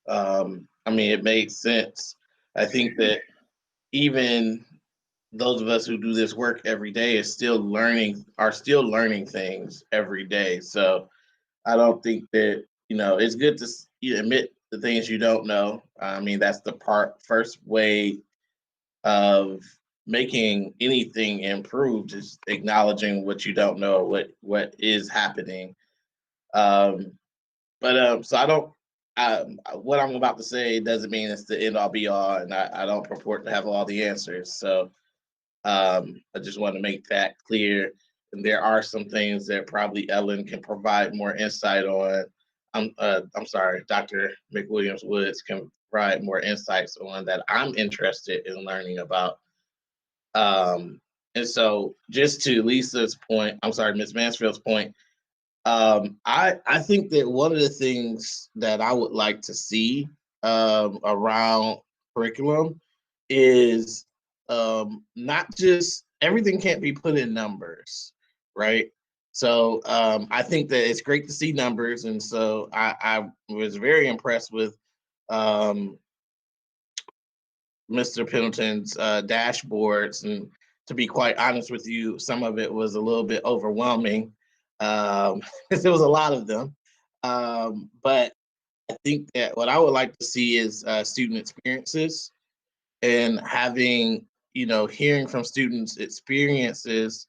it made sense. I think that even those of us who do this work every day are still learning things every day. So I don't think that, it's good to admit the things you don't know. That's the first way of making anything improved, is acknowledging what you don't know, what is happening. So I don't, what I'm about to say doesn't mean it's the end all be all, and I don't purport to have all the answers. So I just want to make that clear. And there are some things that probably Ellen can provide more insight on. I'm sorry, Dr. McWilliams-Woods can provide more insights on that I'm interested in learning about. And so just to Lisa's point, I'm sorry, Ms. Mansfield's point, I think that one of the things that I would like to see around curriculum is not just everything can't be put in numbers, right? So I think that it's great to see numbers, and so I was very impressed with Mr. Pendleton's dashboards, and to be quite honest with you, some of it was a little bit overwhelming because there was a lot of them. But I think that what I would like to see is student experiences, and having, hearing from students' experiences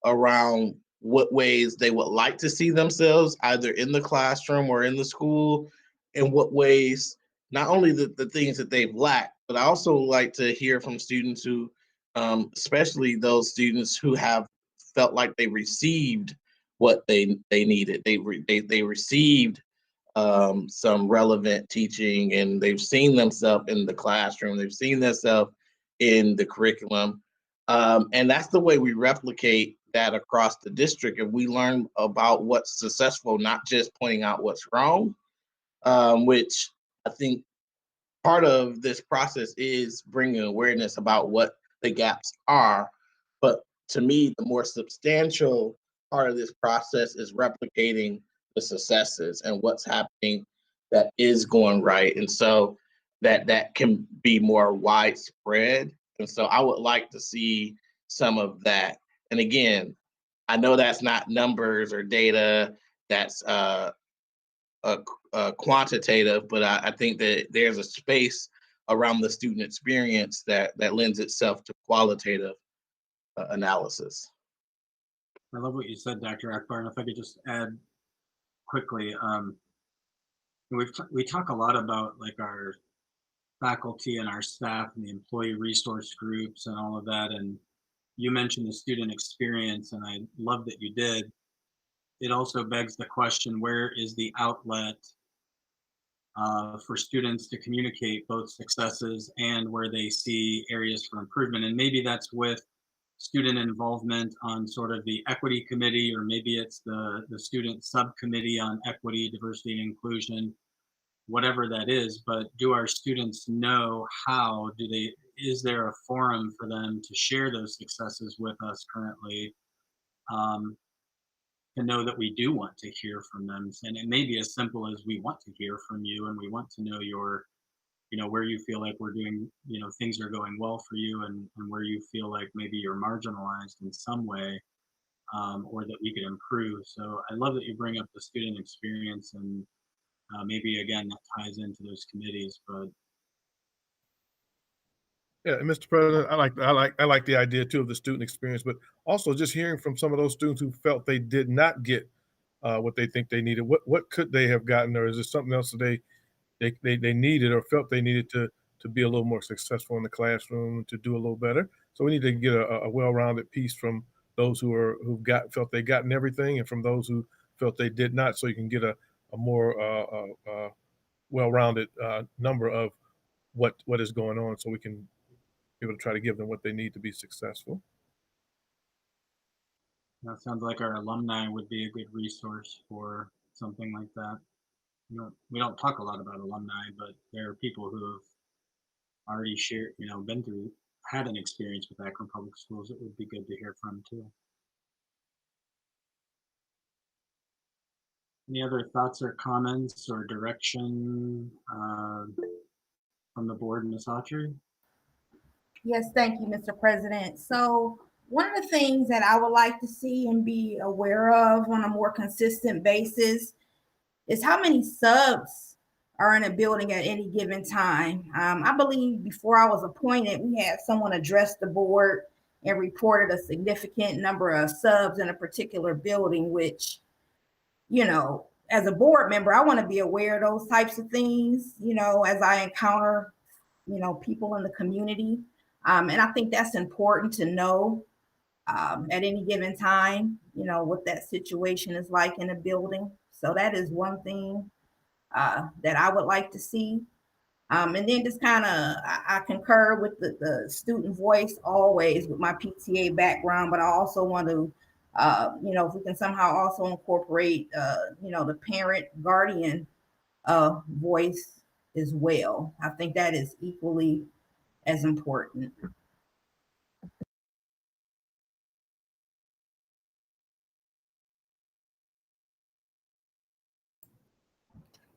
around what ways they would like to see themselves either in the classroom or in the school, and what ways, not only the things that they've lacked, but I also like to hear from students who, especially those students who have felt like they received what they needed. They received some relevant teaching, and they've seen themselves in the classroom, they've seen themselves in the curriculum. And that's the way we replicate that across the district. And we learn about what's successful, not just pointing out what's wrong, which I think part of this process is bringing awareness about what the gaps are. But to me, the more substantial part of this process is replicating the successes and what's happening that is going right. And so that can be more widespread. And so I would like to see some of that. And again, I know that's not numbers or data, that's quantitative, but I think that there's a space around the student experience that lends itself to qualitative analysis. I love what you said, Dr. Akbar. And if I could just add quickly, we talk a lot about like our faculty and our staff and the employee resource groups and all of that. And you mentioned the student experience, and I love that you did. It also begs the question, where is the outlet for students to communicate both successes and where they see areas for improvement? And maybe that's with student involvement on sort of the equity committee, or maybe it's the student subcommittee on equity, diversity, and inclusion, whatever that is. But do our students know how? Is there a forum for them to share those successes with us currently? To know that we do want to hear from them. And it may be as simple as, we want to hear from you and we want to know your, where you feel like we're doing, things are going well for you, and where you feel like maybe you're marginalized in some way, or that we could improve. So I love that you bring up the student experience, and maybe again, that ties into those committees, but. Yeah, and Mr. President, I like the idea too of the student experience, but also just hearing from some of those students who felt they did not get what they think they needed. What could they have gotten, or is there something else that they needed or felt they needed to be a little more successful in the classroom, to do a little better? So we need to get a well-rounded piece from those who felt they gotten everything, and from those who felt they did not, so you can get a more well-rounded number of what is going on, so we can be able to try to give them what they need to be successful. That sounds like our alumni would be a good resource for something like that. We don't talk a lot about alumni, but there are people who have already shared, had an experience with Akron Public Schools. It would be good to hear from too. Any other thoughts or comments or direction from the board, Ms. Autry? Yes, thank you, Mr. President. So one of the things that I would like to see and be aware of on a more consistent basis is how many subs are in a building at any given time. I believe before I was appointed, we had someone address the board and reported a significant number of subs in a particular building, which, as a board member, I want to be aware of those types of things, as I encounter, people in the community. And I think that's important to know at any given time, what that situation is like in a building. So that is one thing that I would like to see. And then just kind of, I concur with the student voice always with my PTA background, but I also want to, if we can somehow also incorporate, the parent guardian voice as well. I think that is equally as important.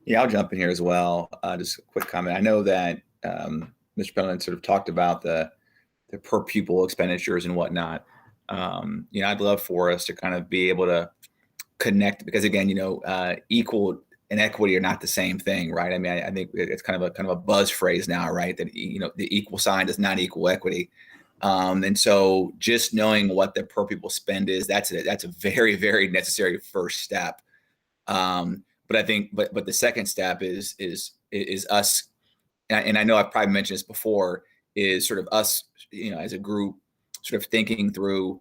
Yeah, I'll jump in here as well. Just a quick comment. I know that Mr. President sort of talked about the per pupil expenditures and whatnot. I'd love for us to kind of be able to connect, because again, equal and equity are not the same thing, right? I mean, I think it's kind of a buzz phrase now, right? That the equal sign does not equal equity. And so just knowing what the per pupil spend is, that's a very, very necessary first step. But I think, but the second step is us, and I know I've probably mentioned this before, is sort of us, as a group, sort of thinking through,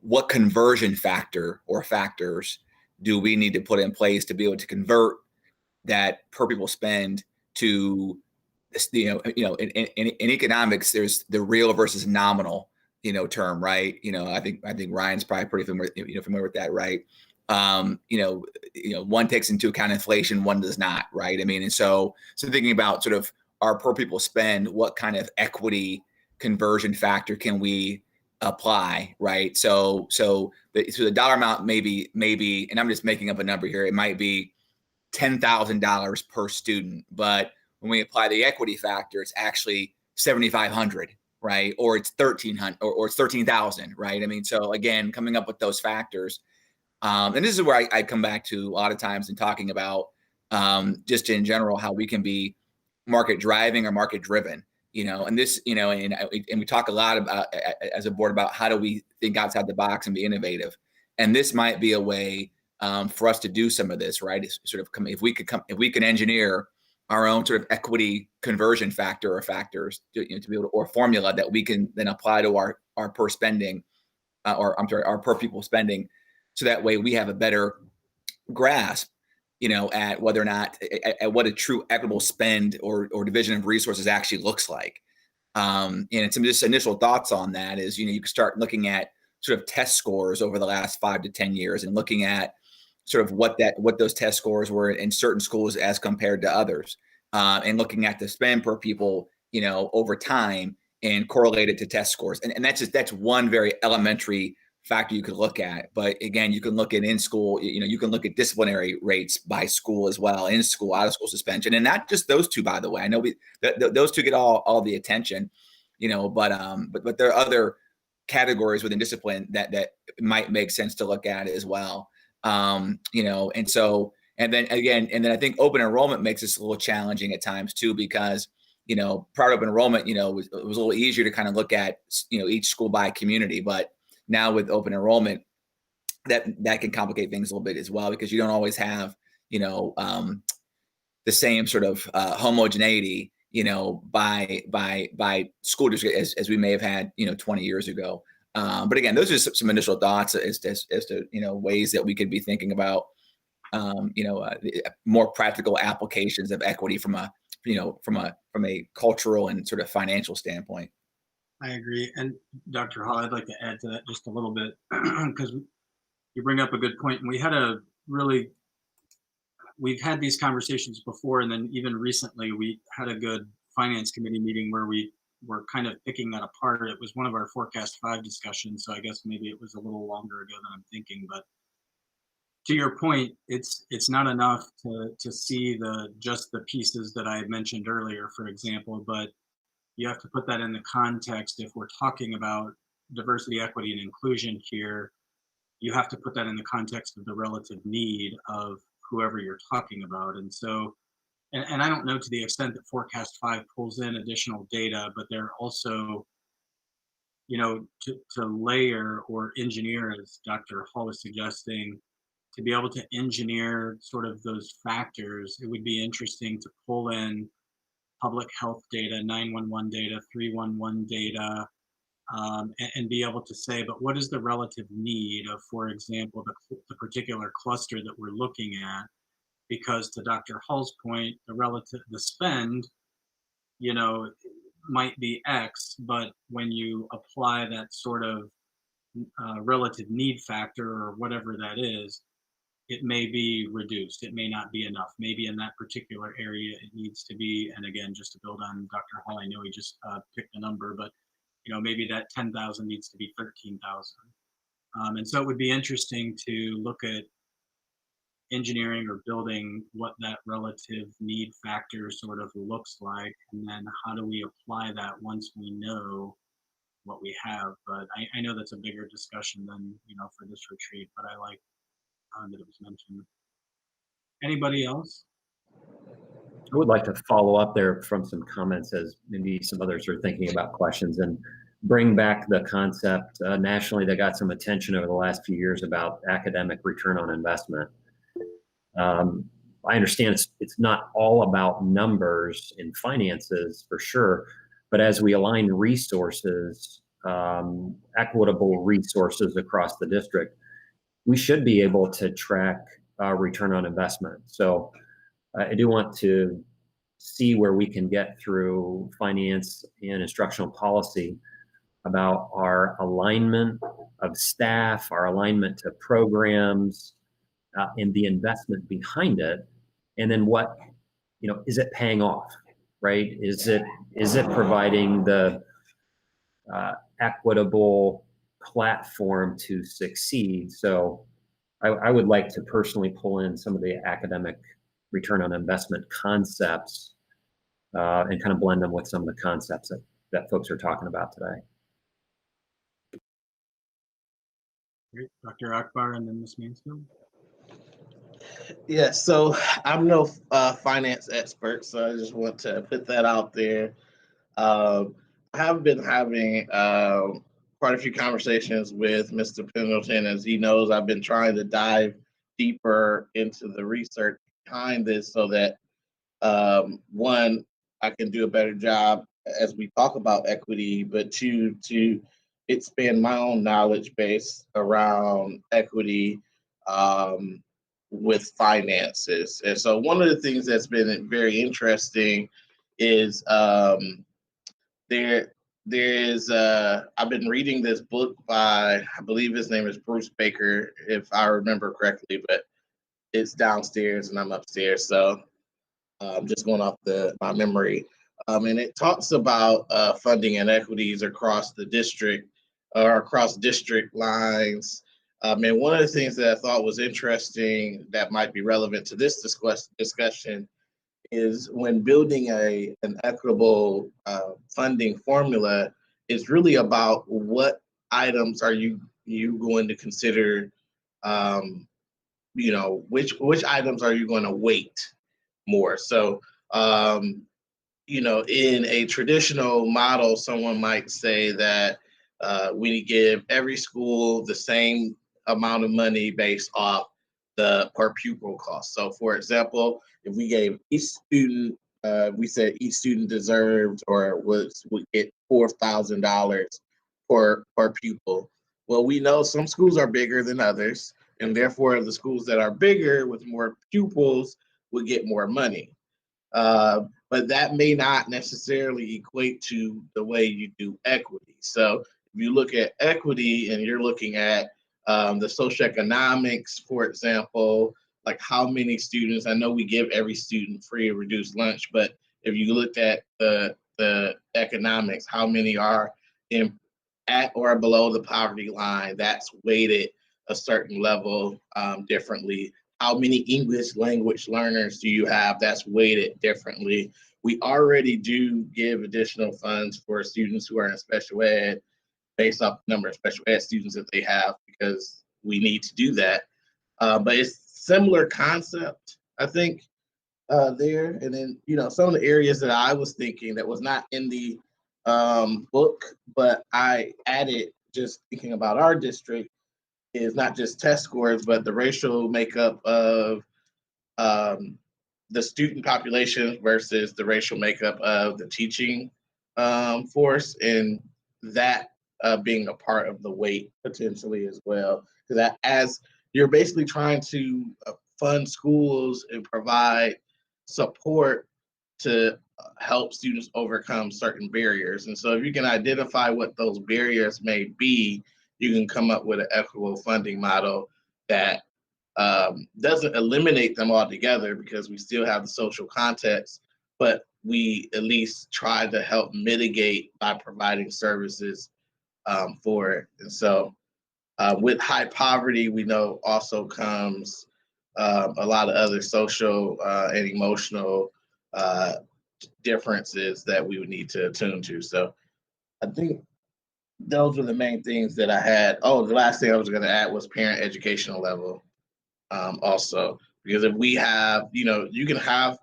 what conversion factor or factors do we need to put in place to be able to convert that per pupil spend to, in economics, there's the real versus nominal, term, right? I think Ryan's probably pretty familiar with that, right? One takes into account inflation, one does not, right? I mean, and so thinking about sort of our per pupil spend, what kind of equity conversion factor can we apply, right? So the dollar amount maybe, and I'm just making up a number here, it might be $10,000 per student, but when we apply the equity factor, it's actually 7,500, right? Or it's 1,300, or it's 13,000, right? I mean, so again, coming up with those factors, and this is where I come back to a lot of times in talking about just in general how we can be market driving or market driven, and this, and we talk a lot about as a board about how do we think outside the box and be innovative, and this might be a way for us to do some of this, right? It's sort of if we can engineer our own sort of equity conversion factor or factors to be able to, or formula that we can then apply to our per spending, our per pupil spending, so that way we have a better grasp, at whether or not at what a true equitable spend or division of resources actually looks like. And some just initial thoughts on that is, you can start looking at sort of test scores over the last 5 to 10 years and looking at sort of what those test scores were in certain schools as compared to others, and looking at the spend per pupil, over time and correlate it to test scores. And that's one very elementary factor you could look at. But again, you can look at in school, you can look at disciplinary rates by school as well, in school, out of school suspension, and not just those two, by the way. I know those two get all the attention, but there are other categories within discipline that might make sense to look at as well. And then I think open enrollment makes this a little challenging at times too, because, prior to open enrollment, it was a little easier to kind of look at, each school by community, but now with open enrollment, that can complicate things a little bit as well, because you don't always have, the same sort of homogeneity, by school district as we may have had, 20 years ago. But again, those are some initial thoughts as to ways that we could be thinking about more practical applications of equity from a cultural and sort of financial standpoint. I agree. And Dr. Hall, I'd like to add to that just a little bit, because you bring up a good point. And we've had these conversations before, and then even recently we had a good finance committee meeting where we were kind of picking that apart. It was one of our Forecast 5 discussions, so I guess maybe it was a little longer ago than I'm thinking. But to your point, it's not enough to see just the pieces that I had mentioned earlier, for example, but you have to put that in the context. If we're talking about diversity, equity, and inclusion here, you have to put that in the context of the relative need of whoever you're talking about. And so, and I don't know to the extent that Forecast 5 pulls in additional data, but they're also, to layer or engineer, as Dr. Hall was suggesting, to be able to engineer sort of those factors. It would be interesting to pull in public health data, 911 data, 311 data, and be able to say, but what is the relative need of, for example, the particular cluster that we're looking at? Because to Dr. Hall's point, the spend, might be X, but when you apply that sort of relative need factor or whatever that is, it may be reduced. It may not be enough. Maybe in that particular area it needs to be, and again, just to build on Dr. Hall, I know he just picked a number, but maybe that 10,000 needs to be 13,000. And so it would be interesting to look at engineering or building what that relative need factor sort of looks like, and then how do we apply that once we know what we have. But I know that's a bigger discussion than for this retreat, but I like that it was mentioned. Anybody else? I would like to follow up there from some comments, as maybe some others are thinking about questions, and bring back the concept nationally that got some attention over the last few years about academic return on investment. I understand it's not all about numbers and finances for sure, but as we align resources, equitable resources across the district, we should be able to track return on investment. So I do want to see where we can get through finance and instructional policy about our alignment of staff, our alignment to programs, and the investment behind it. And then what, is it paying off, right? Is it providing the equitable platform to succeed. So I would like to personally pull in some of the academic return on investment concepts and kind of blend them with some of the concepts that folks are talking about today. Great. Dr. Akbar and then Ms. Mansfield. Yeah, so I'm no finance expert, so I just want to put that out there. I have been having quite a few conversations with Mr. Pendleton. As he knows, I've been trying to dive deeper into the research behind this so that one, I can do a better job as we talk about equity, but two, to expand my own knowledge base around equity with finances. And so one of the things that's been very interesting is I've been reading this book by, I believe his name is Bruce Baker, if I remember correctly, but it's downstairs and I'm upstairs. So I'm just going off my memory. And it talks about funding inequities across the district or across district lines. And one of the things that I thought was interesting that might be relevant to this discussion is when building an equitable funding formula, it's really about what items are you going to consider, which items are you going to weight more. So, in a traditional model, someone might say that we give every school the same amount of money based off the per pupil cost. So, for example, if we gave each student, we said each student deserved or would get $4,000 per pupil. Well, we know some schools are bigger than others, and therefore the schools that are bigger with more pupils would get more money. But that may not necessarily equate to the way you do equity. So if you look at equity and you're looking at the socioeconomics, for example, like how many students, I know we give every student free or reduced lunch, but if you looked at the economics, how many are at or below the poverty line, that's weighted a certain level differently. How many English language learners do you have? That's weighted differently. We already do give additional funds for students who are in special ed based off the number of special ed students that they have, because we need to do that. But it's similar concept, I think, there. And then, some of the areas that I was thinking that was not in the book, but I added just thinking about our district, is not just test scores, but the racial makeup of the student population versus the racial makeup of the teaching force, and that being a part of the weight potentially as well. Because that, as you're basically trying to fund schools and provide support to help students overcome certain barriers. And so if you can identify what those barriers may be, you can come up with an equitable funding model that doesn't eliminate them altogether, because we still have the social context, but we at least try to help mitigate by providing services for it. And so with high poverty, we know also comes a lot of other social and emotional differences that we would need to attune to. So I think those were the main things that I had. Oh, the last thing I was going to add was parent educational level also, because if we have, you can have,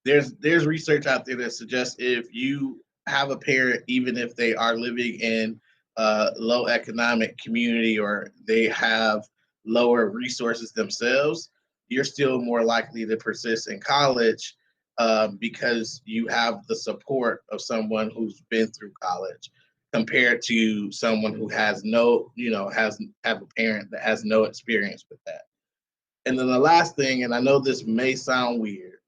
there's research out there that suggests if you have a parent, even if they are living in a low economic community or they have lower resources themselves, you're still more likely to persist in college because you have the support of someone who's been through college, compared to someone who has no, have a parent that has no experience with that. And then the last thing, and I know this may sound weird,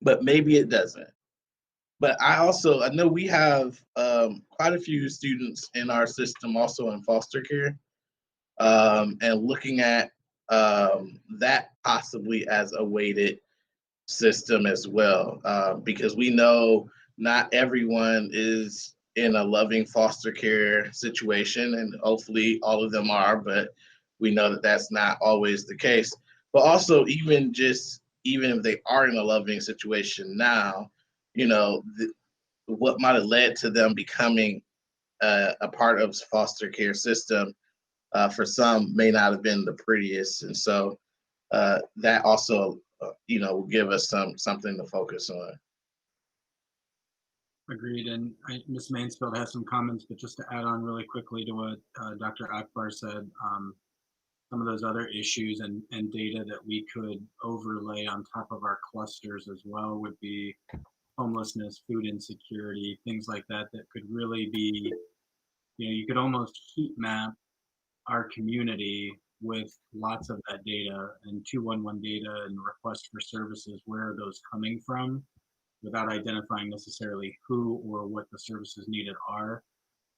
but maybe it doesn't. But I know we have quite a few students in our system also in foster care, and looking at that possibly as a weighted system as well, because we know not everyone is in a loving foster care situation, and hopefully all of them are, but we know that that's not always the case. But also, even if they are in a loving situation now, you know, what might have led to them becoming a part of foster care system for some may not have been the prettiest, and so that also, you know, will give us something to focus on. Agreed. And Ms. Mansfield has some comments, but just to add on really quickly to what Dr. Akbar said, some of those other issues and data that we could overlay on top of our clusters as well would be homelessness, food insecurity, things like that, that could really be, you know, you could almost heat map our community with lots of that data and 211 data and requests for services. Where are those coming from, without identifying necessarily who or what the services needed are.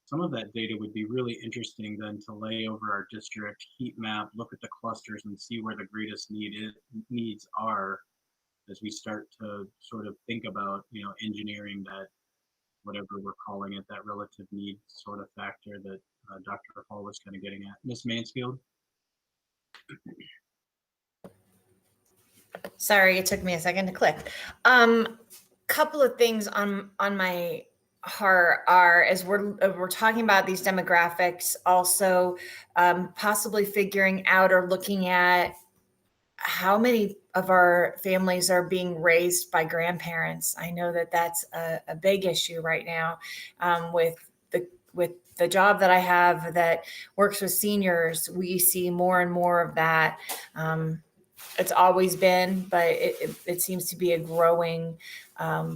Some of that data would be really interesting then to lay over our district, heat map, look at the clusters and see where the greatest needs are as we start to sort of think about, you know, engineering that, whatever we're calling it, that relative need sort of factor that Dr. Hall was kind of getting at. Ms. Mansfield? Sorry, it took me a second to click. Couple of things on my heart are, as we're talking about these demographics, also possibly figuring out or looking at how many of our families are being raised by grandparents. I know that that's a big issue right now with the job that I have that works with seniors. We see more and more of that. It's always been, but it seems to be a growing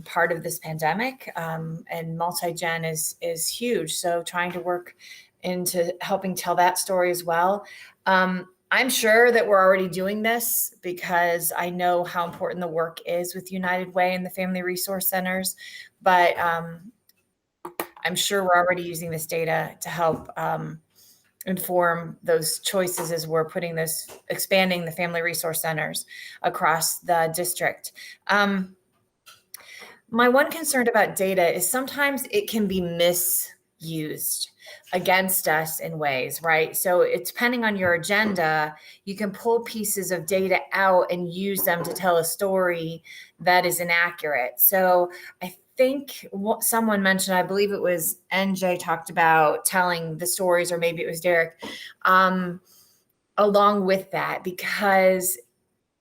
part of this pandemic, and multi-gen is huge. So trying to work into helping tell that story as well. I'm sure that we're already doing this because I know how important the work is with United Way and the Family Resource Centers, but I'm sure we're already using this data to help inform those choices as we're expanding the Family Resource Centers across the district. My one concern about data is sometimes it can be misused against us in ways, right? So it's depending on your agenda, you can pull pieces of data out and use them to tell a story that is inaccurate. So I think what someone mentioned, I believe it was NJ, talked about telling the stories, or maybe it was Derek, along with that, because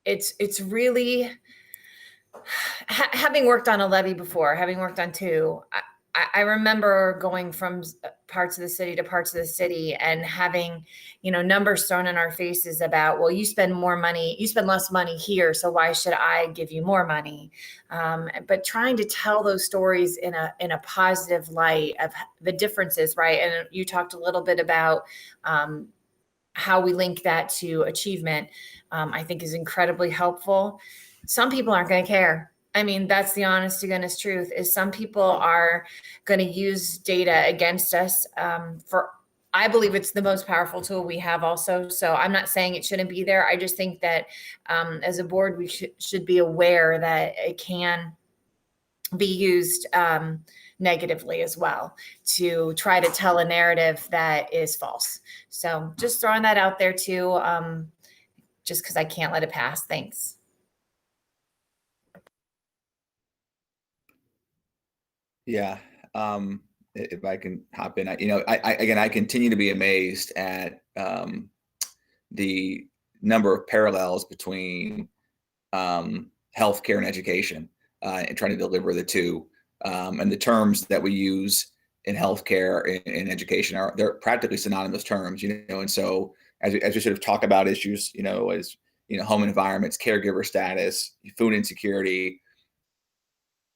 it's really, having worked on a levy before, having worked on two, I remember going from parts of the city to parts of the city and having, you know, numbers thrown in our faces about, well, you spend less money here, so why should I give you more money? But trying to tell those stories in a positive light of the differences, right? And you talked a little bit about how we link that to achievement, I think is incredibly helpful. Some people aren't going to care. I mean, that's the honest to goodness truth, is some people are going to use data against us I believe it's the most powerful tool we have also. So I'm not saying it shouldn't be there. I just think that as a board, we should be aware that it can be used negatively as well to try to tell a narrative that is false. So just throwing that out there too, just because I can't let it pass. Thanks. Yeah. If I can hop in, I continue to be amazed at the number of parallels between healthcare and education, and trying to deliver the two. And the terms that we use in healthcare and education they're practically synonymous terms, and so as we sort of talk about issues, home environments, caregiver status, food insecurity,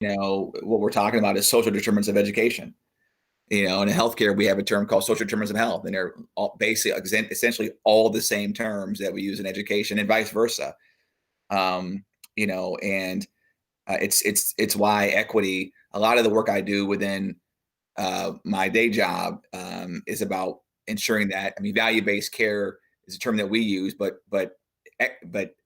what we're talking about is social determinants of education. In healthcare, we have a term called social determinants of health, and they're all basically essentially all the same terms that we use in education, and vice versa. It's why equity, a lot of the work I do within my day job is about ensuring that, value-based care is a term that we use, but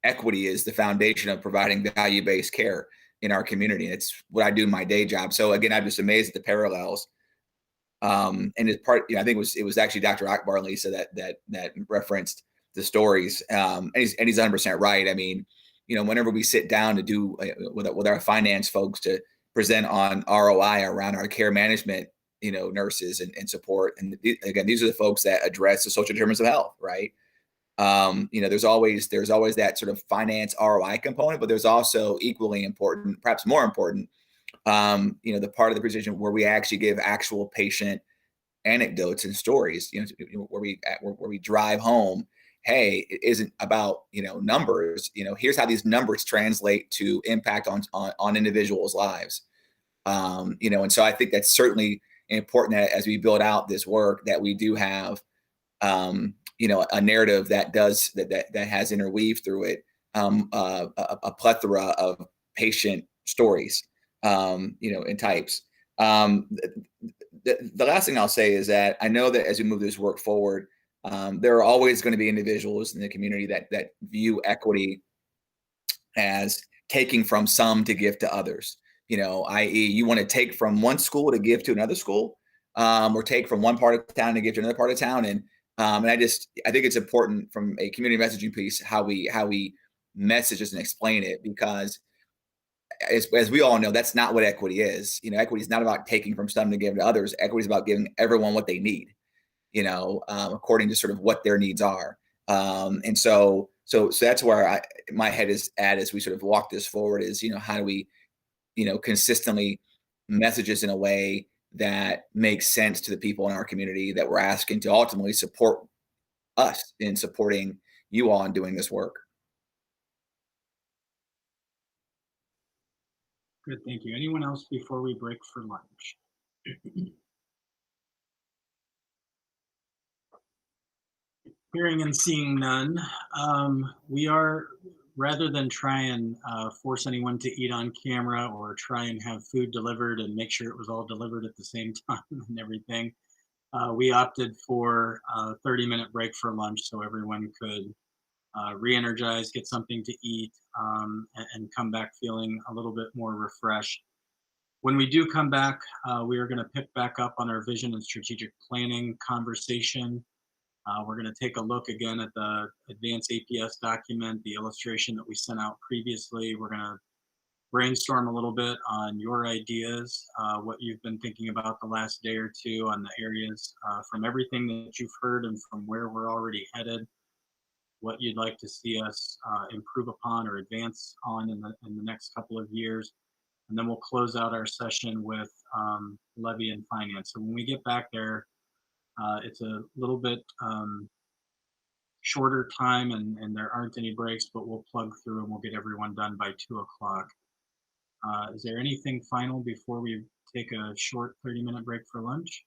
equity is the foundation of providing value-based care in our community. And it's what I do in my day job. So again, I'm just amazed at the parallels And as part, I think it was actually Dr. Akbar and Lisa that referenced the stories. And he's 100% right. I mean, whenever we sit down to do with our finance folks to present on ROI around our care management, nurses and support. And again, these are the folks that address the social determinants of health, right? There's always that sort of finance ROI component, but there's also equally important, perhaps more important, the part of the precision where we actually give actual patient anecdotes and stories, where we drive home, hey, it isn't about, numbers, here's how these numbers translate to impact on individuals' lives. And so I think that's certainly important that as we build out this work that we do have, a narrative that has interweaved through it, a plethora of patient stories, and types. The last thing I'll say is that I know that as we move this work forward, there are always going to be individuals in the community that view equity as taking from some to give to others. I.e., you want to take from one school to give to another school, or take from one part of town to give to another part of town. And I think it's important from a community messaging piece how we message this and explain it, because as we all know, that's not what equity is. Equity is not about taking from some to give to others. Equity is about giving everyone what they need, according to sort of what their needs are. And so that's where my head is at as we sort of walk this forward is, how do we, consistently message this in a way that makes sense to the people in our community that we're asking to ultimately support us in supporting you all in doing this work. Good, thank you. Anyone else before we break for lunch? Hearing and seeing none, we are, rather than try and force anyone to eat on camera or try and have food delivered and make sure it was all delivered at the same time and everything, we opted for a 30-minute break for lunch so everyone could re-energize, get something to eat, and come back feeling a little bit more refreshed. When we do come back, we are going to pick back up on our vision and strategic planning conversation. We're going to take a look again at the advanced APS document, the illustration that we sent out previously. We're going to brainstorm a little bit on your ideas, what you've been thinking about the last day or two on the areas from everything that you've heard and from where we're already headed, what you'd like to see us improve upon or advance on in the next couple of years. And then we'll close out our session with levy and finance. So when we get back there, it's a little bit shorter time and there aren't any breaks, but we'll plug through and we'll get everyone done by 2 o'clock. Is there anything final before we take a short 30-minute break for lunch?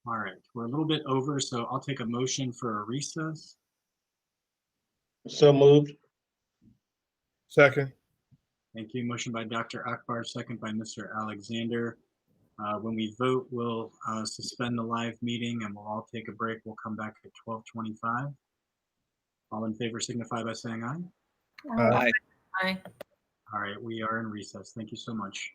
All right, we're a little bit over, so I'll take a motion for a recess. So moved. Second. Thank you. Motion by Dr. Akbar, second by Mr. Alexander. When we vote, we'll suspend the live meeting and we'll all take a break. We'll come back at 12:25. All in favor signify by saying aye. Aye. Aye. All right, we are in recess. Thank you so much.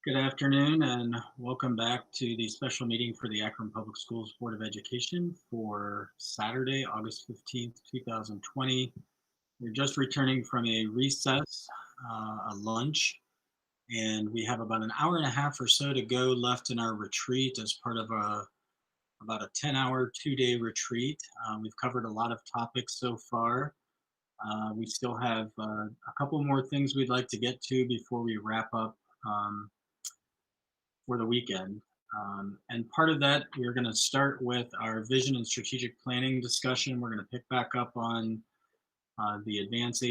Good afternoon and welcome back to the special meeting for the Akron Public Schools Board of Education for Saturday, August 15th, 2020. We're just returning from a recess, a lunch, and we have about an hour and a half or so to go left in our retreat as part of about a 10-hour, 2-day retreat. We've covered a lot of topics so far. We still have a couple more things we'd like to get to before we wrap up for the weekend. And part of that, we're going to start with our vision and strategic planning discussion. We're going to pick back up on the advanced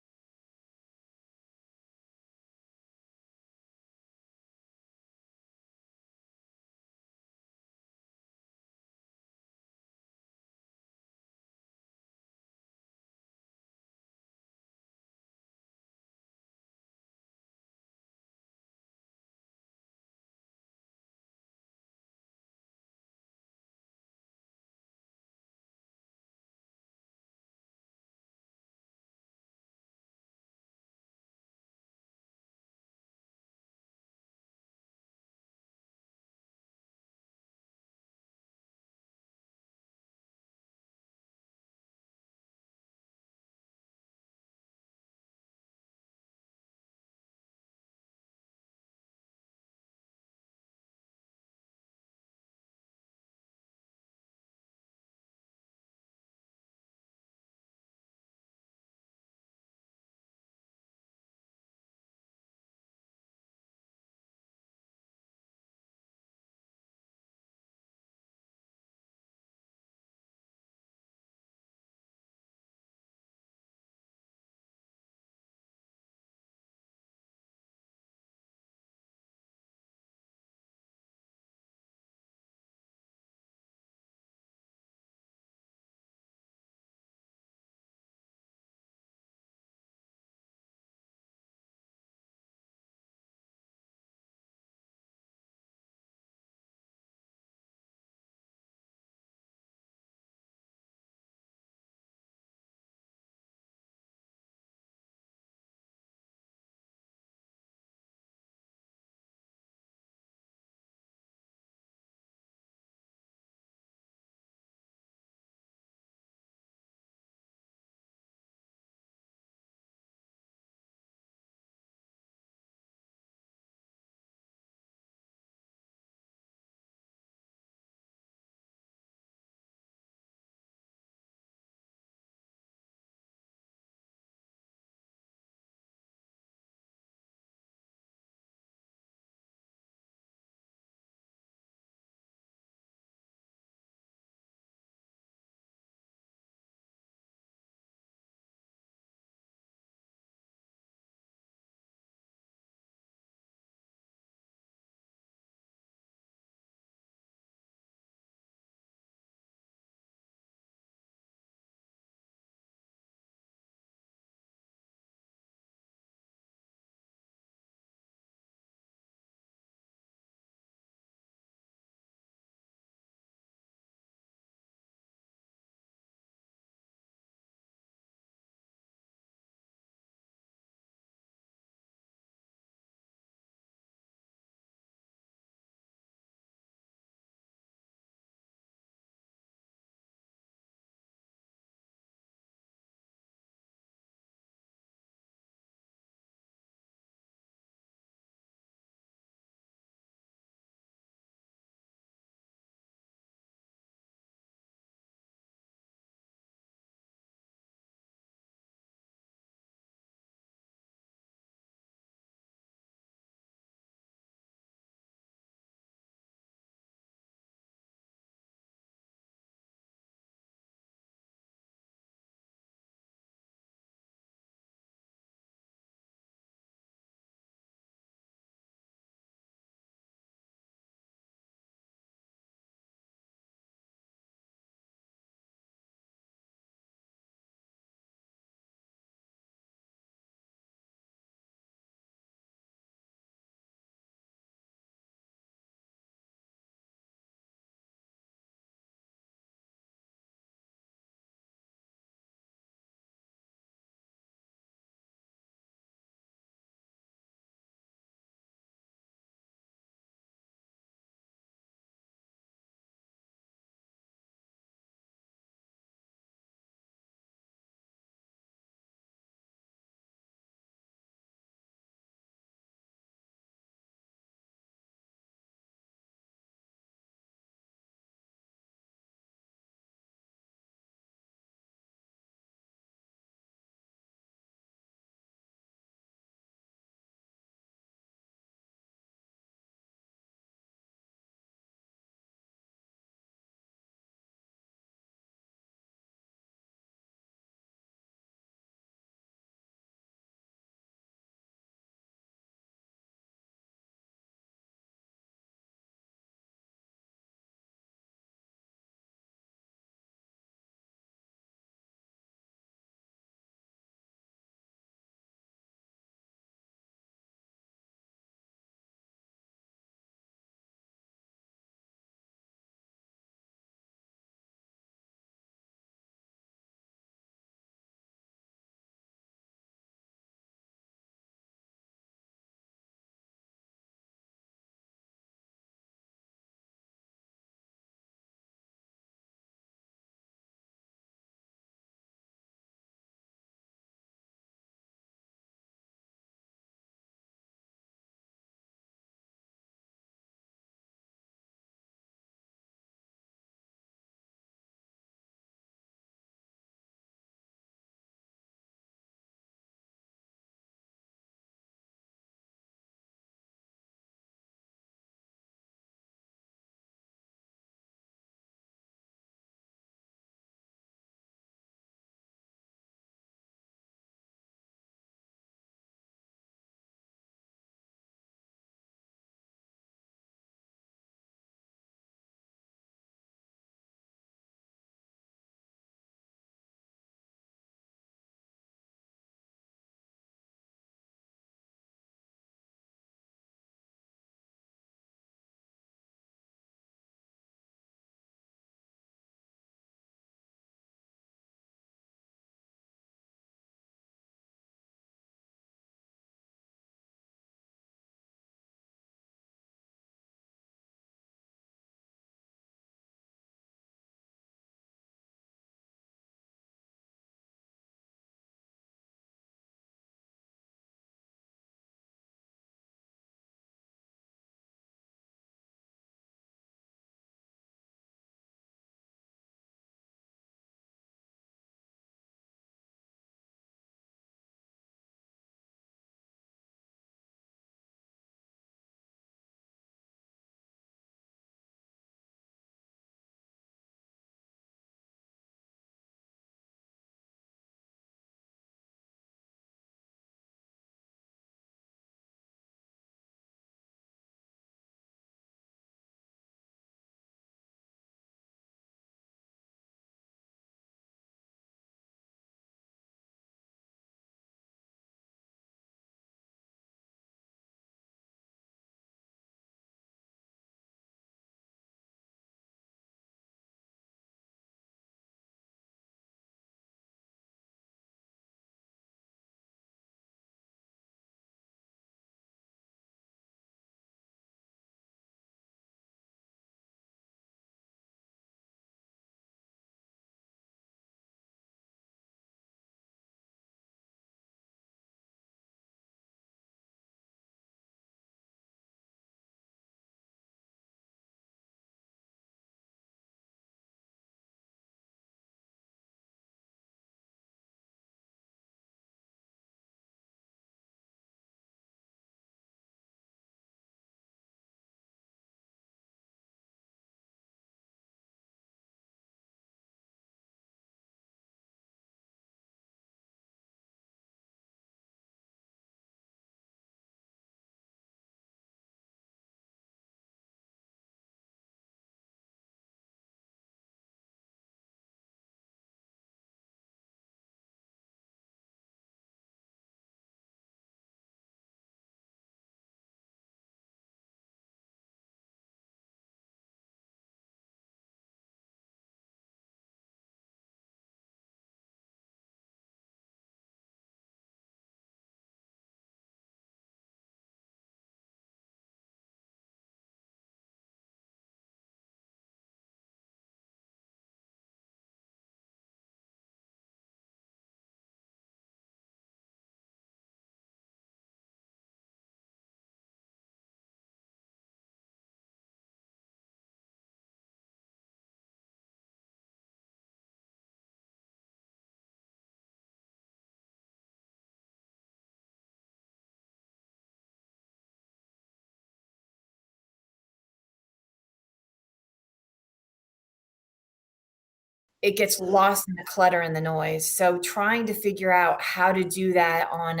it gets lost in the clutter and the noise. So trying to figure out how to do that on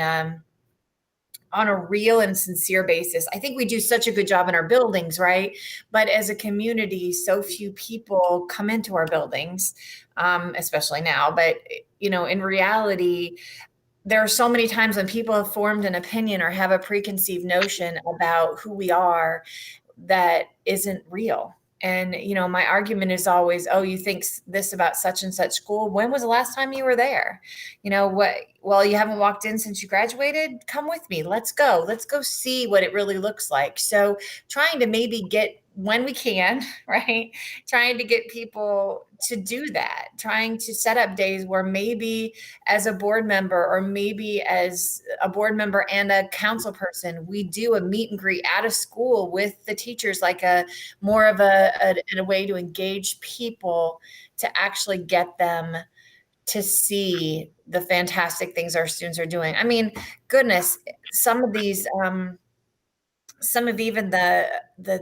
a real and sincere basis. I think we do such a good job in our buildings, right? But as a community, so few people come into our buildings, especially now. But, you know, in reality, there are so many times when people have formed an opinion or have a preconceived notion about who we are that isn't real. And, you know, my argument is always, oh, you think this about such and such school. When was the last time you were there? You know what? Well, you haven't walked in since you graduated. Come with me. Let's go see what it really looks like. So trying to maybe get, when we can, right? Trying to get people to do that, trying to set up days where maybe as a board member or maybe as a board member and a council person, we do a meet and greet at a school with the teachers, like a more of a way to engage people to actually get them to see the fantastic things our students are doing. I mean, goodness, some of these, some of even the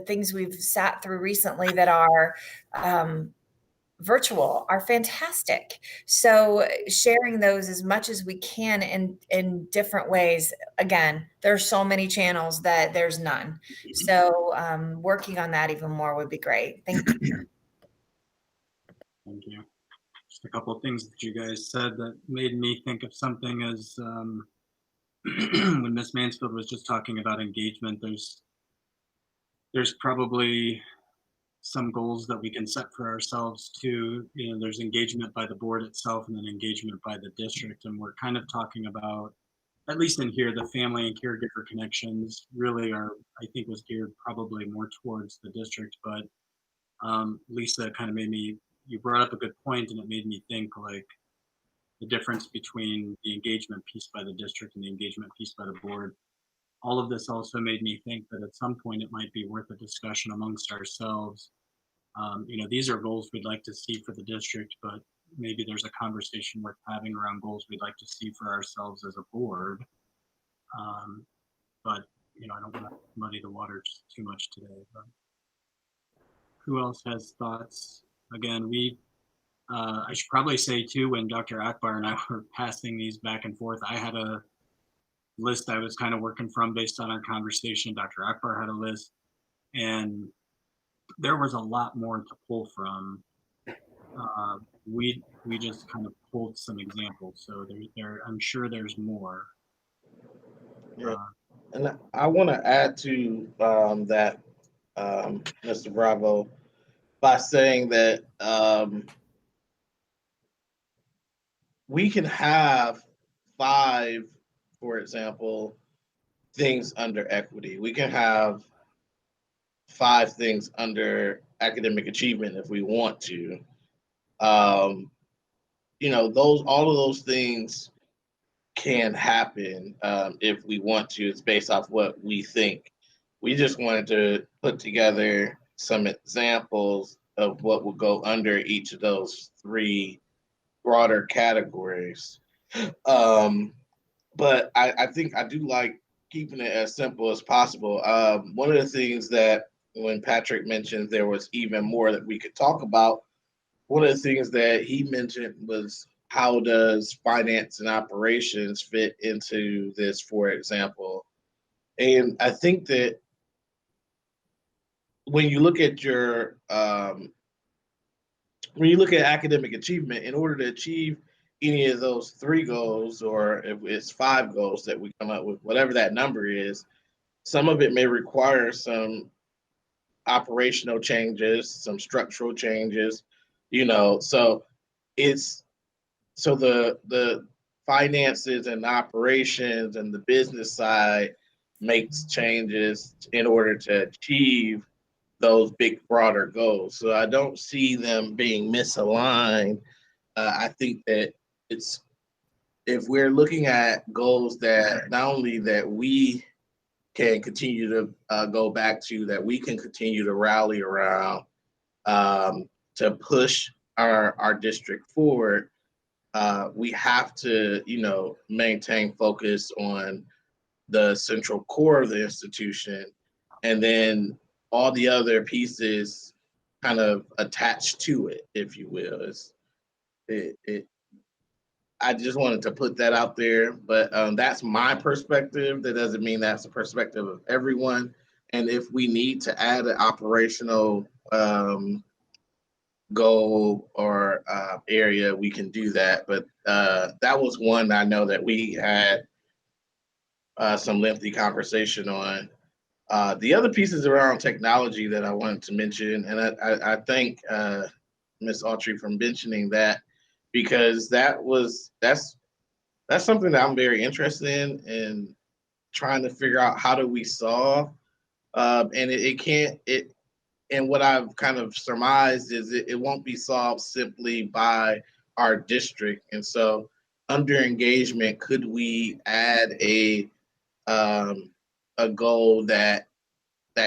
things we've sat through recently that are virtual are fantastic. So sharing those as much as we can in different ways. Again, there's so many channels that there's none. So working on that even more would be great. Thank you. Thank you. Just a couple of things that you guys said that made me think of something as when Ms. Mansfield was just talking about engagement, there's probably some goals that we can set for ourselves too. You know, there's engagement by the board itself and then engagement by the district. And we're kind of talking about, at least in here, the family and caregiver connections really are, I think, was geared probably more towards the district. But Lisa kind of you brought up a good point, and it made me think like the difference between the engagement piece by the district and the engagement piece by the board. All of this also made me think that at some point it might be worth a discussion amongst ourselves. You know, these are goals we'd like to see for the district, but maybe there's a conversation worth having around goals we'd like to see for ourselves as a board. But, you know, I don't want to muddy the waters too much today. But who else has thoughts? Again, I should probably say too, when Dr. Akbar and I were passing these back and forth, I had a list I was kind of working from based on our conversation. Dr. Akbar had a list, and there was a lot more to pull from. We just kind of pulled some examples, so I'm sure there's more. Yeah. And I want to add to that, Mr. Bravo, by saying that we can have 5, for example, things under equity. We can have 5 things under academic achievement if we want to. You know, all of those things can happen if we want to. It's based off what we think. We just wanted to put together some examples of what would go under each of those 3 broader categories. But I think I do like keeping it as simple as possible. One of the things that when Patrick mentioned there was even more that we could talk about, one of the things that he mentioned was how does finance and operations fit into this, for example. And I think that when you look at academic achievement, in order to achieve any of those 3 goals, or if it's 5 goals that we come up with, whatever that number is, some of it may require some operational changes, some structural changes, you know. So the finances and operations and the business side makes changes in order to achieve those big broader goals. So I don't see them being misaligned. I think that if we're looking at goals that not only that we can continue to go back to, that we can continue to rally around to push our district forward, we have to, you know, maintain focus on the central core of the institution, and then all the other pieces kind of attached to it, if you will. I just wanted to put that out there, but that's my perspective. That doesn't mean that's the perspective of everyone. And if we need to add an operational goal or area, we can do that. But that was one I know that we had some lengthy conversation on. The other pieces around technology that I wanted to mention, and I thank Ms. Autry for mentioning that, because that's something that I'm very interested in trying to figure out how do we solve. And what I've kind of surmised is it won't be solved simply by our district. And so under engagement, could we add a goal that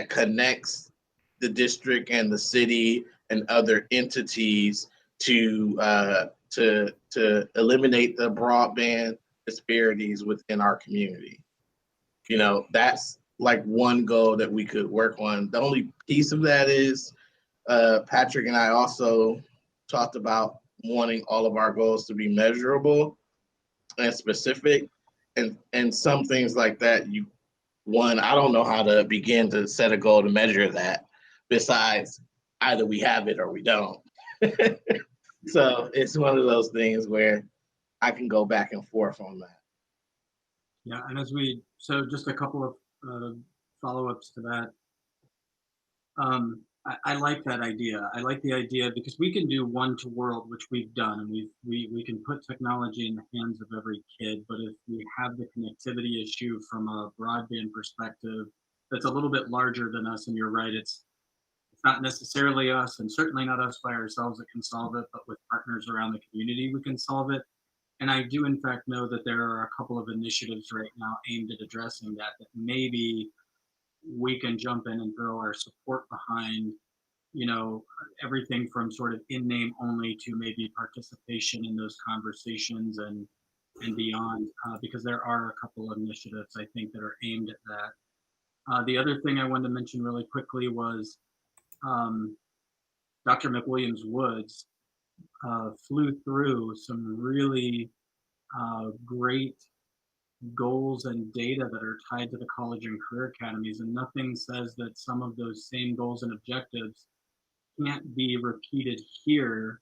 connects the district and the city and other entities to eliminate the broadband disparities within our community? You know, that's like one goal that we could work on. The only piece of that is Patrick and I also talked about wanting all of our goals to be measurable and specific, and some things like that. I don't know how to begin to set a goal to measure that, besides either we have it or we don't. So it's one of those things where I can go back and forth on that. Yeah, and so just a couple of follow-ups to that. I like that idea. I like the idea because we can do one to world, which we've done, and we can put technology in the hands of every kid. But if we have the connectivity issue from a broadband perspective, that's a little bit larger than us. And you're right, it's not necessarily us, and certainly not us by ourselves that can solve it, but with partners around the community, we can solve it. And I do, in fact, know that there are a couple of initiatives right now aimed at addressing that maybe we can jump in and throw our support behind, you know, everything from sort of in name only to maybe participation in those conversations and beyond, because there are a couple of initiatives I think that are aimed at that. The other thing I wanted to mention really quickly was Dr. McWilliams-Woods flew through some really great goals and data that are tied to the college and career academies, and nothing says that some of those same goals and objectives can't be repeated here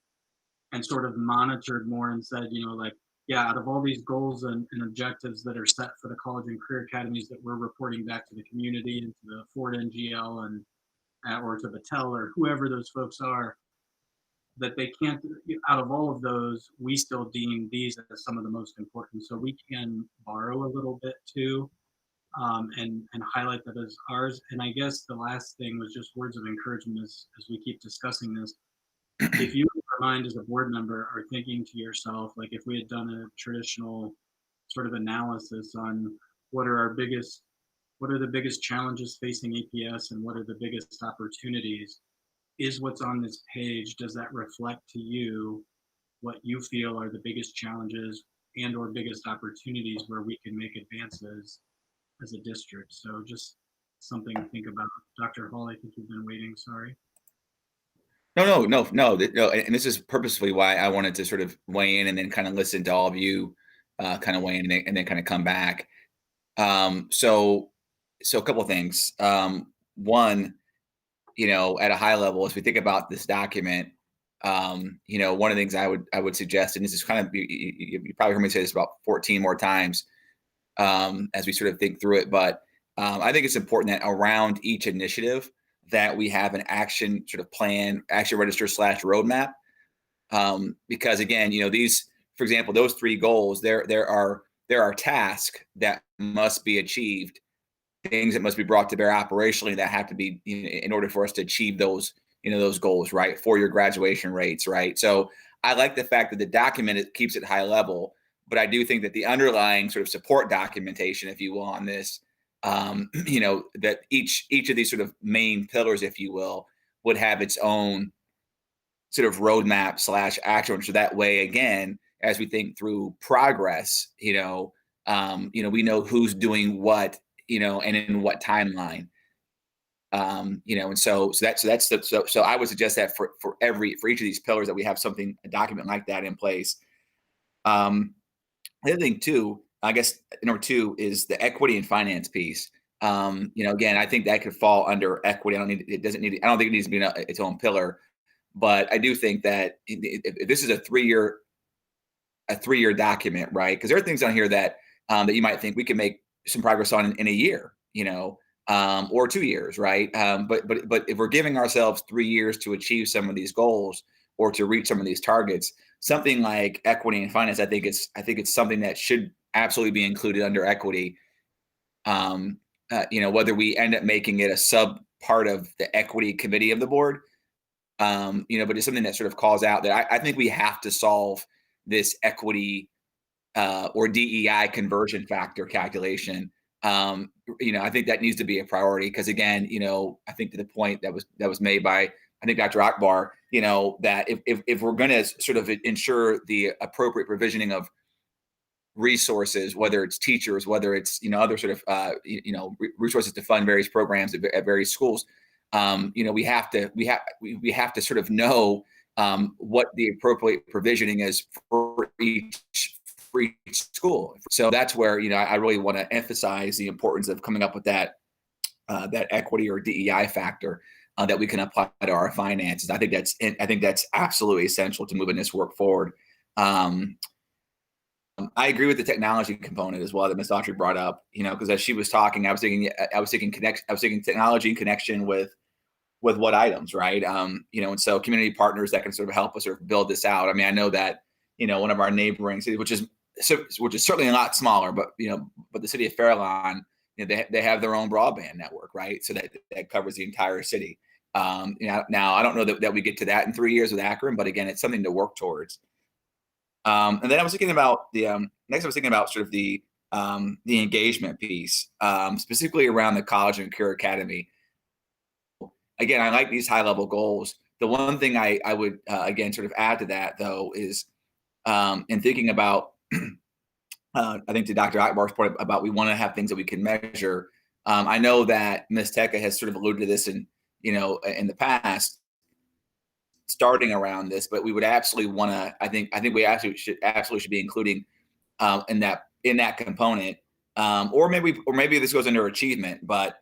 and sort of monitored more and said, you know, like, yeah, out of all these goals and objectives that are set for the college and career academies that we're reporting back to the community and to the Ford NGL and or to Battelle or whoever those folks are, that they can't, out of all of those, we still deem these as some of the most important. So we can borrow a little bit too, and highlight that as ours. And I guess the last thing was just words of encouragement as we keep discussing this. If you, in your mind as a board member, are thinking to yourself, like if we had done a traditional sort of analysis on what are the biggest challenges facing APS and what are the biggest opportunities, is what's on this page, does that reflect to you what you feel are the biggest challenges and or biggest opportunities where we can make advances as a district? So just something to think about. Dr. Hall, I think you've been waiting, sorry. No. And this is purposefully why I wanted to sort of weigh in and then kind of listen to all of you kind of weigh in and then kind of come back. So a couple of things. One, you know, at a high level, as we think about this document, you know, one of the things I would suggest, and this is kind of, you probably heard me say this about 14 more times as we sort of think through it, but I think it's important that around each initiative that we have an action sort of plan, action register / roadmap, because again, you know, these, for example, those 3 goals, there are tasks that must be achieved, things that must be brought to bear operationally that have to be, you know, in order for us to achieve those, you know, those goals, right? 4-year graduation rates, right? So I like the fact that the document, it keeps it high level, but I do think that the underlying sort of support documentation, if you will, on this, you know, that each of these sort of main pillars, if you will, would have its own sort of roadmap / action. So that way, again, as we think through progress, you know, we know who's doing what, you know, and in what timeline. You know, and so I would suggest that for each of these pillars that we have a document like that in place. The other thing too, I guess number 2 is the equity and finance piece. You know, again, I think that could fall under equity. I don't think it needs to be its own pillar, but I do think that if this is a 3-year document, right? Because there are things on here that that you might think we can make some progress on in a year, you know, or 2 years, right? But if we're giving ourselves 3 years to achieve some of these goals or to reach some of these targets, something like equity and finance, I think it's something that should absolutely be included under equity. You know, whether we end up making it a sub part of the equity committee of the board, you know, but it's something that sort of calls out that I think we have to solve this equity or DEI conversion factor calculation. You know, I think that needs to be a priority because, again, you know, I think to the point that was made by, I think, Dr. Akbar, you know, that if we're going to sort of ensure the appropriate provisioning of resources, whether it's teachers, whether it's, you know, other sort of, you know, resources to fund various programs at various schools, you know, we have to sort of know what the appropriate provisioning is for each school. So that's where, you know, I really want to emphasize the importance of coming up with that equity or DEI factor that we can apply to our finances. I think that's absolutely essential to moving this work forward. I agree with the technology component as well that Ms. Autry brought up, you know, because as she was talking, I was thinking technology in connection with what items, right? You know, and so community partners that can sort of help us sort of build this out. I mean, I know that, you know, one of our neighboring cities, which is certainly a lot smaller, but the city of Fairlawn, you know, they have their own broadband network, right? So that covers the entire city. You know, now I don't know that we get to that in 3 years with Akron, but again, it's something to work towards. And then I was thinking about sort of the engagement piece, specifically around the college and career academy. Again, I like these high level goals. The one thing I would again sort of add to that though is in thinking about I think to Dr. Akbar's point about we want to have things that we can measure. I know that Ms. Teka has sort of alluded to this in the past, starting around this, but we would absolutely want to. I think we absolutely should be including in that component, or maybe this goes under achievement, but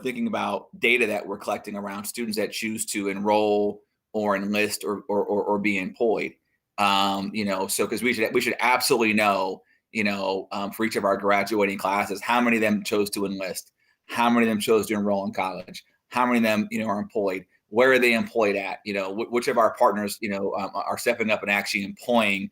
thinking about data that we're collecting around students that choose to enroll or enlist or be employed. You know, so because we should absolutely know, you know, for each of our graduating classes, how many of them chose to enlist, how many of them chose to enroll in college, how many of them, you know, are employed, where are they employed at, you know, which of our partners, you know, are stepping up and actually employing,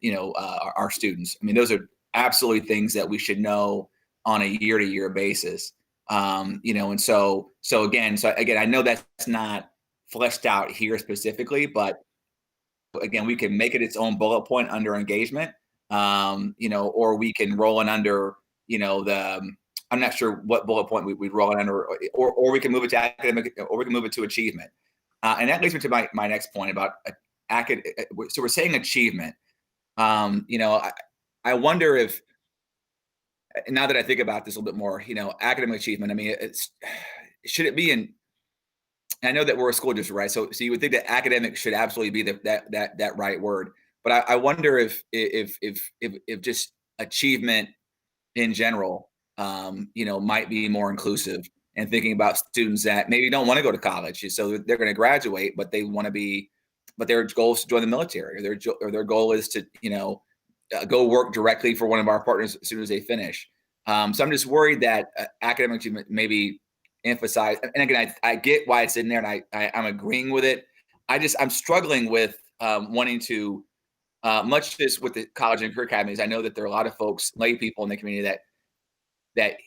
you know, our students. I mean, those are absolutely things that we should know on a year-to-year basis. You know, and so again, I know that's not fleshed out here specifically, but again, we can make it its own bullet point under engagement, you know, or we can roll it under, you know, I'm not sure what bullet point we'd roll it under, or we can move it to academic, or we can move it to achievement. And that leads me to my next point about so we're saying achievement. You know, I wonder if, now that I think about this a little bit more, you know, academic achievement, I mean, should it be in, I know that we're a school district, right? So you would think that academic should absolutely be that right word. But I wonder if just achievement in general, you know, might be more inclusive, and thinking about students that maybe don't want to go to college, so they're going to graduate, but they want to be, but their goal is to join the military, or their goal is to, you know, go work directly for one of our partners as soon as they finish. So I'm just worried that academic achievement maybe emphasize, and again, I get why it's in there, and I'm agreeing with it. I'm struggling with wanting to, much as with the college and career academies, I know that there are a lot of folks, lay people in the community that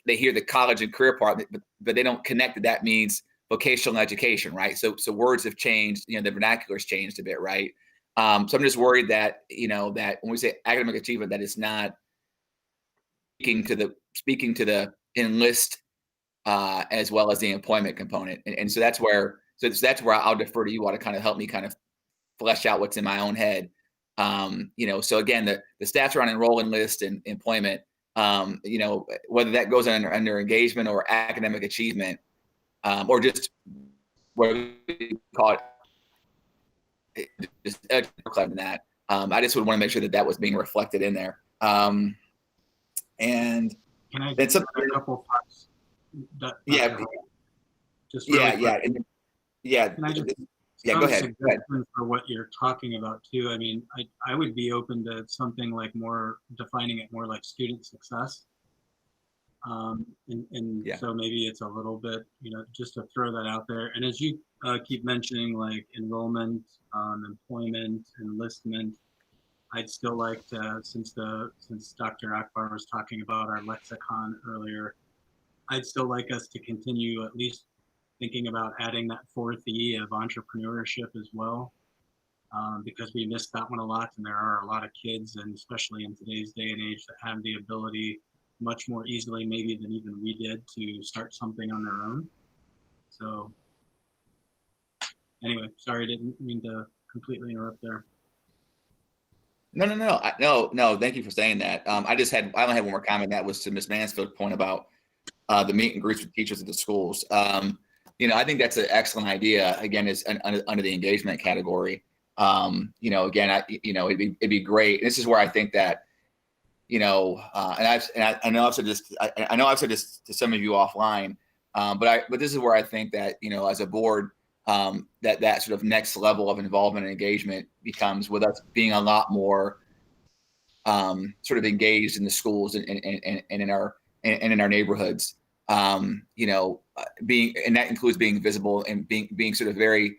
they hear the college and career part, but they don't connect that means vocational education, right? So words have changed, you know, the vernacular's changed a bit, right? So I'm just worried that, you know, that when we say academic achievement, that it's not speaking to the enlist as well as the employment component, and so that's where I'll defer to you all to kind of help me kind of flesh out what's in my own head. You know, so again, the stats around enroll, enlist, and employment, you know, whether that goes under engagement or academic achievement, or just what we call it, just club in that. I just would want to make sure that that was being reflected in there. And can I that's get a couple thoughts? Yeah, just really yeah. Can I just go ahead. For what you're talking about too? I mean, I would be open to something like more defining it more like student success. So maybe it's a little bit, just to throw that out there. And as you keep mentioning, like enrollment, employment, enlistment, I'd still like to, since Dr. Akbar was talking about our lexicon earlier, I'd still like us to continue at least thinking about adding that fourth E of entrepreneurship as well, because we missed that one a lot, and there are a lot of kids, and especially in today's day and age, that have the ability much more easily maybe than even we did to start something on their own. So anyway, sorry, I didn't mean to completely interrupt there. No. Thank you for saying that. I only had one more comment. That was to Ms. Mansfield's point about the meet and greets with teachers at the schools. I think that's an excellent idea. Again, it's under the engagement category. Again, it'd be great. This is where I think that, I know I've said this to some of you offline, but this is where I think that, as a board, that sort of next level of involvement and engagement becomes with us being a lot more sort of engaged in the schools and in our neighborhoods. And that includes being visible and being sort of very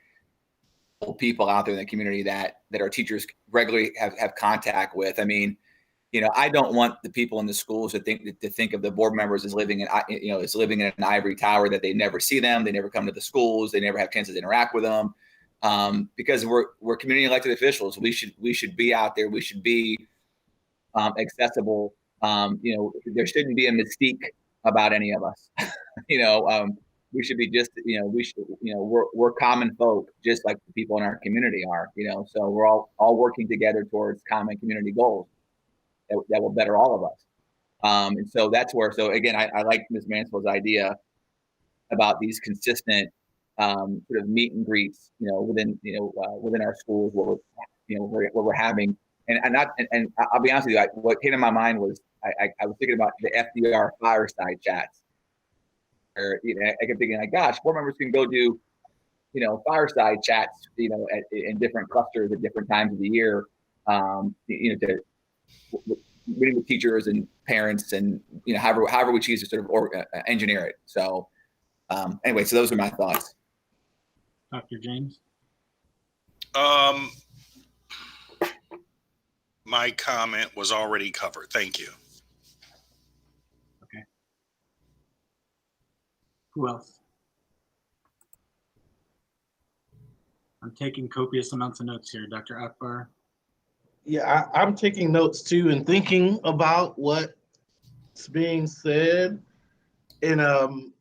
people out there in the community that our teachers regularly have contact with. I mean, I don't want the people in the schools to think of the board members as living in an ivory tower, that they never see them, they never come to the schools, they never have chances to interact with them, because we're community elected officials. We should be out there. We should be accessible. There shouldn't be a mystique about any of us. We should be just, we're common folk, just like the people in our community are. So we're all working together towards common community goals that will better all of us. And so that's where, so again, I like Ms. Mansfield's idea about these consistent sort of meet and greets, within our schools, where we're having, and I'll be honest with you, what came to my mind was, I was thinking about the FDR fireside chats, where, I kept thinking, like, gosh, board members can go do, fireside chats, in different clusters at different times of the year, to meeting with teachers and parents, and however we choose to sort of engineer it. So anyway, so those are my thoughts. Dr. James. My comment was already covered. Thank you. Okay. Who else? I'm taking copious amounts of notes here. Dr. Akbar. Yeah, I'm taking notes too, and thinking about what's being said, and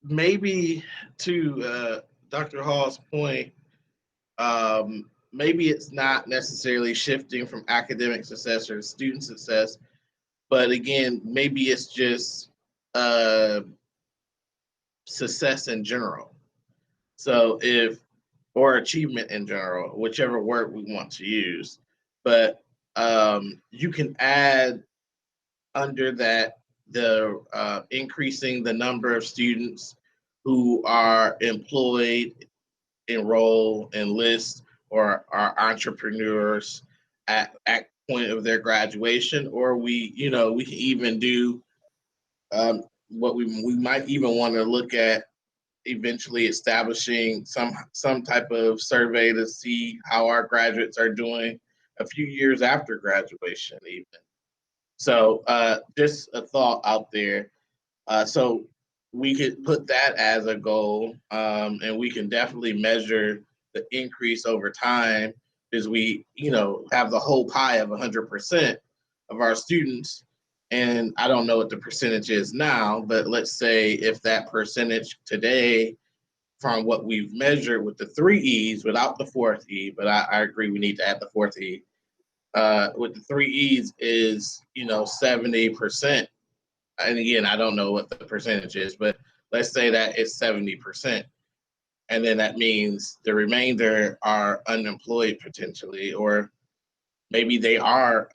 maybe to Dr. Hall's point, maybe it's not necessarily shifting from academic success or student success, but again, maybe it's just success in general. So or achievement in general, whichever word we want to use. But you can add under that the increasing the number of students who are employed, enroll, enlist, or are entrepreneurs at point of their graduation, or we can even do what we might even want to look at, eventually establishing some type of survey to see how our graduates are doing a few years after graduation even. So just a thought out there. So we could put that as a goal, and we can definitely measure the increase over time, as we have the whole pie of 100% of our students. And I don't know what the percentage is now, but let's say if that percentage today, from what we've measured with the 3 E's without the 4th E, but I agree we need to add the 4th E, with the 3 E's is 70%, and again, I don't know what the percentage is, but let's say that it's 70%. And then that means the remainder are unemployed potentially, or maybe they are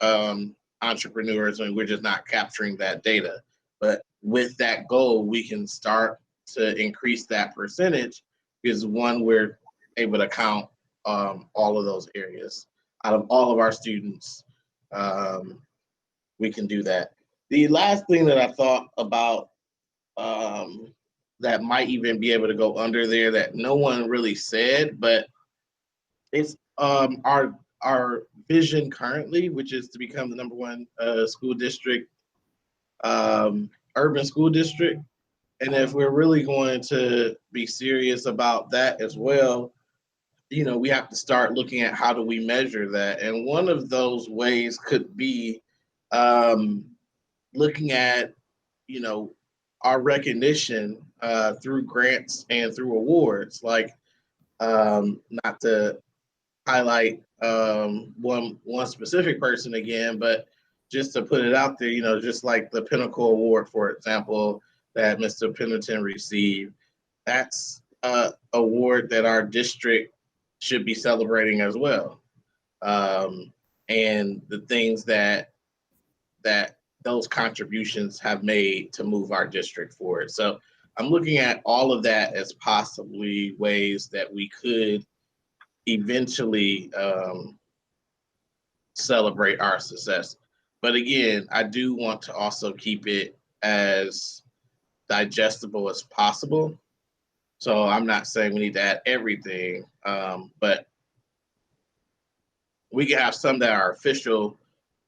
entrepreneurs and we're just not capturing that data. But with that goal, we can start to increase that percentage because one, we're able to count all of those areas. Out of all of our students, we can do that. The last thing that I thought about that might even be able to go under there that no one really said, but it's our vision currently, which is to become the #1 school district, urban school district. And if we're really going to be serious about that as well, you know, we have to start looking at how do we measure that. And one of those ways could be looking at, you know, our recognition through grants and through awards. Like, not to highlight one specific person again, but just to put it out there, you know, just like the Pinnacle Award, for example, that Mr. Pennington received, that's an award that our district should be celebrating as well. And the things that those contributions have made to move our district forward. So I'm looking at all of that as possibly ways that we could eventually celebrate our success. But again, I do want to also keep it as digestible as possible. So I'm not saying we need to add everything, but we can have some that are official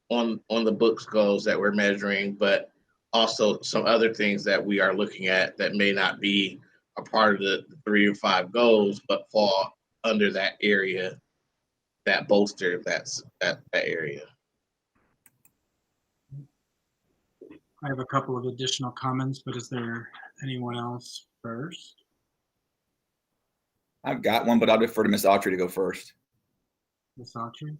on the books goals that we're measuring, but also some other things that we are looking at that may not be a part of the 3 or 5 goals, but fall under that area that bolster that area. I have a couple of additional comments, but is there anyone else first? I've got one, but I'll defer to Ms. Autry to go first. Ms. Autry?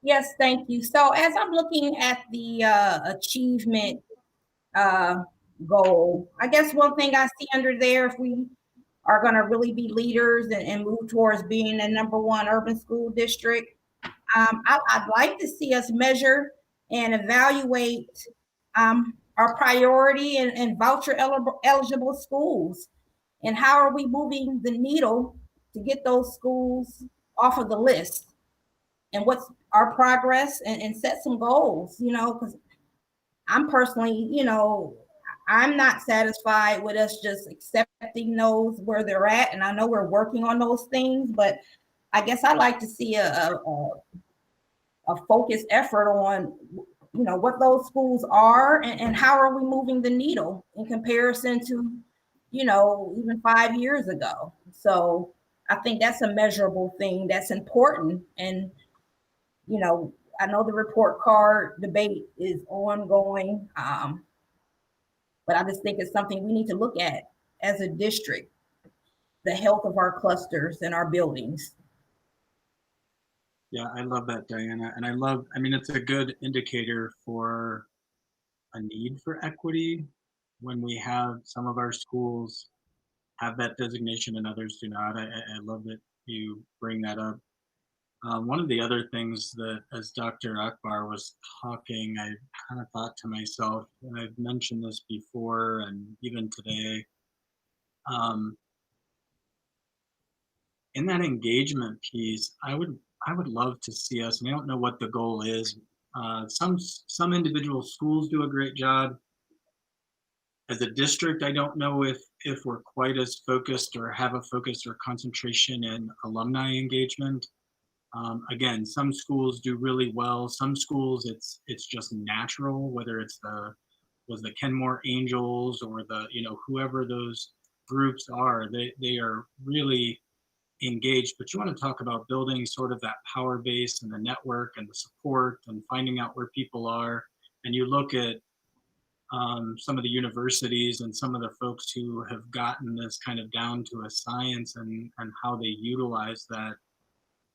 Yes, thank you. So as I'm looking at the achievement goal, I guess one thing I see under there, if we are going to really be leaders and move towards being a #1 urban school district, I'd like to see us measure and evaluate our priority and voucher eligible schools, and how are we moving the needle to get those schools off of the list, and what's our progress, and set some goals, you know, because I'm personally, you know, I'm not satisfied with us just accepting those where they're at. And I know we're working on those things, but I guess I'd like to see a focused effort on, you know, what those schools are and how are we moving the needle in comparison to, you know, even 5 years ago. So I think that's a measurable thing that's important. And, you know, I know the report card debate is ongoing, but I just think it's something we need to look at as a district, the health of our clusters and our buildings. Yeah, I love that, Diana. And I mean, it's a good indicator for a need for equity when we have some of our schools have that designation and others do not. I love that you bring that up. One of the other things that, as Dr. Akbar was talking, I kind of thought to myself, and I've mentioned this before and even today, in that engagement piece, I would love to see us, and I don't know what the goal is. Some individual schools do a great job. As a district, I don't know if we're quite as focused or have a focus or concentration in alumni engagement. Again, some schools do really well. Some schools, it's just natural, whether it's the Kenmore Angels or the, you know, whoever those groups are, they are really engaged. But you want to talk about building sort of that power base and the network and the support and finding out where people are. And you look at some of the universities and some of the folks who have gotten this kind of down to a science and how they utilize that,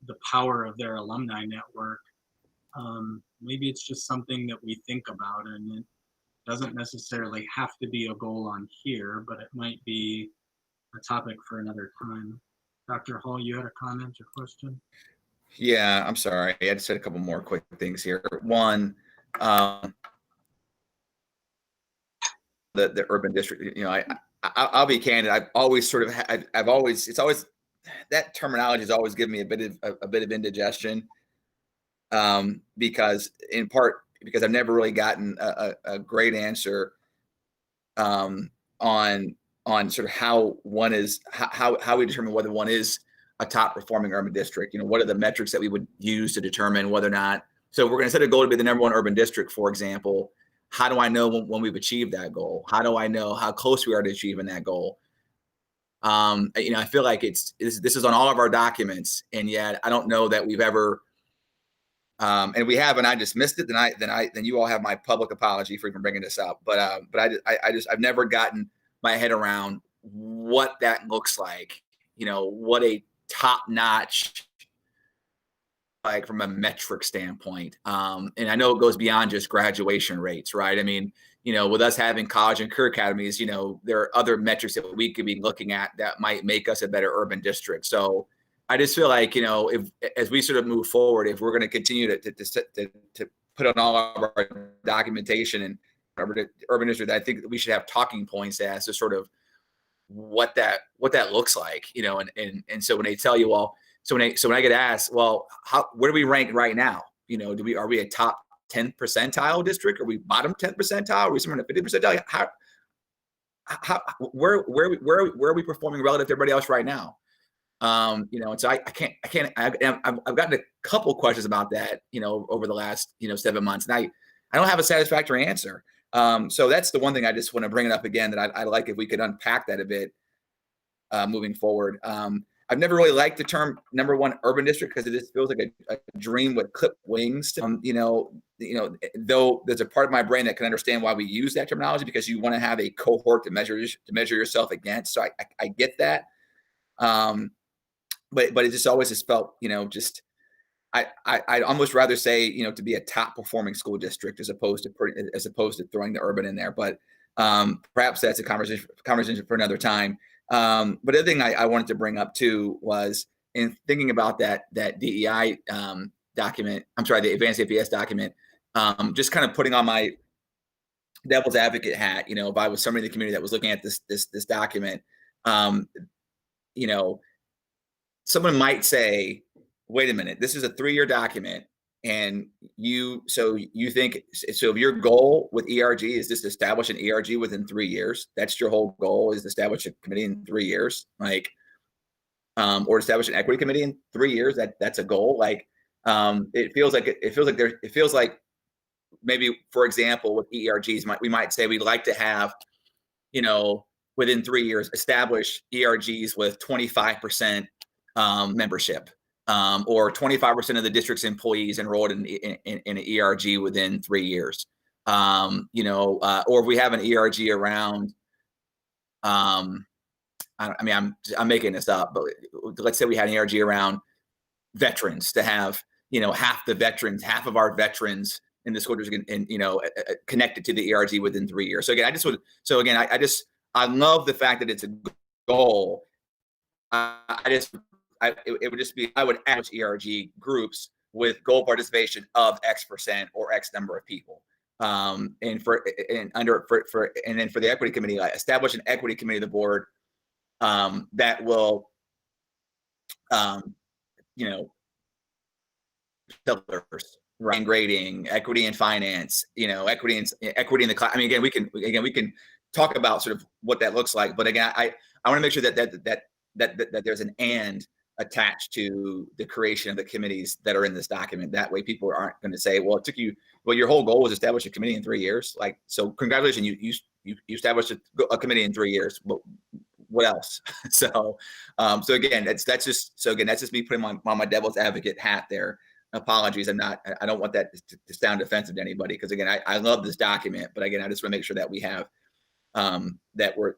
the power of their alumni network. Maybe it's just something that we think about, and doesn't necessarily have to be a goal on here, but it might be a topic for another time. Dr. Hall, you had a comment or question? Yeah, I'm sorry. I just said a couple more quick things here. One, the urban district. You know, I'll be candid. I've always sort of it's always that terminology has always given me a bit of indigestion, because in part because I've never really gotten a great answer on sort of how one is how we determine whether one is a top performing urban district. You know, what are the metrics that we would use to determine whether or not. So if we're going to set a goal to be the #1 urban district, for example. How do I know when we've achieved that goal? How do I know how close we are to achieving that goal? You know, I feel like this is on all of our documents, and yet I don't know that we've ever, and we have, and I just missed it. Then you all have my public apology for even bringing this up. But I've never gotten my head around what that looks like. You know, what a top-notch, like from a metric standpoint. And I know it goes beyond just graduation rates, right? I mean, you know, with us having college and career academies, you know, there are other metrics that we could be looking at that might make us a better urban district. So I just feel like, you know, as we sort of move forward, if we're going to continue to put on all of our documentation and urban district, I think we should have talking points as to sort of what that looks like, you know, and so when they tell you, well, so when I get asked, well, where do we rank right now? You know, are we a top 10 percentile district? Are we bottom 10 percentile? Are we somewhere in the 50 percentile? Where are we performing relative to everybody else right now? You know, and so I've gotten a couple questions about that, you know, over the last, you know, 7 months, and I don't have a satisfactory answer. So that's the one thing I just want to bring it up again, that I'd like if we could unpack that a bit moving forward. I've never really liked the term #1 urban district because it just feels like a dream with clipped wings. You know, though there's a part of my brain that can understand why we use that terminology, because you want to have a cohort to measure yourself against. So I get that. But it just always has felt, you know, just I'd almost rather say, you know, to be a top performing school district as opposed to throwing the urban in there. But perhaps that's a conversation for another time. But the other thing I wanted to bring up too was in thinking about that DEI document, the advanced APS document, just kind of putting on my devil's advocate hat. You know, if I was somebody in the community that was looking at this document, you know, someone might say, wait a minute, this is a 3-year document. And you think, so if your goal with ERG is just to establish an ERG within 3 years, that's your whole goal, is to establish a committee in 3 years, like, or establish an equity committee in 3 years, that's a goal. Like, it feels like maybe, for example, with ERGs, we might say we'd like to have, you know, within 3 years, establish ERGs with 25% membership. Or 25% of the district's employees enrolled in an ERG within 3 years. You know, or if we have an ERG around, I'm making this up, but let's say we had an ERG around veterans, to have, you know, half of our veterans in the school district, and you know, connected to the ERG within 3 years. So again, I love the fact that it's a goal. It would just be, I would add ERG groups with goal participation of X% or X number of people. And then for the equity committee, I establish an equity committee of the board that will, you know, and grading, equity and finance, you know, equity in the class. I mean, again, we can talk about sort of what that looks like, but again, I want to make sure that there's an and attached to the creation of the committees that are in this document. That way people aren't going to say, well, your whole goal was to establish a committee in 3 years. Like, so congratulations, you established a committee in 3 years, but what else? So again, that's just me putting on my devil's advocate hat there. Apologies. I don't want that to sound offensive to anybody, because again, I love this document, but again, I just want to make sure that we have, that we're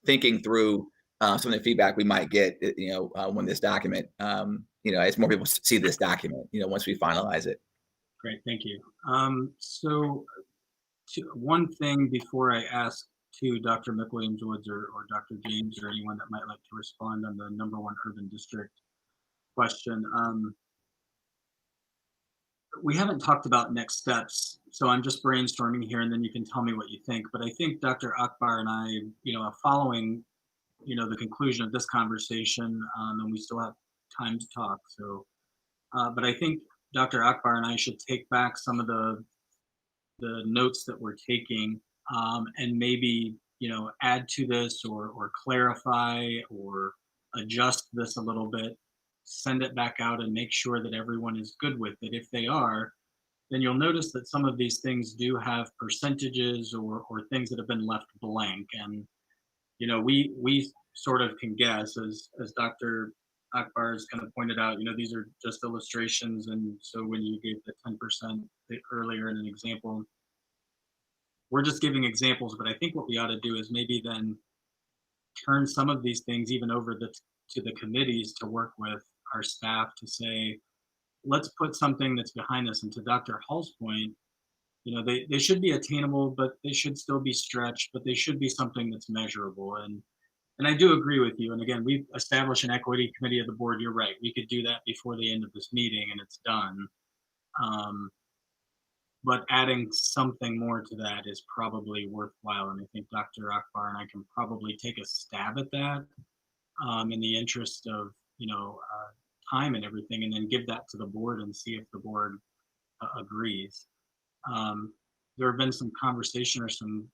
thinking through some of the feedback we might get, you know, when this document, you know, as more people see this document, you know, once we finalize it. Great, thank you. So one thing before I ask to Dr. McWilliams-Woods or Dr. James or anyone that might like to respond on the #1 urban district question. We haven't talked about next steps, so I'm just brainstorming here, and then you can tell me what you think. But I think Dr. Akbar and I, following, the conclusion of this conversation, and we still have time to talk. So, but I think Dr. Akbar and I should take back some of the notes that we're taking, and maybe add to this or clarify or adjust this a little bit, send it back out and make sure that everyone is good with it. If they are, then you'll notice that some of these things do have percentages or things that have been left blank. And we sort of can guess, as Dr. Akbar has kind of pointed out, these are just illustrations. And so when you gave the 10% earlier in an example, we're just giving examples. But I think what we ought to do is maybe then turn some of these things even over to the committees to work with our staff to say, let's put something that's behind us. And to Dr. Hall's point, they should be attainable, but they should still be stretched, but they should be something that's measurable. And I do agree with you. And again, we've established an equity committee of the board. You're right. We could do that before the end of this meeting and it's done. But adding something more to that is probably worthwhile. And I think Dr. Akbar and I can probably take a stab at that in the interest of, time and everything, and then give that to the board and see if the board agrees. There have been some conversation or some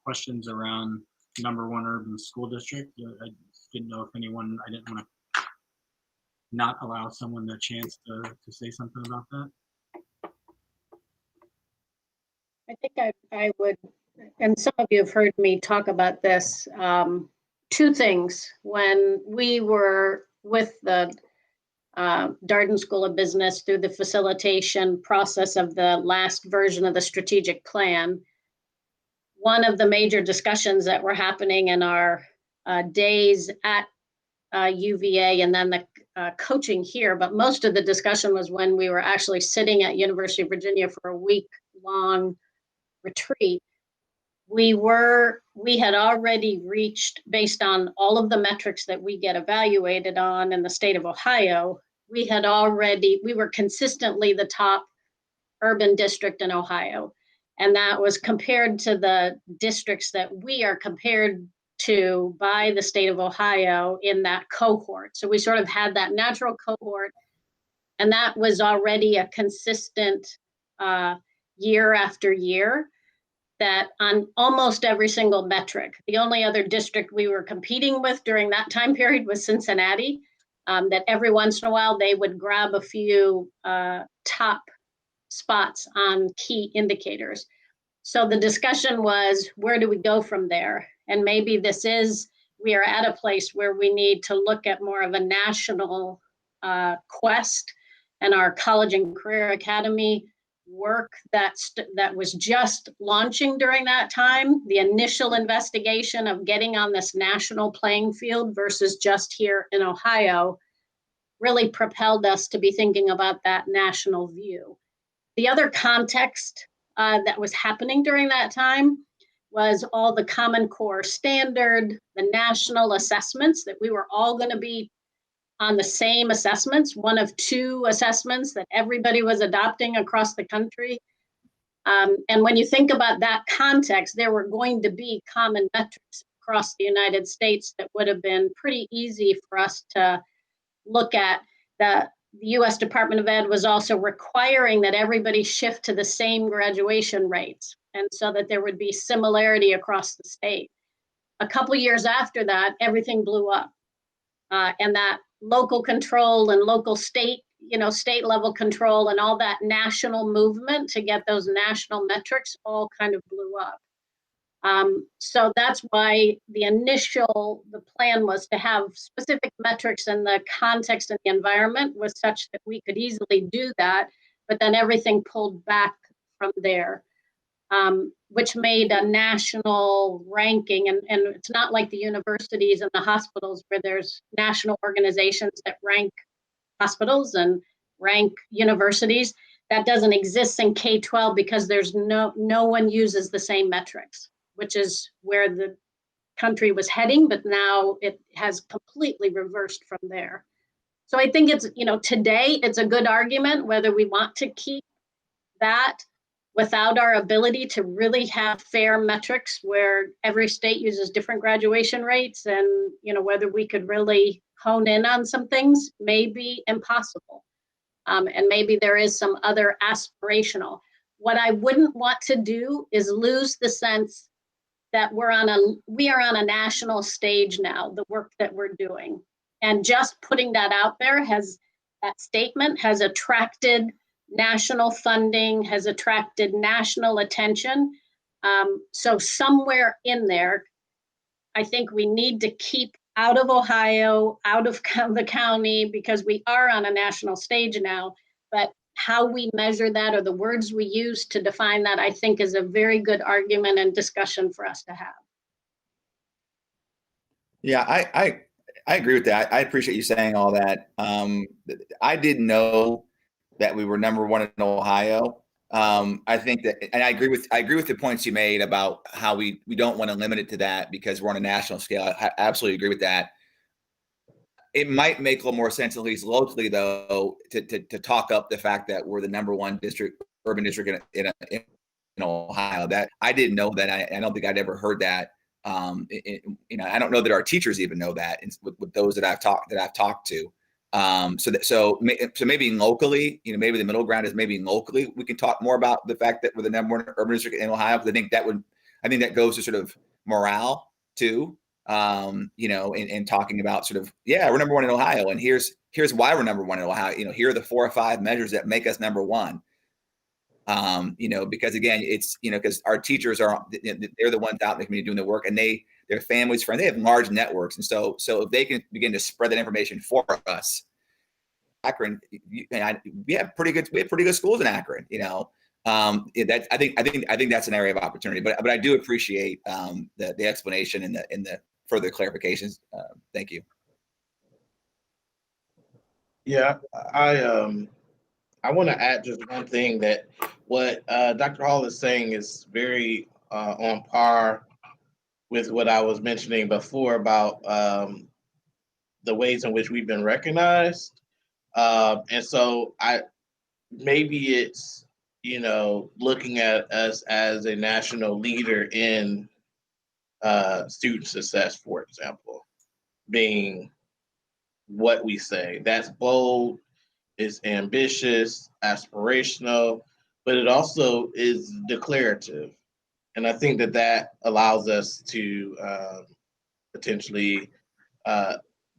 questions around #1 urban school district. I didn't know if anyone, I didn't want to not allow someone the chance to say something about that. I think I would, and some of you have heard me talk about this, two things. When we were with the Darden School of Business through the facilitation process of the last version of the strategic plan, one of the major discussions that were happening in our days at UVA and then the coaching here, but most of the discussion was when we were actually sitting at University of Virginia for a week-long retreat. We had already reached, based on all of the metrics that we get evaluated on in the state of Ohio, we were consistently the top urban district in Ohio. And that was compared to the districts that we are compared to by the state of Ohio in that cohort. So we sort of had that natural cohort, and that was already a consistent year after year, that on almost every single metric. The only other district we were competing with during that time period was Cincinnati, that every once in a while they would grab a few top spots on key indicators. So the discussion was, where do we go from there? And maybe we are at a place where we need to look at more of a national quest, and our college and career academy work that was just launching during that time, the initial investigation of getting on this national playing field versus just here in Ohio, really propelled us to be thinking about that national view. The other context that was happening during that time was all the Common Core standard, the national assessments, that we were all going to be on the same assessments, one of 2 assessments that everybody was adopting across the country. And when you think about that context, there were going to be common metrics across the United States that would have been pretty easy for us to look at. The US Department of Ed was also requiring that everybody shift to the same graduation rates, and so that there would be similarity across the state. A couple years after that, everything blew up. And that local control and local state level control and all that national movement to get those national metrics all kind of blew up. So that's why the plan was to have specific metrics, and the context and the environment was such that we could easily do that, but then everything pulled back from there. Which made a national ranking, and it's not like the universities and the hospitals where there's national organizations that rank hospitals and rank universities. that doesn't exist in K-12 because there's no one uses the same metrics, which is where the country was heading, but now it has completely reversed from there. So I think it's, today it's a good argument whether we want to keep that without our ability to really have fair metrics where every state uses different graduation rates, and whether we could really hone in on some things may be impossible. And maybe there is some other aspirational. What I wouldn't want to do is lose the sense that we are on a national stage now, the work that we're doing. And just putting that out there that statement has attracted national funding, has attracted national attention. So somewhere in there, I think we need to keep out of Ohio, out of the county, because we are on a national stage now. But how we measure that, or the words we use to define that, I think is a very good argument and discussion for us to have. Yeah, I agree with that. I appreciate you saying all that. I didn't know that we were #1 in Ohio. I think that, and I agree with the points you made about how we don't want to limit it to that because we're on a national scale. I absolutely agree with that. It might make a little more sense, at least locally, though, to talk up the fact that we're the #1 urban district in Ohio. That I didn't know that. I don't think I'd ever heard that. I don't know that our teachers even know that with those that I've talked to. So maybe locally, maybe the middle ground is maybe locally we can talk more about the fact that we're the #1 urban district in Ohio, because I think that goes to sort of morale too. In talking about sort of, we're #1 in Ohio, and here's why we're #1 in Ohio. Here are the 4 or 5 measures that make us #1. Because again, it's, because our teachers they're the ones out in the community doing the work, and their families, friends, they have large networks. And so if they can begin to spread that information for us, Akron, we have pretty good schools in Akron, I think that's an area of opportunity, but I do appreciate the explanation and the further clarifications. Thank you. Yeah, I want to add just one thing, that what Dr. Hall is saying is very on par with what I was mentioning before about the ways in which we've been recognized. And so maybe it's, looking at us as a national leader in student success, for example, being what we say. That's bold, it's ambitious, aspirational, but it also is declarative. And I think that allows us to potentially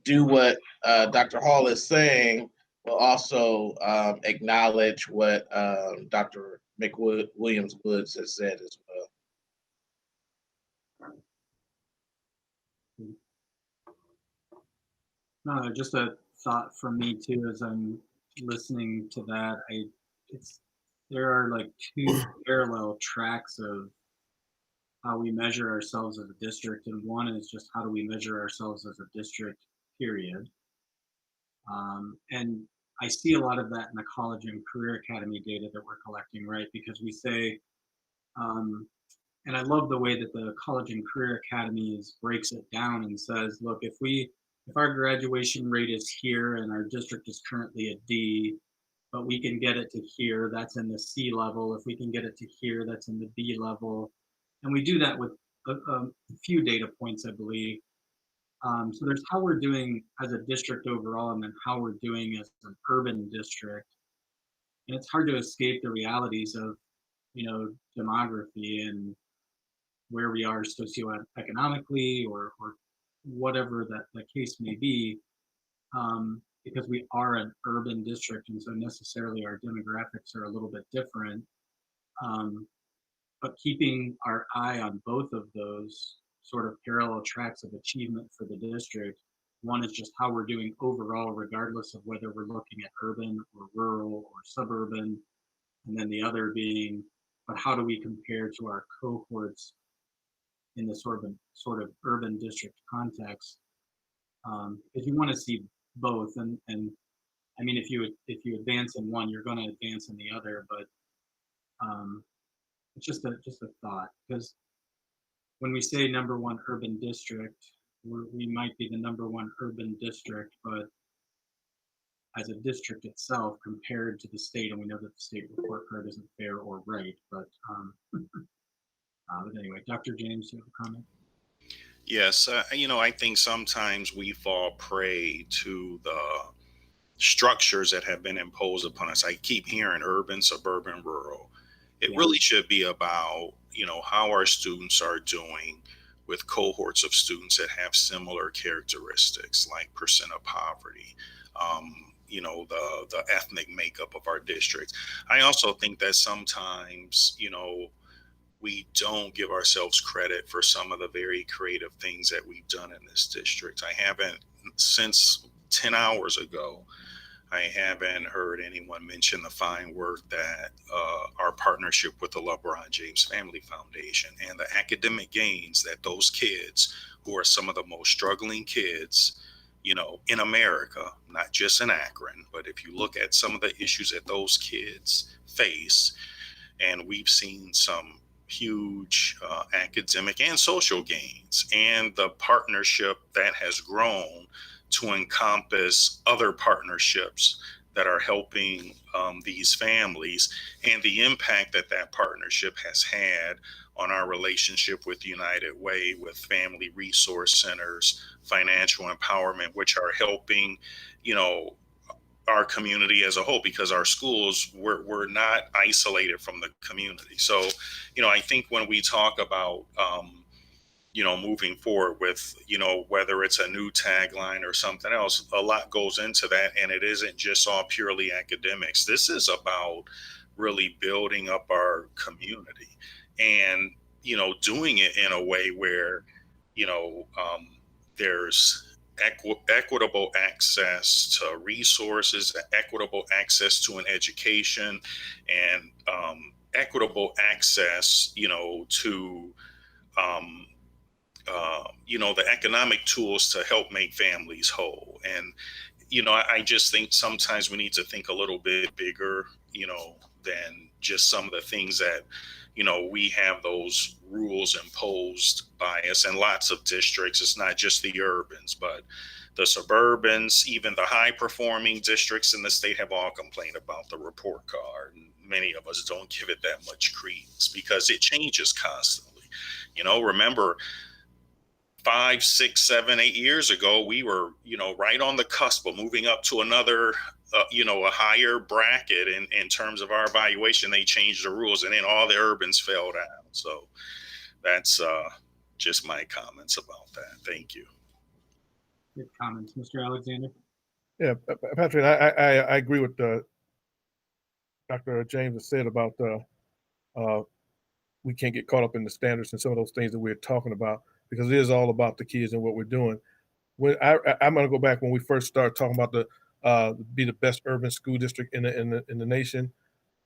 do what Dr. Hall is saying, but also acknowledge what Dr. McWilliams-Woods has said as well. Just a thought from me too, as I'm listening to that. There are like 2 parallel tracks of how we measure ourselves as a district, and one is just how do we measure ourselves as a district, period. And I see a lot of that in the college and career academy data that we're collecting, right? Because we say, and I love the way that the college and career academies breaks it down and says, look, if our graduation rate is here and our district is currently a D, but we can get it to here, that's in the C level. If we can get it to here, that's in the B level. And we do that with a few data points, I believe. So there's how we're doing as a district overall, and then how we're doing as an urban district. And it's hard to escape the realities of, demography and where we are socioeconomically or whatever that the case may be, because we are an urban district, and so necessarily our demographics are a little bit different. But keeping our eye on both of those sort of parallel tracks of achievement for the district. One is just how we're doing overall, regardless of whether we're looking at urban or rural or suburban. And then the other being, but how do we compare to our cohorts in the sort of urban district context? If you want to see both, and I mean, if you advance in one, you're going to advance in the other. But it's just a thought, because when we say #1 urban district, we might be the #1 urban district, but as a district itself compared to the state, and we know that the state report card isn't fair or right, but anyway, Dr. James, you have a comment? Yes, I think sometimes we fall prey to the structures that have been imposed upon us. I keep hearing urban, suburban, rural. It really should be about, how our students are doing with cohorts of students that have similar characteristics, like percent of poverty, the ethnic makeup of our districts. I also think that sometimes, we don't give ourselves credit for some of the very creative things that we've done in this district. I haven't, since 10 hours ago, I haven't heard anyone mention the fine work that our partnership with the LeBron James Family Foundation and the academic gains that those kids, who are some of the most struggling kids, in America, not just in Akron, but if you look at some of the issues that those kids face, and we've seen some huge academic and social gains, and the partnership that has grown to encompass other partnerships that are helping these families, and the impact that that partnership has had on our relationship with United Way, with family resource centers, financial empowerment, which are helping, our community as a whole, because our schools were not isolated from the community. So, I think when we talk about, moving forward with, whether it's a new tagline or something else, a lot goes into that. And it isn't just all purely academics. This is about really building up our community and, doing it in a way where, there's equitable access to resources, equitable access to an education, and equitable access, to the economic tools to help make families whole. And I just think sometimes we need to think a little bit bigger, than just some of the things that we have those rules imposed by us in lots of districts. It's not just the urbans, but the suburbans, even the high performing districts in the state have all complained about the report card. And many of us don't give it that much credence because it changes constantly. Remember 5, 6, 7, 8 years ago, we were, right on the cusp of moving up to another a higher bracket in terms of our evaluation. They changed the rules, and then all the urbans fell down. So that's just my comments about that. Thank you. Good comments, Mr. Alexander. Yeah, Patrick, I agree with Dr. James has said about we can't get caught up in the standards and some of those things that we're talking about, because it is all about the kids and what we're doing. When I'm going to go back when we first started talking about be the best urban school district in the nation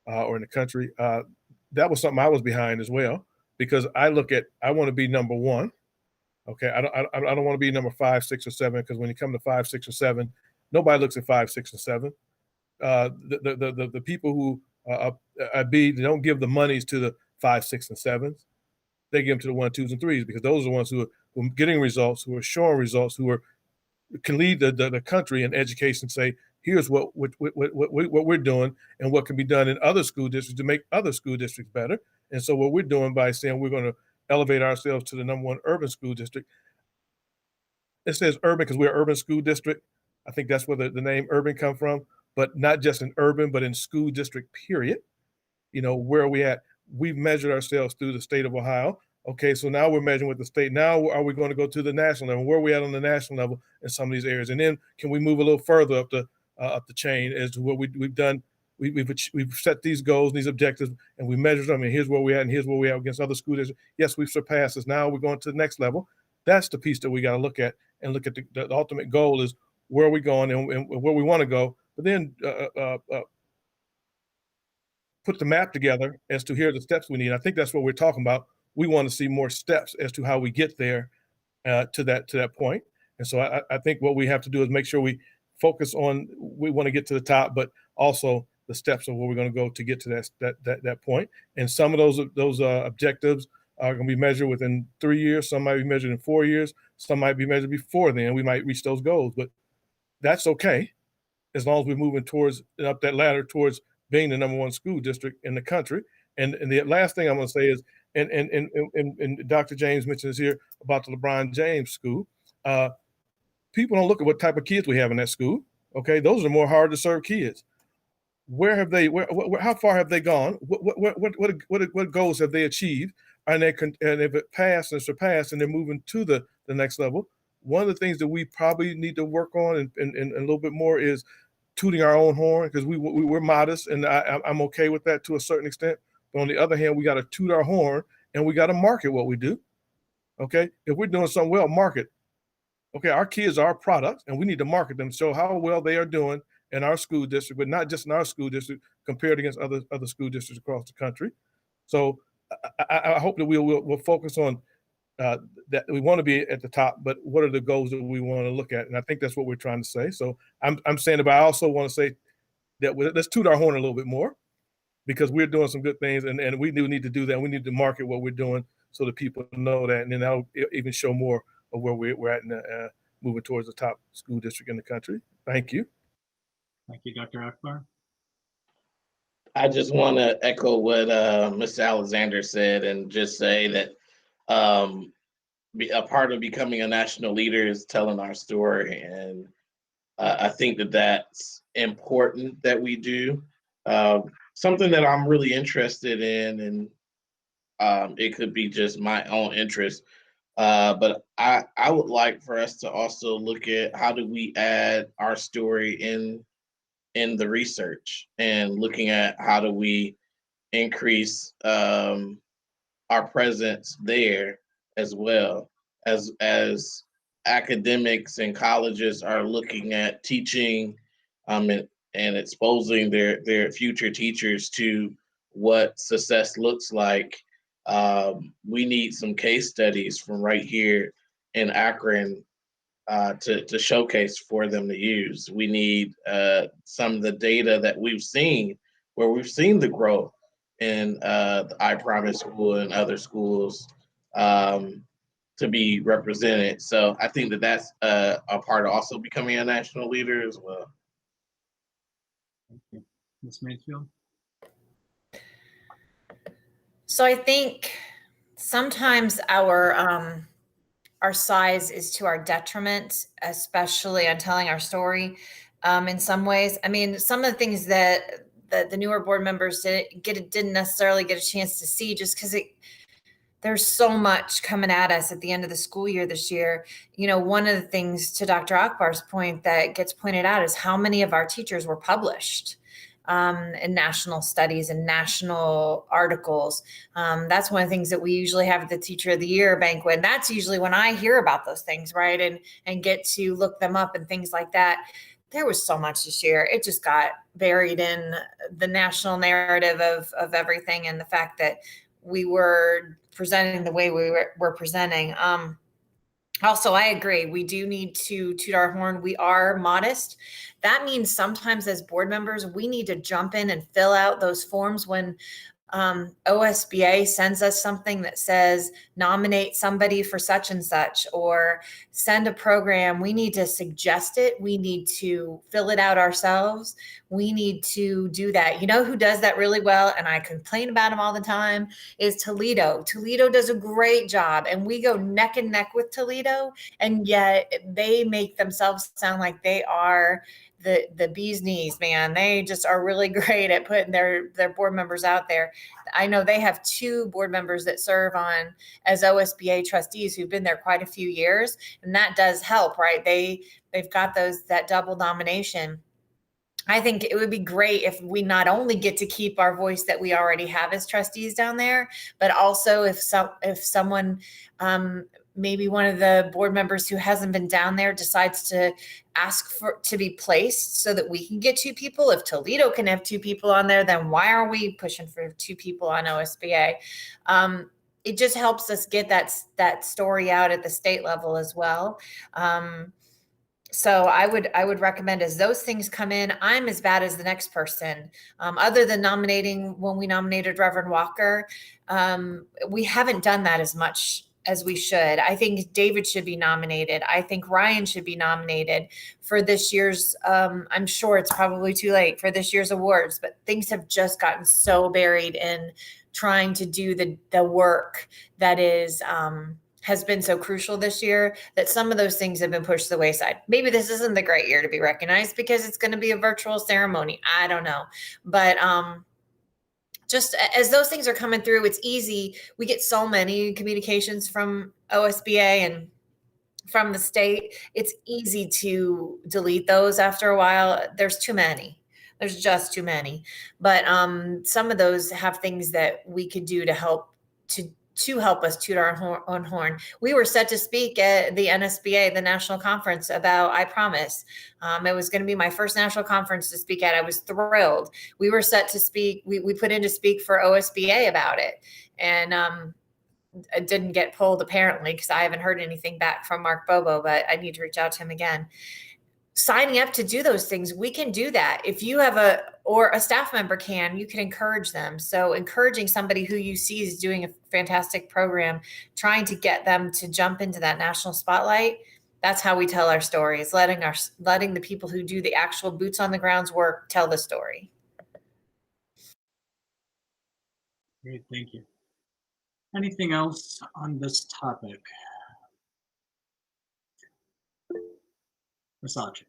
or in the country. That was something I was behind as well, because I want to be #1. Okay, I don't want to be number 5, 6, or 7, because when you come to 5, 6, or 7, nobody looks at 5, 6, and 7. The people who they don't give the monies to the 5, 6, and 7s. They give them to the 1, 2s, and 3s, because those are the ones who are getting results, who are showing results, who can lead the country in education. Say, here's what we're doing and what can be done in other school districts to make other school districts better. And so what we're doing by saying we're going to elevate ourselves to the #1 urban school district. It says urban because we're an urban school district. I think that's where the name urban come from, but not just in urban, but in school district, period. Where are we at? We've measured ourselves through the state of Ohio. Okay, so now we're measuring with the state. Now are we going to go to the national level? Where are we at on the national level in some of these areas? And then can we move a little further up the chain as to what we've done? We've set these goals, these objectives, and we measured them. And here's where we're at, and here's where we are against other school districts. Yes, we've surpassed this. Now we're going to the next level. That's the piece that we got to look at, and look at the ultimate goal is where are we going and where we want to go. But then put the map together as to here are the steps we need. I think that's what we're talking about. We want to see more steps as to how we get there to that point. And so I think what we have to do is make sure we focus on, we want to get to the top, but also the steps of where we're going to go to get to that point. And some of those objectives are going to be measured within 3 years. Some might be measured in 4 years. Some might be measured before then. We might reach those goals, but that's okay, as long as we're moving towards up that ladder towards being the #1 school district in the country. And the last thing I'm going to say is, and Dr. James mentioned this here about the LeBron James school. People don't look at what type of kids we have in that school. Okay, those are the more hard to serve kids. Where have they? How far have they gone? What goals have they achieved? And if it passed and surpassed, and they're moving to the next level. One of the things that we probably need to work on and a little bit more is tooting our own horn, because we're modest, and I'm okay with that to a certain extent. But on the other hand, we got to toot our horn and we got to market what we do. Okay, if we're doing something well, market. Okay, our kids are our products, and we need to market them, show how well they are doing in our school district, but not just in our school district, compared against other school districts across the country. So I hope that we'll focus on that we want to be at the top, but what are the goals that we want to look at? And I think that's what we're trying to say. So I'm saying it, but I also want to say that let's toot our horn a little bit more, because we're doing some good things, and we do need to do that. We need to market what we're doing so that people know that, and then that'll even show more of where we're at in moving towards the top school district in the country. Thank you. Thank you, Dr. Akbar. I just want to echo what Mr. Alexander said, and just say that a part of becoming a national leader is telling our story. And I think that that's important that we do. Something that I'm really interested in, and it could be just my own interest, but I would like for us to also look at how do we add our story in the research, and looking at how do we increase our presence there, as well as academics and colleges are looking at teaching and exposing their future teachers to what success looks like. We need some case studies from right here in Akron to showcase for them to use. We need some of the data that we've seen, where we've seen the growth in the I Promise School and other schools, to be represented. So I think that that's a part of also becoming a national leader as well. Thank you. Ms. Mansfield? So I think sometimes our size is to our detriment, especially on telling our story. In some ways, I mean, some of the things that the newer board members didn't necessarily get a chance to see, just because there's so much coming at us at the end of the school year this year. You know, one of the things, to Dr. Akbar's point, that gets pointed out is how many of our teachers were published in national studies and national articles. That's one of the things that we usually have at the Teacher of the Year banquet. And that's usually when I hear about those things, right? And get to look them up and things like that. There was so much this year. It just got buried in the national narrative of everything, and the fact that we were presenting the way we were presenting. Also, I agree. We do need to toot our horn. We are modest. That means sometimes as board members, we need to jump in and fill out those forms when OSBA sends us something that says nominate somebody for such and such, or send a program. We need to suggest it. We need to fill it out ourselves. We need to do that. You know who does that really well, and I complain about him all the time, is Toledo. Toledo does a great job, and we go neck and neck with Toledo, and yet they make themselves sound like they are the bee's knees, man. They just are really great at putting their board members out there. I know they have 2 board members that serve on as OSBA trustees who've been there quite a few years, and that does help, right? They've got that double nomination. I think it would be great if we not only get to keep our voice that we already have as trustees down there, but also if someone, maybe one of the board members who hasn't been down there, decides to ask to be placed so that we can get 2 people. If Toledo can have 2 people on there, then why are we pushing for 2 people on OSBA? It just helps us get that story out at the state level as well. So I would recommend as those things come in, I'm as bad as the next person. Other than nominating when we nominated Reverend Walker, we haven't done that as much as we should. I think David should be nominated. I think Ryan should be nominated for this year's, I'm sure it's probably too late for this year's awards, but things have just gotten so buried in trying to do the work that is, has been so crucial this year that some of those things have been pushed to the wayside. Maybe this isn't the great year to be recognized because it's going to be a virtual ceremony. I don't know. But just as those things are coming through, it's easy. We get so many communications from OSBA and from the state. It's easy to delete those after a while. There's too many. There's just too many. But some of those have things that we could do to help us toot our own horn. We were set to speak at the NSBA, the national conference about I Promise. It was going to be my first national conference to speak at. I was thrilled. We were set to speak. We put in to speak for OSBA about it. And it didn't get pulled apparently because I haven't heard anything back from Mark Bobo, but I need to reach out to him again. Signing up to do those things, we can do that. If you have a staff member you can encourage them. So encouraging somebody who you see is doing a fantastic program, trying to get them to jump into that national spotlight. That's how we tell our stories, letting the people who do the actual boots on the ground's work tell the story. Great, thank you. Anything else on this topic? Ms. Autry.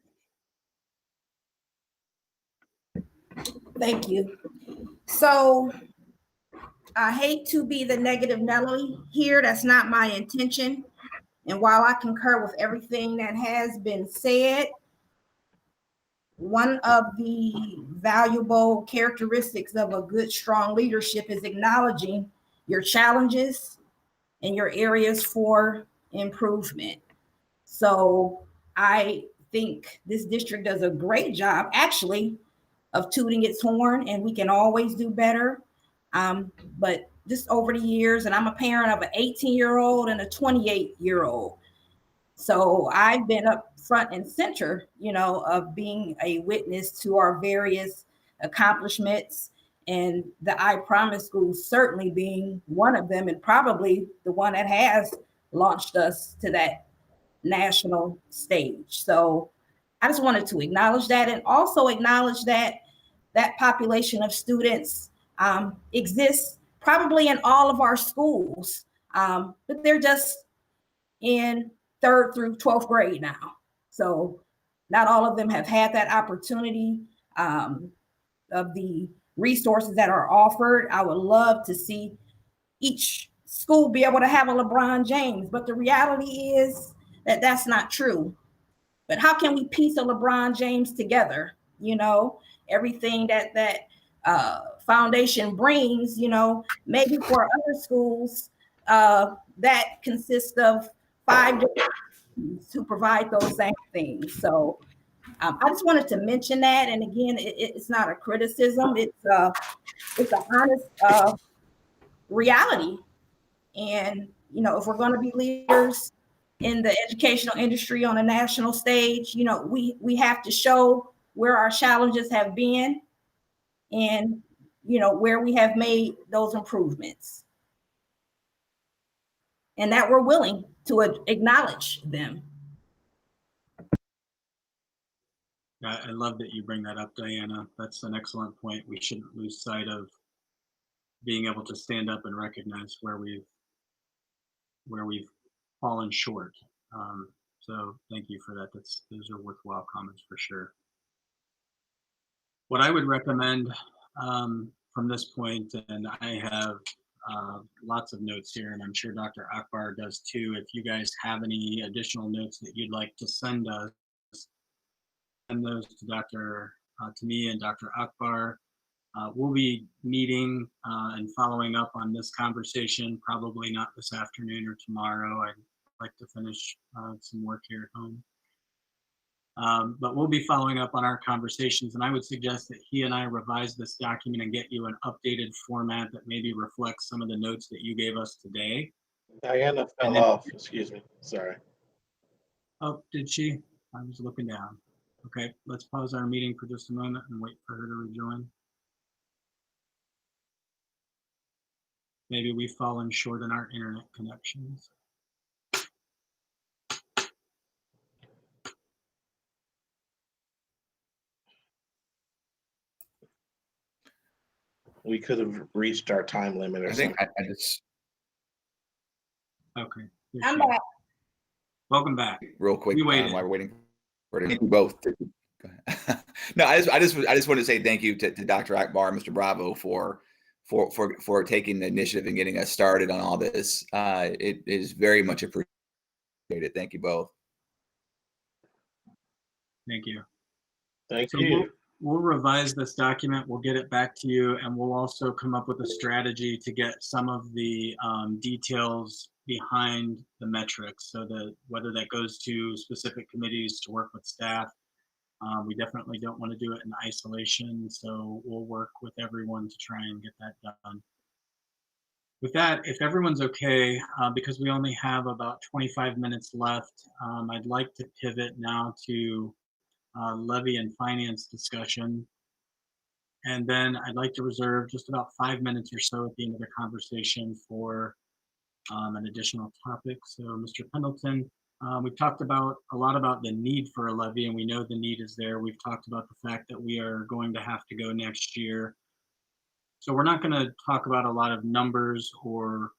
Thank you. So I hate to be the negative Nelly here. That's not my intention. And while I concur with everything that has been said, one of the valuable characteristics of a good, strong leadership is acknowledging your challenges and your areas for improvement. So I think this district does a great job, actually, of tooting its horn, and we can always do better. But just over the years, and I'm a parent of an 18-year-old and a 28-year-old. So I've been up front and center, of being a witness to our various accomplishments, and the I Promise School certainly being one of them, and probably the one that has launched us to that national stage. So I just wanted to acknowledge that, and also acknowledge that that population of students exists probably in all of our schools, but they're just in 3rd through 12th grade now. So not all of them have had that opportunity of the resources that are offered. I would love to see each school be able to have a LeBron James, but the reality is that that's not true. But how can we piece a LeBron James together? Everything that foundation brings, maybe for other schools that consist of 5 different teams who provide those same things. So I just wanted to mention that. And again, it's not a criticism. It's an honest reality. And, if we're going to be leaders in the educational industry on a national stage, we have to show where our challenges have been and, where we have made those improvements. And that we're willing to acknowledge them. I love that you bring that up, Diana. That's an excellent point. We shouldn't lose sight of being able to stand up and recognize where we've fallen short. So thank you for that. Those are worthwhile comments for sure. What I would recommend from this point, and I have lots of notes here, and I'm sure Dr. Akbar does too. If you guys have any additional notes that you'd like to send us, send those to me and Dr. Akbar. We'll be meeting and following up on this conversation, probably not this afternoon or tomorrow. I'd like to finish some work here at home. But we'll be following up on our conversations, and I would suggest that he and I revise this document and get you an updated format that maybe reflects some of the notes that you gave us today. Diana fell off, excuse me, sorry. Oh, did she? I was looking down. Okay, let's pause our meeting for just a moment and wait for her to rejoin. Maybe we've fallen short in our internet connections. We could have reached our time limit or I something. think I just Okay. there I'm she back. is. Welcome back. real quick We waited. while we're waiting for it. Thank you both. Go ahead. No, I just wanted to say thank you to Dr. Akbar and Mr. Bravo for taking the initiative and getting us started on all this. It is very much appreciated. Thank you both. Thank you. Thank So you. we'll revise this document. We'll get it back to you, and we'll also come up with a strategy to get some of the details behind the metrics, so that whether that goes to specific committees to work with staff. We definitely don't want to do it in isolation, so we'll work with everyone to try and get that done. With that, if everyone's okay, because we only have about 25 minutes left, I'd like to pivot now to levy and finance discussion. And then I'd like to reserve just about 5 minutes or so at the end of the conversation for an additional topic. So Mr. Pendleton, we've talked about a lot about the need for a levy, and we know the need is there. We've talked about the fact that we are going to have to go next year. So we're not going to talk about a lot of numbers or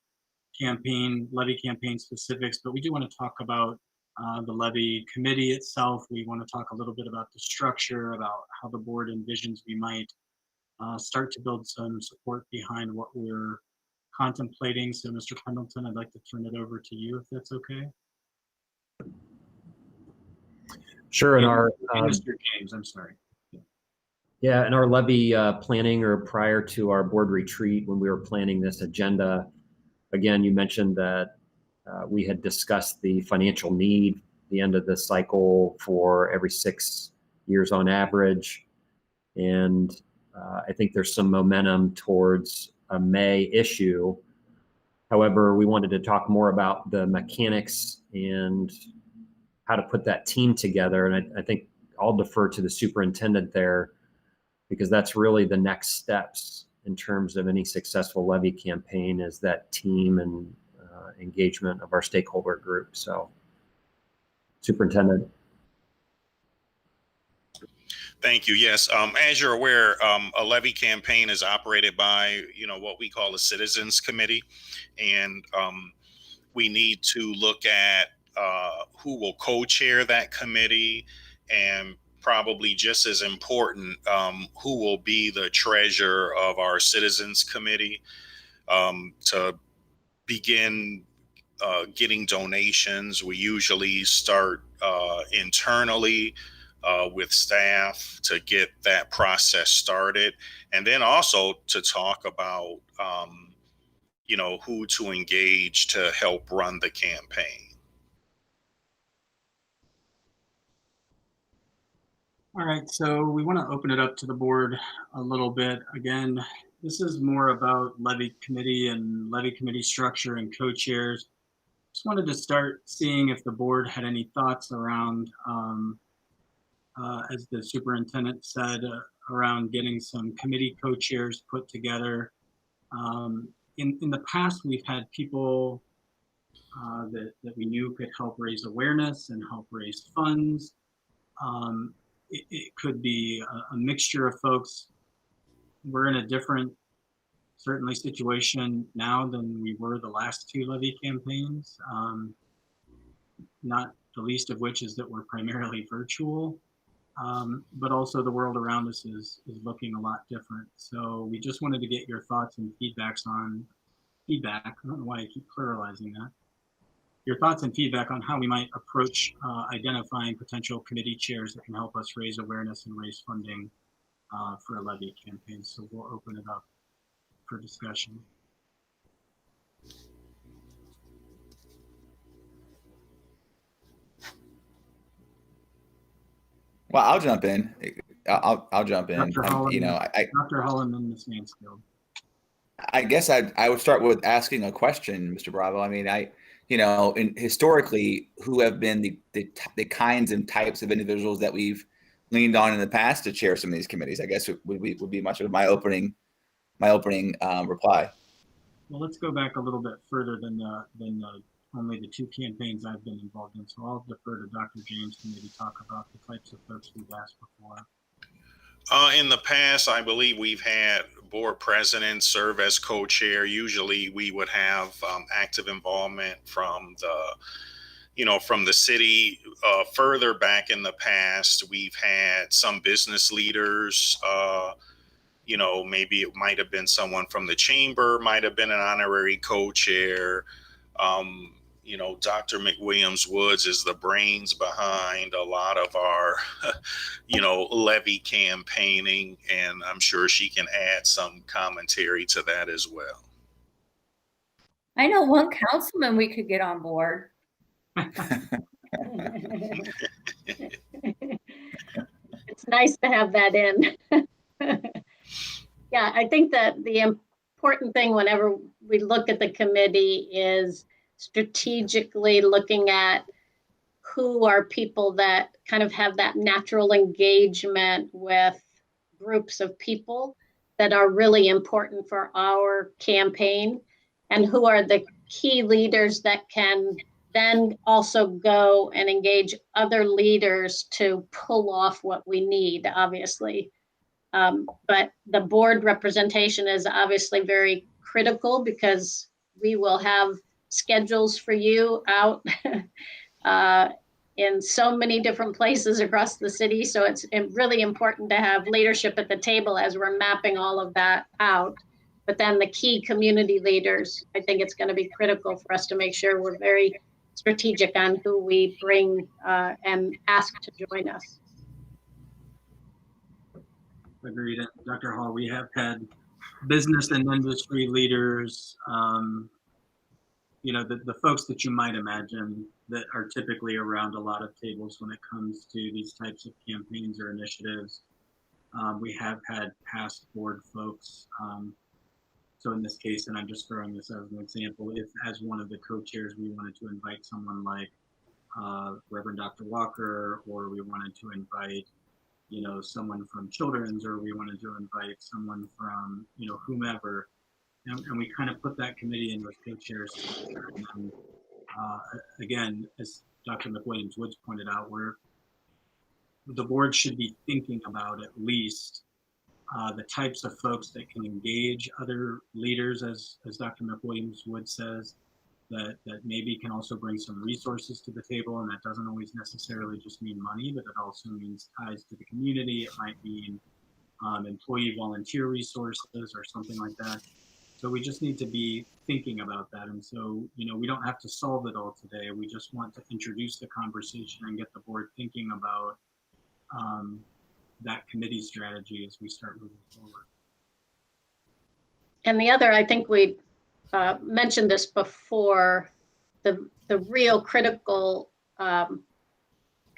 levy campaign specifics, but we do want to talk about the levy committee itself. We want to talk a little bit about the structure, about how the board envisions we might start to build some support behind what we're contemplating. So Mr. Pendleton, I'd like to turn it over to you if that's okay. Sure. In our Mr. James, I'm sorry. Yeah, in our levy planning, or prior to our board retreat, when we were planning this agenda, again, you mentioned that we had discussed the financial need, the end of the cycle for every 6 years on average. And I think there's some momentum towards a May issue. However, we wanted to talk more about the mechanics and how to put that team together. And I think I'll defer to the superintendent there, because that's really the next steps in terms of any successful levy campaign, is that team and engagement of our stakeholder group. So, Superintendent. Thank you. Yes, as you're aware, a levy campaign is operated by, what we call a citizens committee, and we need to look at who will co-chair that committee, and probably just as important, who will be the treasurer of our citizens committee, to begin getting donations. We usually start internally with staff to get that process started, and then also to talk about who to engage to help run the campaign. All right, so we want to open it up to the board a little bit. Again, this is more about levy committee and levy committee structure and co-chairs. Just wanted to start seeing if the board had any thoughts around, as the superintendent said, around getting some committee co-chairs put together. In the past, we've had people that we knew could help raise awareness and help raise funds. It could be a mixture of folks. We're in a different, certainly, situation now than we were the last 2 levy campaigns. Not the least of which is that we're primarily virtual, but also the world around us is looking a lot different. So we just wanted to get your thoughts and feedback. I don't know why I keep pluralizing that. Your thoughts and feedback on how we might approach identifying potential committee chairs that can help us raise awareness and raise funding for a levy campaign. So we'll open it up for discussion. Well, I'll jump in. I'll jump in. Dr. Holland, I Dr. Holland and Ms. Mansfield. I guess I would start with asking a question, Mr. Bravo. I mean, historically, who have been the kinds and types of individuals that we've leaned on in the past to chair some of these committees? I guess would be much of my opening reply. Well, let's go back a little bit further than only the 2 campaigns I've been involved in. So I'll defer to Dr. James to maybe talk about the types of folks we've asked before. In the past, I believe we've had board presidents serve as co-chair. Usually we would have active involvement from the city. Further back in the past, we've had some business leaders, maybe it might have been someone from the chamber, might have been an honorary co-chair. Dr. McWilliams-Woods is the brains behind a lot of our, levy campaigning, and I'm sure she can add some commentary to that as well. I know one councilman we could get on board. It's nice to have that in. Yeah, I think that the important thing whenever we look at the committee is strategically looking at who are people that kind of have that natural engagement with groups of people that are really important for our campaign, and who are the key leaders that can then also go and engage other leaders to pull off what we need, obviously. But the board representation is obviously very critical, because we will have schedules for you out in so many different places across the city. So it's really important to have leadership at the table as we're mapping all of that out. But then the key community leaders, I think it's going to be critical for us to make sure we're very strategic on who we bring and ask to join us. Agreed. Dr. Hall, we have had business and industry leaders, the folks that you might imagine that are typically around a lot of tables when it comes to these types of campaigns or initiatives. We have had past board folks. So in this case, and I'm just throwing this as an example, if as one of the co-chairs we wanted to invite someone like Reverend Dr. Walker, or we wanted to invite someone from Children's, or we wanted to invite someone from, whomever. And we kind of put that committee in those co-chairs. And again, as Dr. McWilliams-Woods pointed out, the board should be thinking about at least the types of folks that can engage other leaders, as Dr. McWilliams-Woods says, that maybe can also bring some resources to the table. And that doesn't always necessarily just mean money, but it also means ties to the community. It might mean employee volunteer resources or something like that. So we just need to be thinking about that. And so, we don't have to solve it all today. We just want to introduce the conversation and get the board thinking about that committee strategy as we start moving forward. And the other, I think we mentioned this before, the real critical kind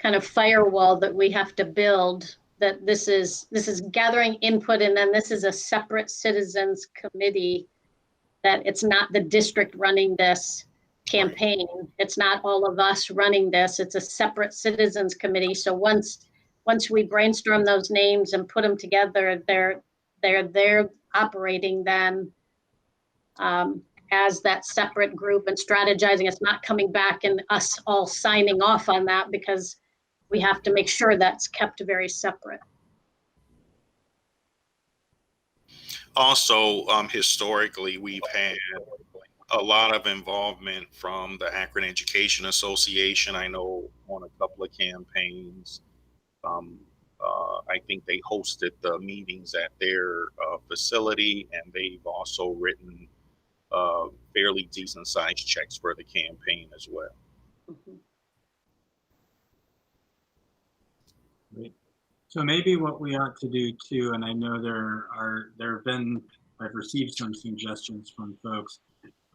of firewall that we have to build, that this is gathering input, and then this is a separate citizens committee, that it's not the district running this campaign. It's not all of us running this. It's a separate citizens committee. So once we brainstorm those names and put them together, they're operating then as that separate group and strategizing. It's not coming back and us all signing off on that, because we have to make sure that's kept very separate. Also, historically, we've had a lot of involvement from the Akron Education Association. I know on a couple of campaigns, I think they hosted the meetings at their facility, and they've also written fairly decent sized checks for the campaign as well. Mm-hmm. Great. So maybe what we ought to do too, and I know I've received some suggestions from folks.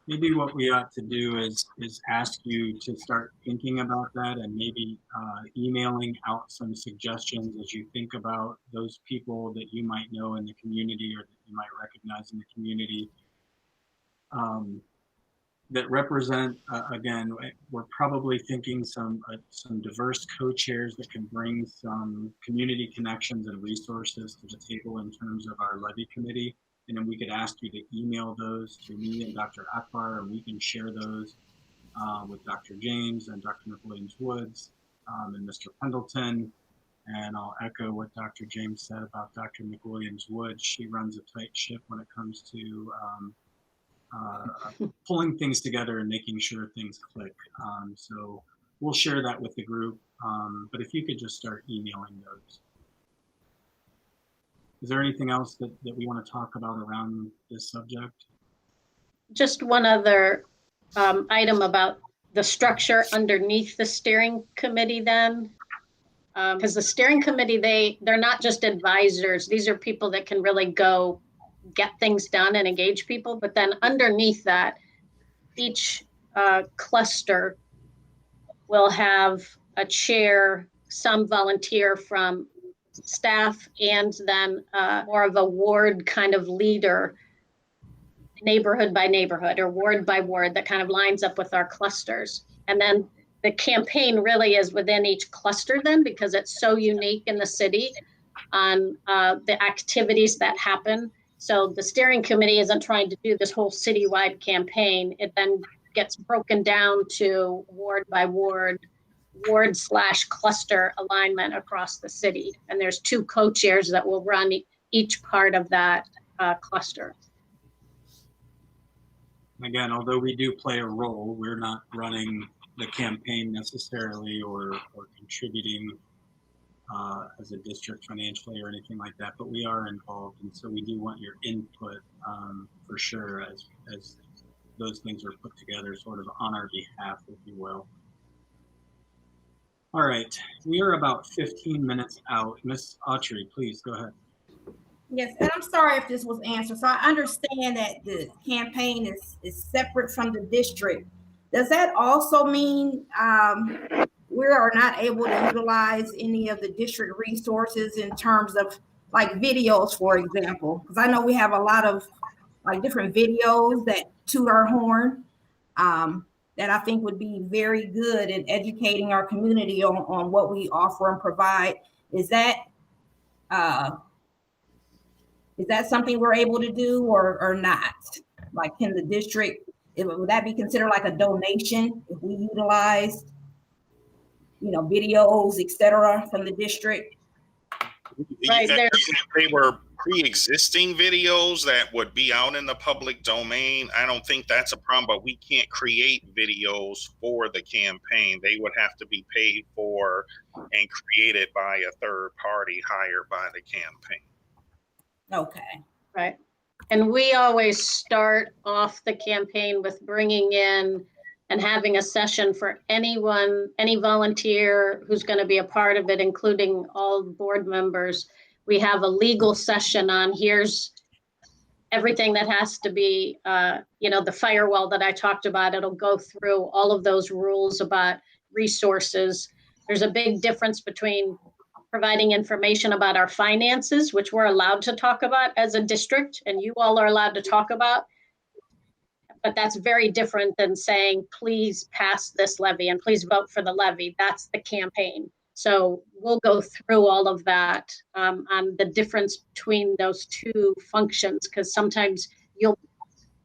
Maybe what we ought to do is ask you to start thinking about that, and maybe emailing out some suggestions as you think about those people that you might know in the community or that you might recognize in the community that represent, again, we're probably thinking some diverse co-chairs that can bring some community connections and resources to the table in terms of our levy committee. And then we could ask you to email those to me and Dr. Akbar, and we can share those with Dr. James and Dr. McWilliams-Woods and Mr. Pendleton. And I'll echo what Dr. James said about Dr. McWilliams-Woods. She runs a tight ship when it comes to pulling things together and making sure things click. So we'll share that with the group. But if you could just start emailing those. Is there anything else that we want to talk about around this subject? Just one other item about the structure underneath the steering committee then. Because the steering committee, they're not just advisors. These are people that can really go get things done and engage people. But then underneath that, each cluster will have a chair, some volunteer from staff, and then more of a ward kind of leader, neighborhood by neighborhood or ward by ward, that kind of lines up with our clusters. And then the campaign really is within each cluster then, because it's so unique in the city on the activities that happen. So the steering committee isn't trying to do this whole citywide campaign. It then gets broken down to ward by ward, ward/cluster alignment across the city. And there's 2 co-chairs that will run each part of that cluster. Again, although we do play a role, we're not running the campaign necessarily or contributing as a district financially or anything like that, but we are involved, and so we do want your input for sure as those things are put together sort of on our behalf, if you will. All right, we are about 15 minutes out. Ms. Autry, please go ahead. Yes, and I'm sorry if this was answered. So I understand that the campaign is separate from the district. Does that also mean we are not able to utilize any of the district resources in terms of like videos, for example? Because I know we have a lot of like different videos that toot our horn that I think would be very good in educating our community on what we offer and provide. Is that something we're able to do or not? Like, can the district, would that be considered like a donation if we utilize, videos, et cetera, from the district? Right, they were pre-existing videos that would be out in the public domain. I don't think that's a problem, but we can't create videos for the campaign. They would have to be paid for and created by a third party hired by the campaign. Okay. Right. And we always start off the campaign with bringing in and having a session for anyone, any volunteer who's going to be a part of it, including all board members. We have a legal session on here's everything that has to be, the firewall that I talked about. It'll go through all of those rules about resources. There's a big difference between providing information about our finances, which we're allowed to talk about as a district, and you all are allowed to talk about. But that's very different than saying, please pass this levy and please vote for the levy. That's the campaign. So we'll go through all of that on the difference between those 2 functions, because sometimes you'll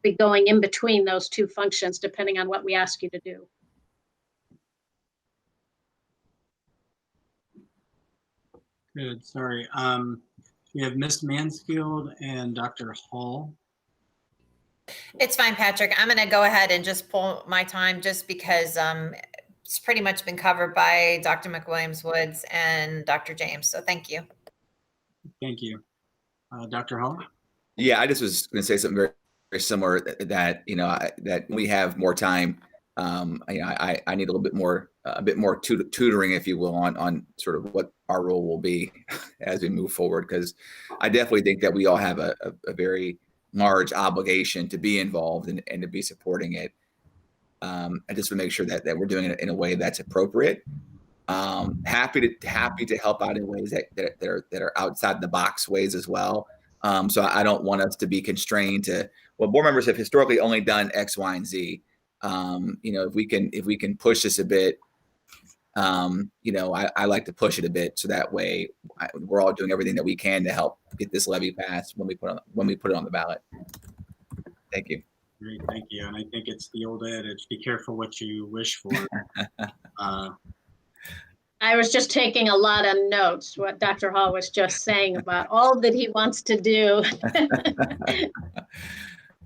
be going in between those 2 functions depending on what we ask you to do. Good, sorry. We have Ms. Mansfield and Dr. Hall. It's fine, Patrick. I'm going to go ahead and just pull my time just because it's pretty much been covered by Dr. McWilliams-Woods and Dr. James. So thank you. Thank you. Dr. Hall? Yeah, I just was going to say something very, very similar that that we have more time. I need a little bit more, tutoring, if you will, on sort of what our role will be as we move forward, because I definitely think that we all have a very large obligation to be involved and to be supporting it. And just to make sure that we're doing it in a way that's appropriate. Happy to help out in ways that are outside the box ways as well. So I don't want us to be constrained to, well, board members have historically only done X, Y, and Z. If we can push this a bit, I like to push it a bit so that way we're all doing everything that we can to help get this levy passed when we put it on the ballot. Thank you. Great, thank you. And I think it's the old adage: be careful what you wish for. I was just taking a lot of notes, what Dr. Hall was just saying about all that he wants to do.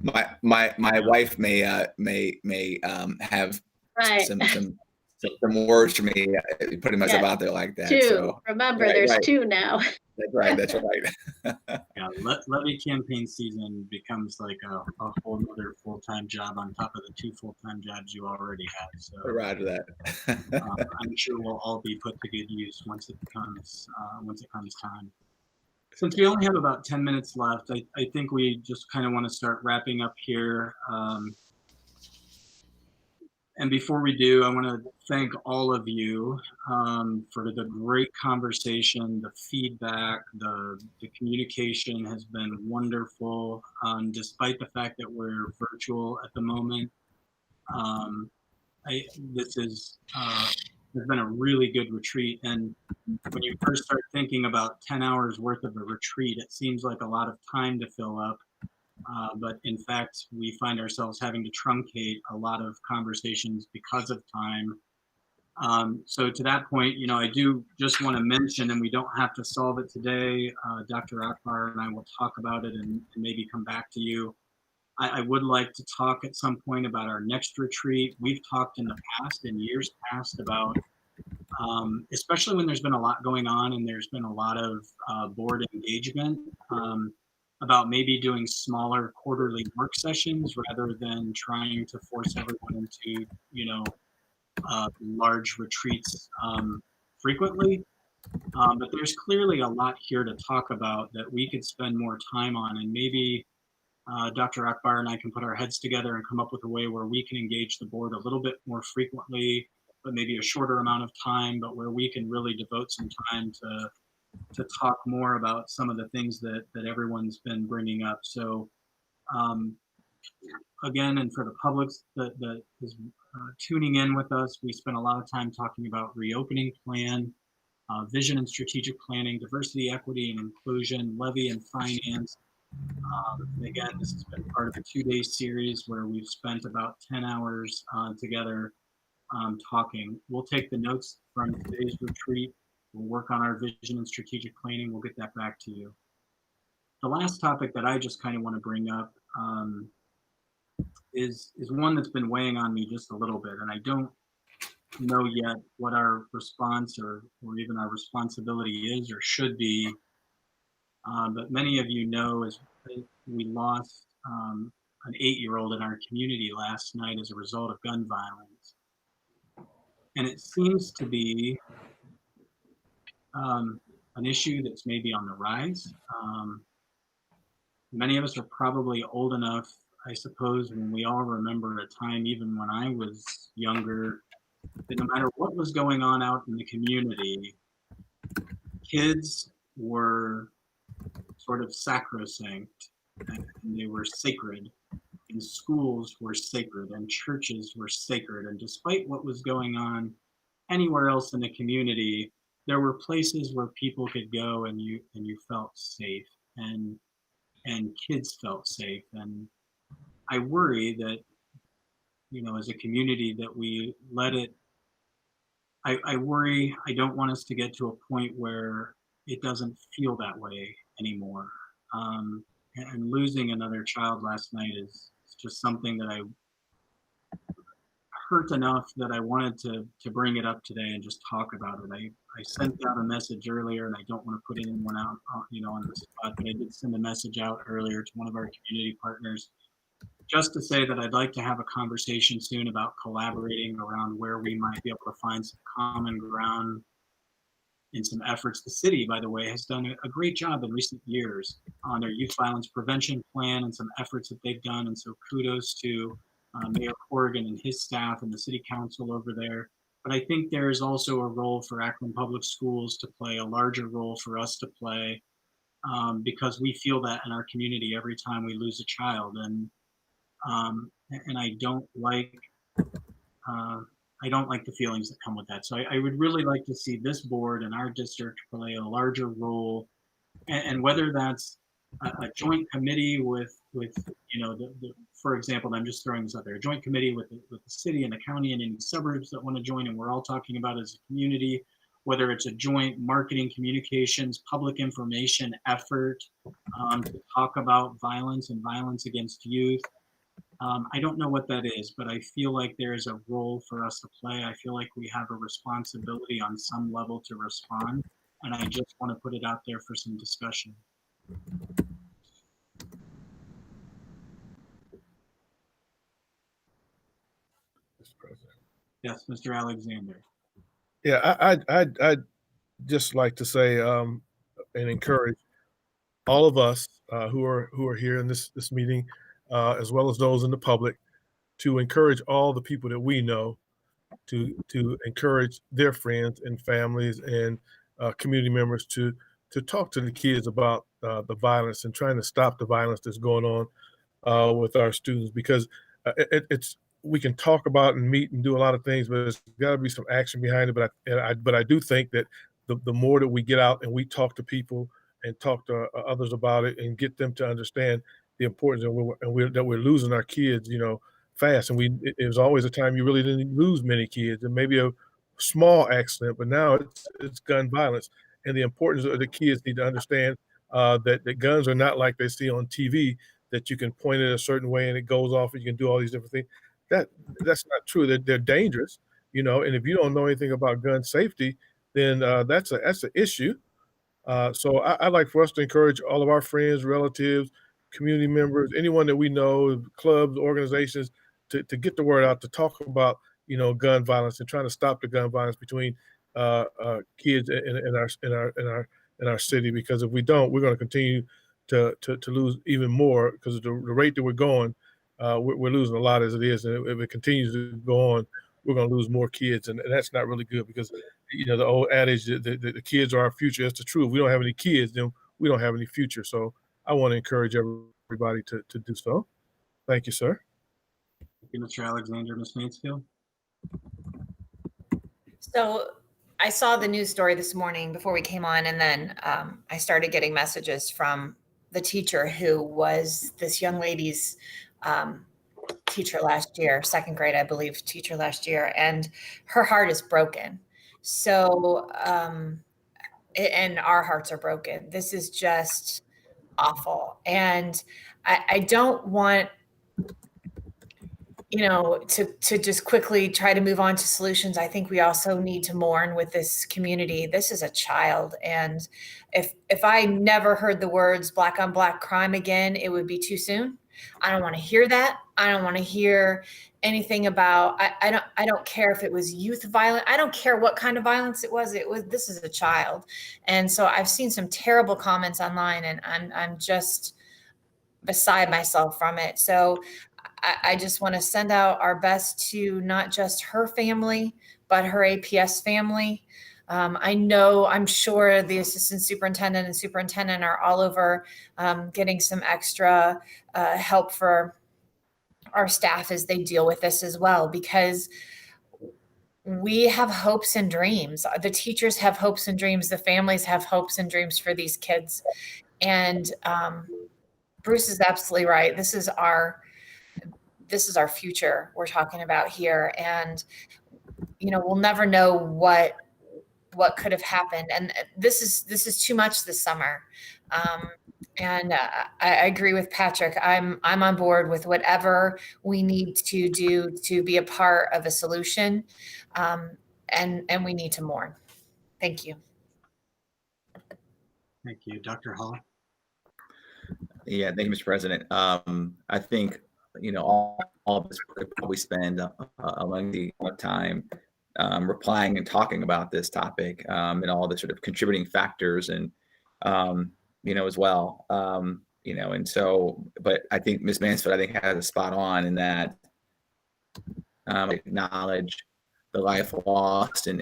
My wife may have Right. some words for me, putting myself out there like that. Two. So Remember, there's two now. That's right. Yeah, levy campaign season becomes like a whole other full-time job on top of the 2 full-time jobs you already have. So Roger that. I'm sure we'll all be put to good use once it comes time. Since we only have about 10 minutes left, I think we just kind of want to start wrapping up here. And before we do, I want to thank all of you for the great conversation, the feedback, the communication has been wonderful, despite the fact that we're virtual at the moment. This has been a really good retreat. And when you first start thinking about 10 hours worth of a retreat, it seems like a lot of time to fill up. But in fact, we find ourselves having to truncate a lot of conversations because of time. So to that point, I do just want to mention, and we don't have to solve it today, Dr. Akbar and I will talk about it and maybe come back to you. I would like to talk at some point about our next retreat. We've talked in the past, in years past, about, especially when there's been a lot going on and there's been a lot of board engagement, about maybe doing smaller quarterly work sessions rather than trying to force everyone into, large retreats frequently. But there's clearly a lot here to talk about that we could spend more time on, and maybe Dr. Akbar and I can put our heads together and come up with a way where we can engage the board a little bit more frequently, but maybe a shorter amount of time, but where we can really devote some time to talk more about some of the things that everyone's been bringing up. So again, and for the public that is tuning in with us, we spent a lot of time talking about reopening plan, vision and strategic planning, diversity, equity, and inclusion, levy and finance. Again, this has been part of a 2-day series where we've spent about 10 hours together talking. We'll take the notes from today's retreat. We'll work on our vision and strategic planning. We'll get that back to you. The last topic that I just kind of want to bring up is one that's been weighing on me just a little bit, and I don't know yet what our response or even our responsibility is or should be. But many of you know, as we lost an 8-year-old in our community last night as a result of gun violence. And it seems to be an issue that's maybe on the rise. Many of us are probably old enough, I suppose, when we all remember a time, even when I was younger, that no matter what was going on out in the community, kids were sort of sacrosanct and they were sacred, and schools were sacred and churches were sacred. And despite what was going on anywhere else in the community, there were places where people could go and you felt safe, and kids felt safe. And I worry that, as a community, that we let it, I worry, I don't want us to get to a point where it doesn't feel that way anymore. And losing another child last night is just something that I hurt enough that I wanted to bring it up today and just talk about it. I sent out a message earlier, and I don't want to put anyone out, on the spot, but I did send a message out earlier to one of our community partners just to say that I'd like to have a conversation soon about collaborating around where we might be able to find some common ground in some efforts. The city, by the way, has done a great job in recent years on their youth violence prevention plan and some efforts that they've done. And so kudos to Mayor Corrigan and his staff and the city council over there. But I think there's also a role for Akron Public Schools to play, a larger role for us to play, because we feel that in our community every time we lose a child, and I don't like the feelings that come with that. So I would really like to see this board and our district play a larger role, and whether that's a joint committee with for example, I'm just throwing this out there, a joint committee with the city and the county and any suburbs that want to join, and we're all talking about as a community, whether it's a joint marketing, communications, public information effort to talk about violence and violence against youth. I don't know what that is, but I feel like there is a role for us to play. I feel like we have a responsibility on some level to respond, and I just want to put it out there for some discussion. Mr. President. Yes, Mr. Alexander. Yeah, I'd just like to say and encourage all of us who are here in this meeting, as well as those in the public, to encourage all the people that we know to encourage their friends and families and community members to talk to the kids about the violence and trying to stop the violence that's going on with our students, because we can talk about and meet and do a lot of things, but there's got to be some action behind it. But I do think that the more that we get out and we talk to people and talk to others about it and get them to understand the importance that we're losing our kids, fast. And it was always a time you really didn't lose many kids, and maybe a small accident, but now it's gun violence, and the importance of the kids need to understand that guns are not like they see on TV, that you can point it a certain way and it goes off and you can do all these different things. That's not true. They're dangerous, and if you don't know anything about gun safety, then that's an issue. So I'd like for us to encourage all of our friends, relatives, community members, anyone that we know, clubs, organizations, to get the word out, to talk about, gun violence and trying to stop the gun violence between kids in our city. Because if we don't, we're going to continue to lose even more, because the rate that we're going, we're losing a lot as it is. And if it continues to go on, we're going to lose more kids. And that's not really good, because, the old adage that the kids are our future, that's the truth. If we don't have any kids, then we don't have any future. So I want to encourage everybody to do so. Thank you, sir. Thank you, Mr. Alexander. Ms. Mansfield? So I saw the news story this morning before we came on, and then I started getting messages from the teacher who was this young lady's teacher last year, second grade, I believe, teacher last year, and her heart is broken. So, and our hearts are broken. This is just awful. And I don't want, to just quickly try to move on to solutions. I think we also need to mourn with this community. This is a child. And if I never heard the words black on black crime again, it would be too soon. I don't want to hear that. I don't want to hear anything about, I don't care if it was youth violence. I don't care what kind of violence it was. This is a child. And so I've seen some terrible comments online, and I'm just beside myself from it. So I just want to send out our best to not just her family, but her APS family. I'm sure the assistant superintendent and superintendent are all over getting some extra help for our staff as they deal with this as well, because we have hopes and dreams. The teachers have hopes and dreams. The families have hopes and dreams for these kids. And Bruce is absolutely right. This is our future we're talking about here. And, we'll never know what could have happened. And this is too much this summer. And I agree with Patrick. I'm on board with whatever we need to do to be a part of a solution. And we need to mourn. Thank you. Thank you. Dr. Hall? Yeah, thank you, Mr. President. I think, all of us could probably spend a lengthy time replying and talking about this topic and all the sort of contributing factors and, as well, and so, but I think Ms. Mansfield, has a spot on in that acknowledge the life lost and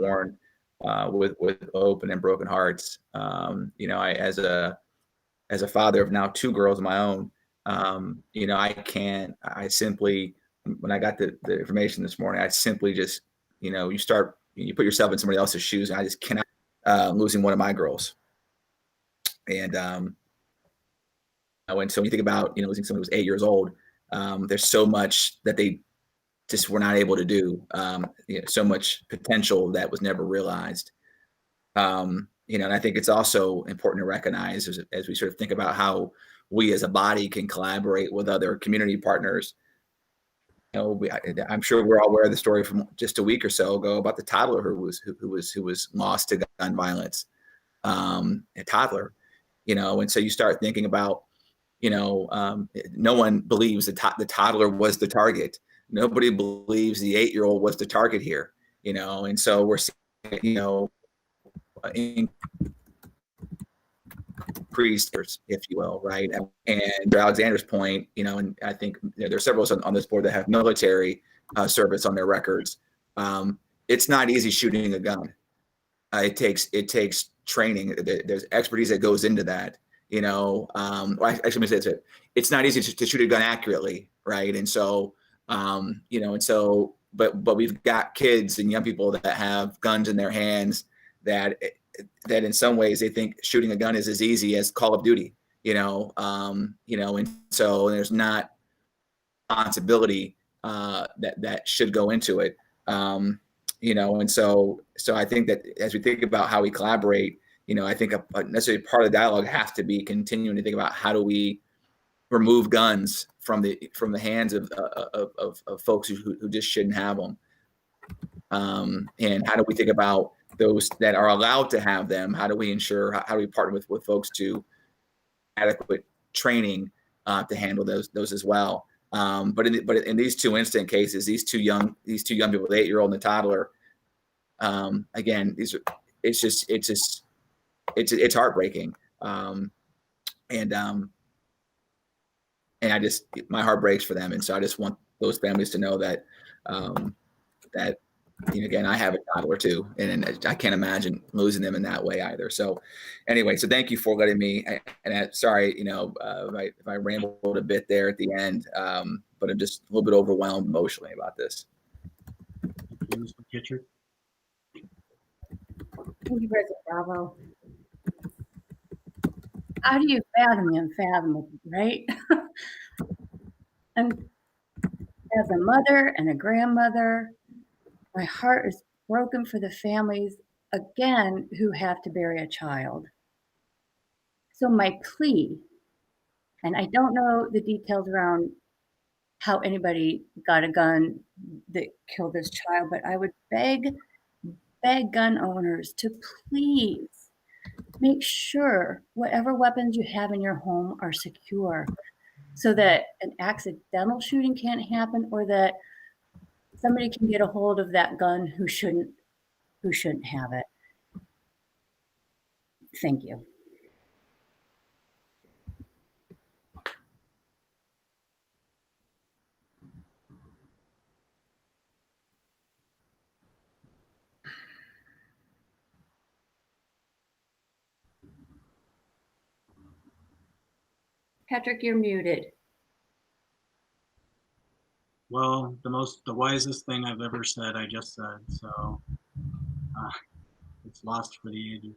mourn with open and broken hearts. You know, as a father of now 2 girls of my own, you know, I simply, when I got the information this morning, I simply just, you know, you put yourself in somebody else's shoes, and I just cannot, losing one of my girls. And so when you think about, you know, losing someone who was 8 years old, there's so much that they just were not able to do. You know, so much potential that was never realized. You know, and I think it's also important to recognize as we sort of think about how we as a body can collaborate with other community partners. You know, I'm sure we're all aware of the story from just a week or so ago about the toddler who was lost to gun violence. A toddler, you know, and so you start thinking about, you know, no one believes the toddler was the target. Nobody believes the 8-year-old was the target here, you know, and so we're seeing, you know, increased, if you will, right? And to Alexander's point, you know, and I think, you know, there's several on this board that have military service on their records. It's not easy shooting a gun. It takes training. There's expertise that goes into that. You know, actually, let me say it's not easy to shoot a gun accurately, right? And so, you know, and so, but we've got kids and young people that have guns in their hands that in some ways they think shooting a gun is as easy as Call of Duty, you know, and so there's not responsibility that should go into it, you know, and so I think that as we think about how we collaborate, you know, I think a necessary part of the dialogue has to be continuing to think about how do we remove guns from the hands of folks who just shouldn't have them, and how do we think about those that are allowed to have them? How do we ensure? How do we partner with folks to adequate training to handle those as well? But in these 2 instant cases, these two young people, the 8-year-old and the toddler, again, it's heartbreaking, and I just, my heart breaks for them, and so I just want those families to know that that, you know, again, I have a toddler too, and I can't imagine losing them in that way either. So anyway, so thank you for letting me, and sorry, you know, if I rambled a bit there at the end, but I'm just a little bit overwhelmed emotionally about this. Thank you, Mr. Kitcher. Thank you, President Bravo. How do you fathom the unfathomable, right? And as a mother and a grandmother, my heart is broken for the families, again, who have to bury a child. So my plea, and I don't know the details around how anybody got a gun that killed this child, but I would beg gun owners to please make sure whatever weapons you have in your home are secure, so that an accidental shooting can't happen, or that somebody can get a hold of that gun who shouldn't have it. Thank you. Patrick, you're muted. Well, the wisest thing I've ever said, I just said, so it's lost for the ages.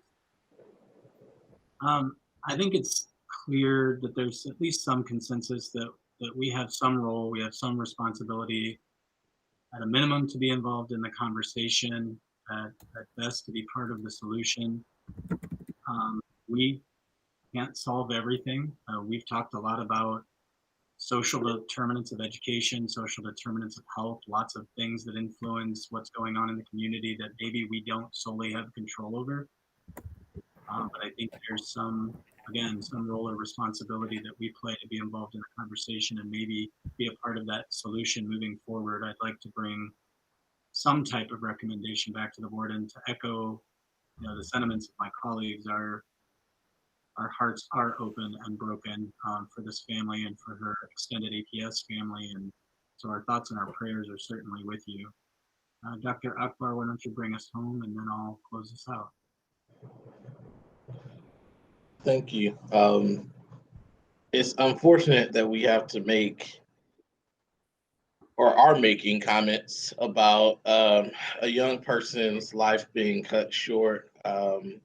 I think it's clear that there's at least some consensus that we have some role, we have some responsibility, at a minimum, to be involved in the conversation, at best to be part of the solution. We can't solve everything. We've talked a lot about social determinants of education, social determinants of health, lots of things that influence what's going on in the community that maybe we don't solely have control over. But I think there's some role or responsibility that we play to be involved in the conversation and maybe be a part of that solution moving forward. I'd like to bring some type of recommendation back to the board, and to echo, you know, the sentiments of my colleagues. Our hearts are open and broken for this family and for her extended APS family, and so our thoughts and our prayers are certainly with you. Dr. Akbar, why don't you bring us home and then I'll close this out. Thank you. It's unfortunate that we have to make or are making comments about a young person's life being cut short. I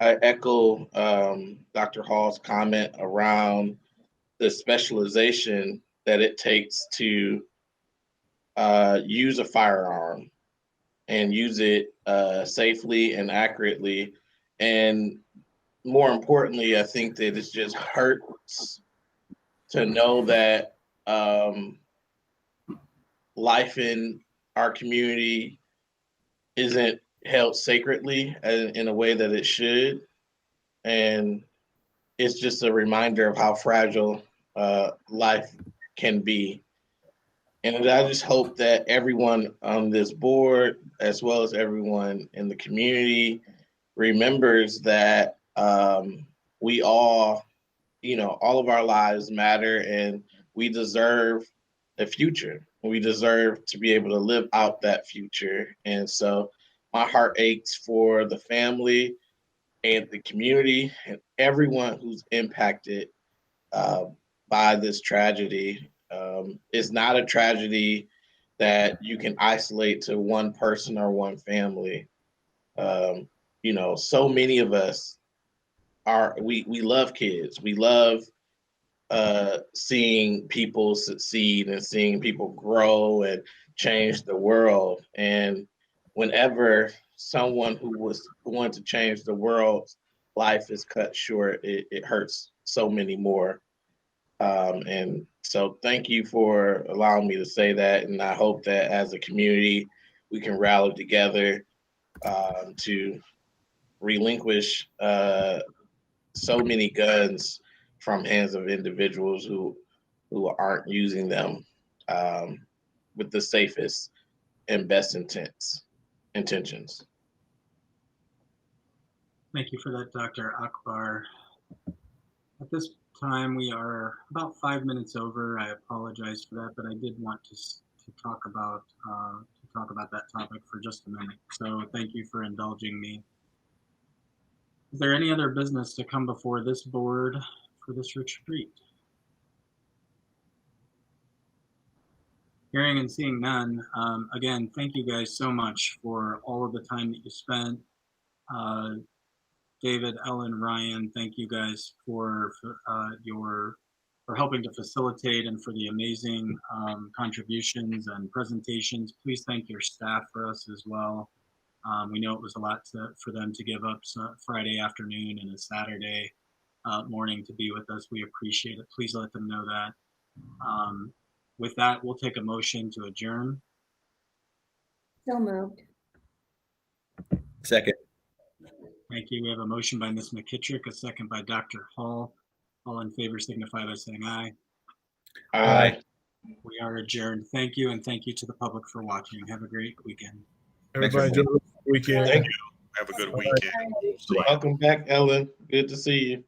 echo Dr. Hall's comment around the specialization that it takes to use a firearm and use it safely and accurately. And more importantly, I think that it just hurts to know that life in our community isn't held sacredly in a way that it should. And it's just a reminder of how fragile life can be. And I just hope that everyone on this board, as well as everyone in the community, remembers that we all, all of our lives matter, and we deserve a future. We deserve to be able to live out that future. And so my heart aches for the family and the community and everyone who's impacted by this tragedy. It's not a tragedy that you can isolate to one person or one family. So many of us we love kids. We love seeing people succeed and seeing people grow and change the world. And whenever someone who was going to change the world's life is cut short, it hurts so many more. And so thank you for allowing me to say that. And I hope that as a community, we can rally together to relinquish so many guns from hands of individuals who aren't using them with the safest and best intentions. Thank you for that, Dr. Akbar. At this time, we are about 5 minutes over. I apologize for that, but I did want to talk about that topic for just a minute. So thank you for indulging me. Is there any other business to come before this board for this retreat? Hearing and seeing none, again, thank you guys so much for all of the time that you spent. David, Ellen, Ryan, thank you guys for helping to facilitate and for the amazing contributions and presentations. Please thank your staff for us as well. We know it was a lot for them to give up Friday afternoon and a Saturday morning to be with us. We appreciate it. Please let them know that. With that, we'll take a motion to adjourn. So moved. Second. Thank you. We have a motion by Ms. McKittrick, a second by Dr. Hall. All in favor signify by saying aye. Aye. We are adjourned. Thank you, and thank you to the public for watching. Have a great weekend. Everybody enjoy the weekend. Thank you. Have a good weekend. Welcome back, Ellen. Good to see you.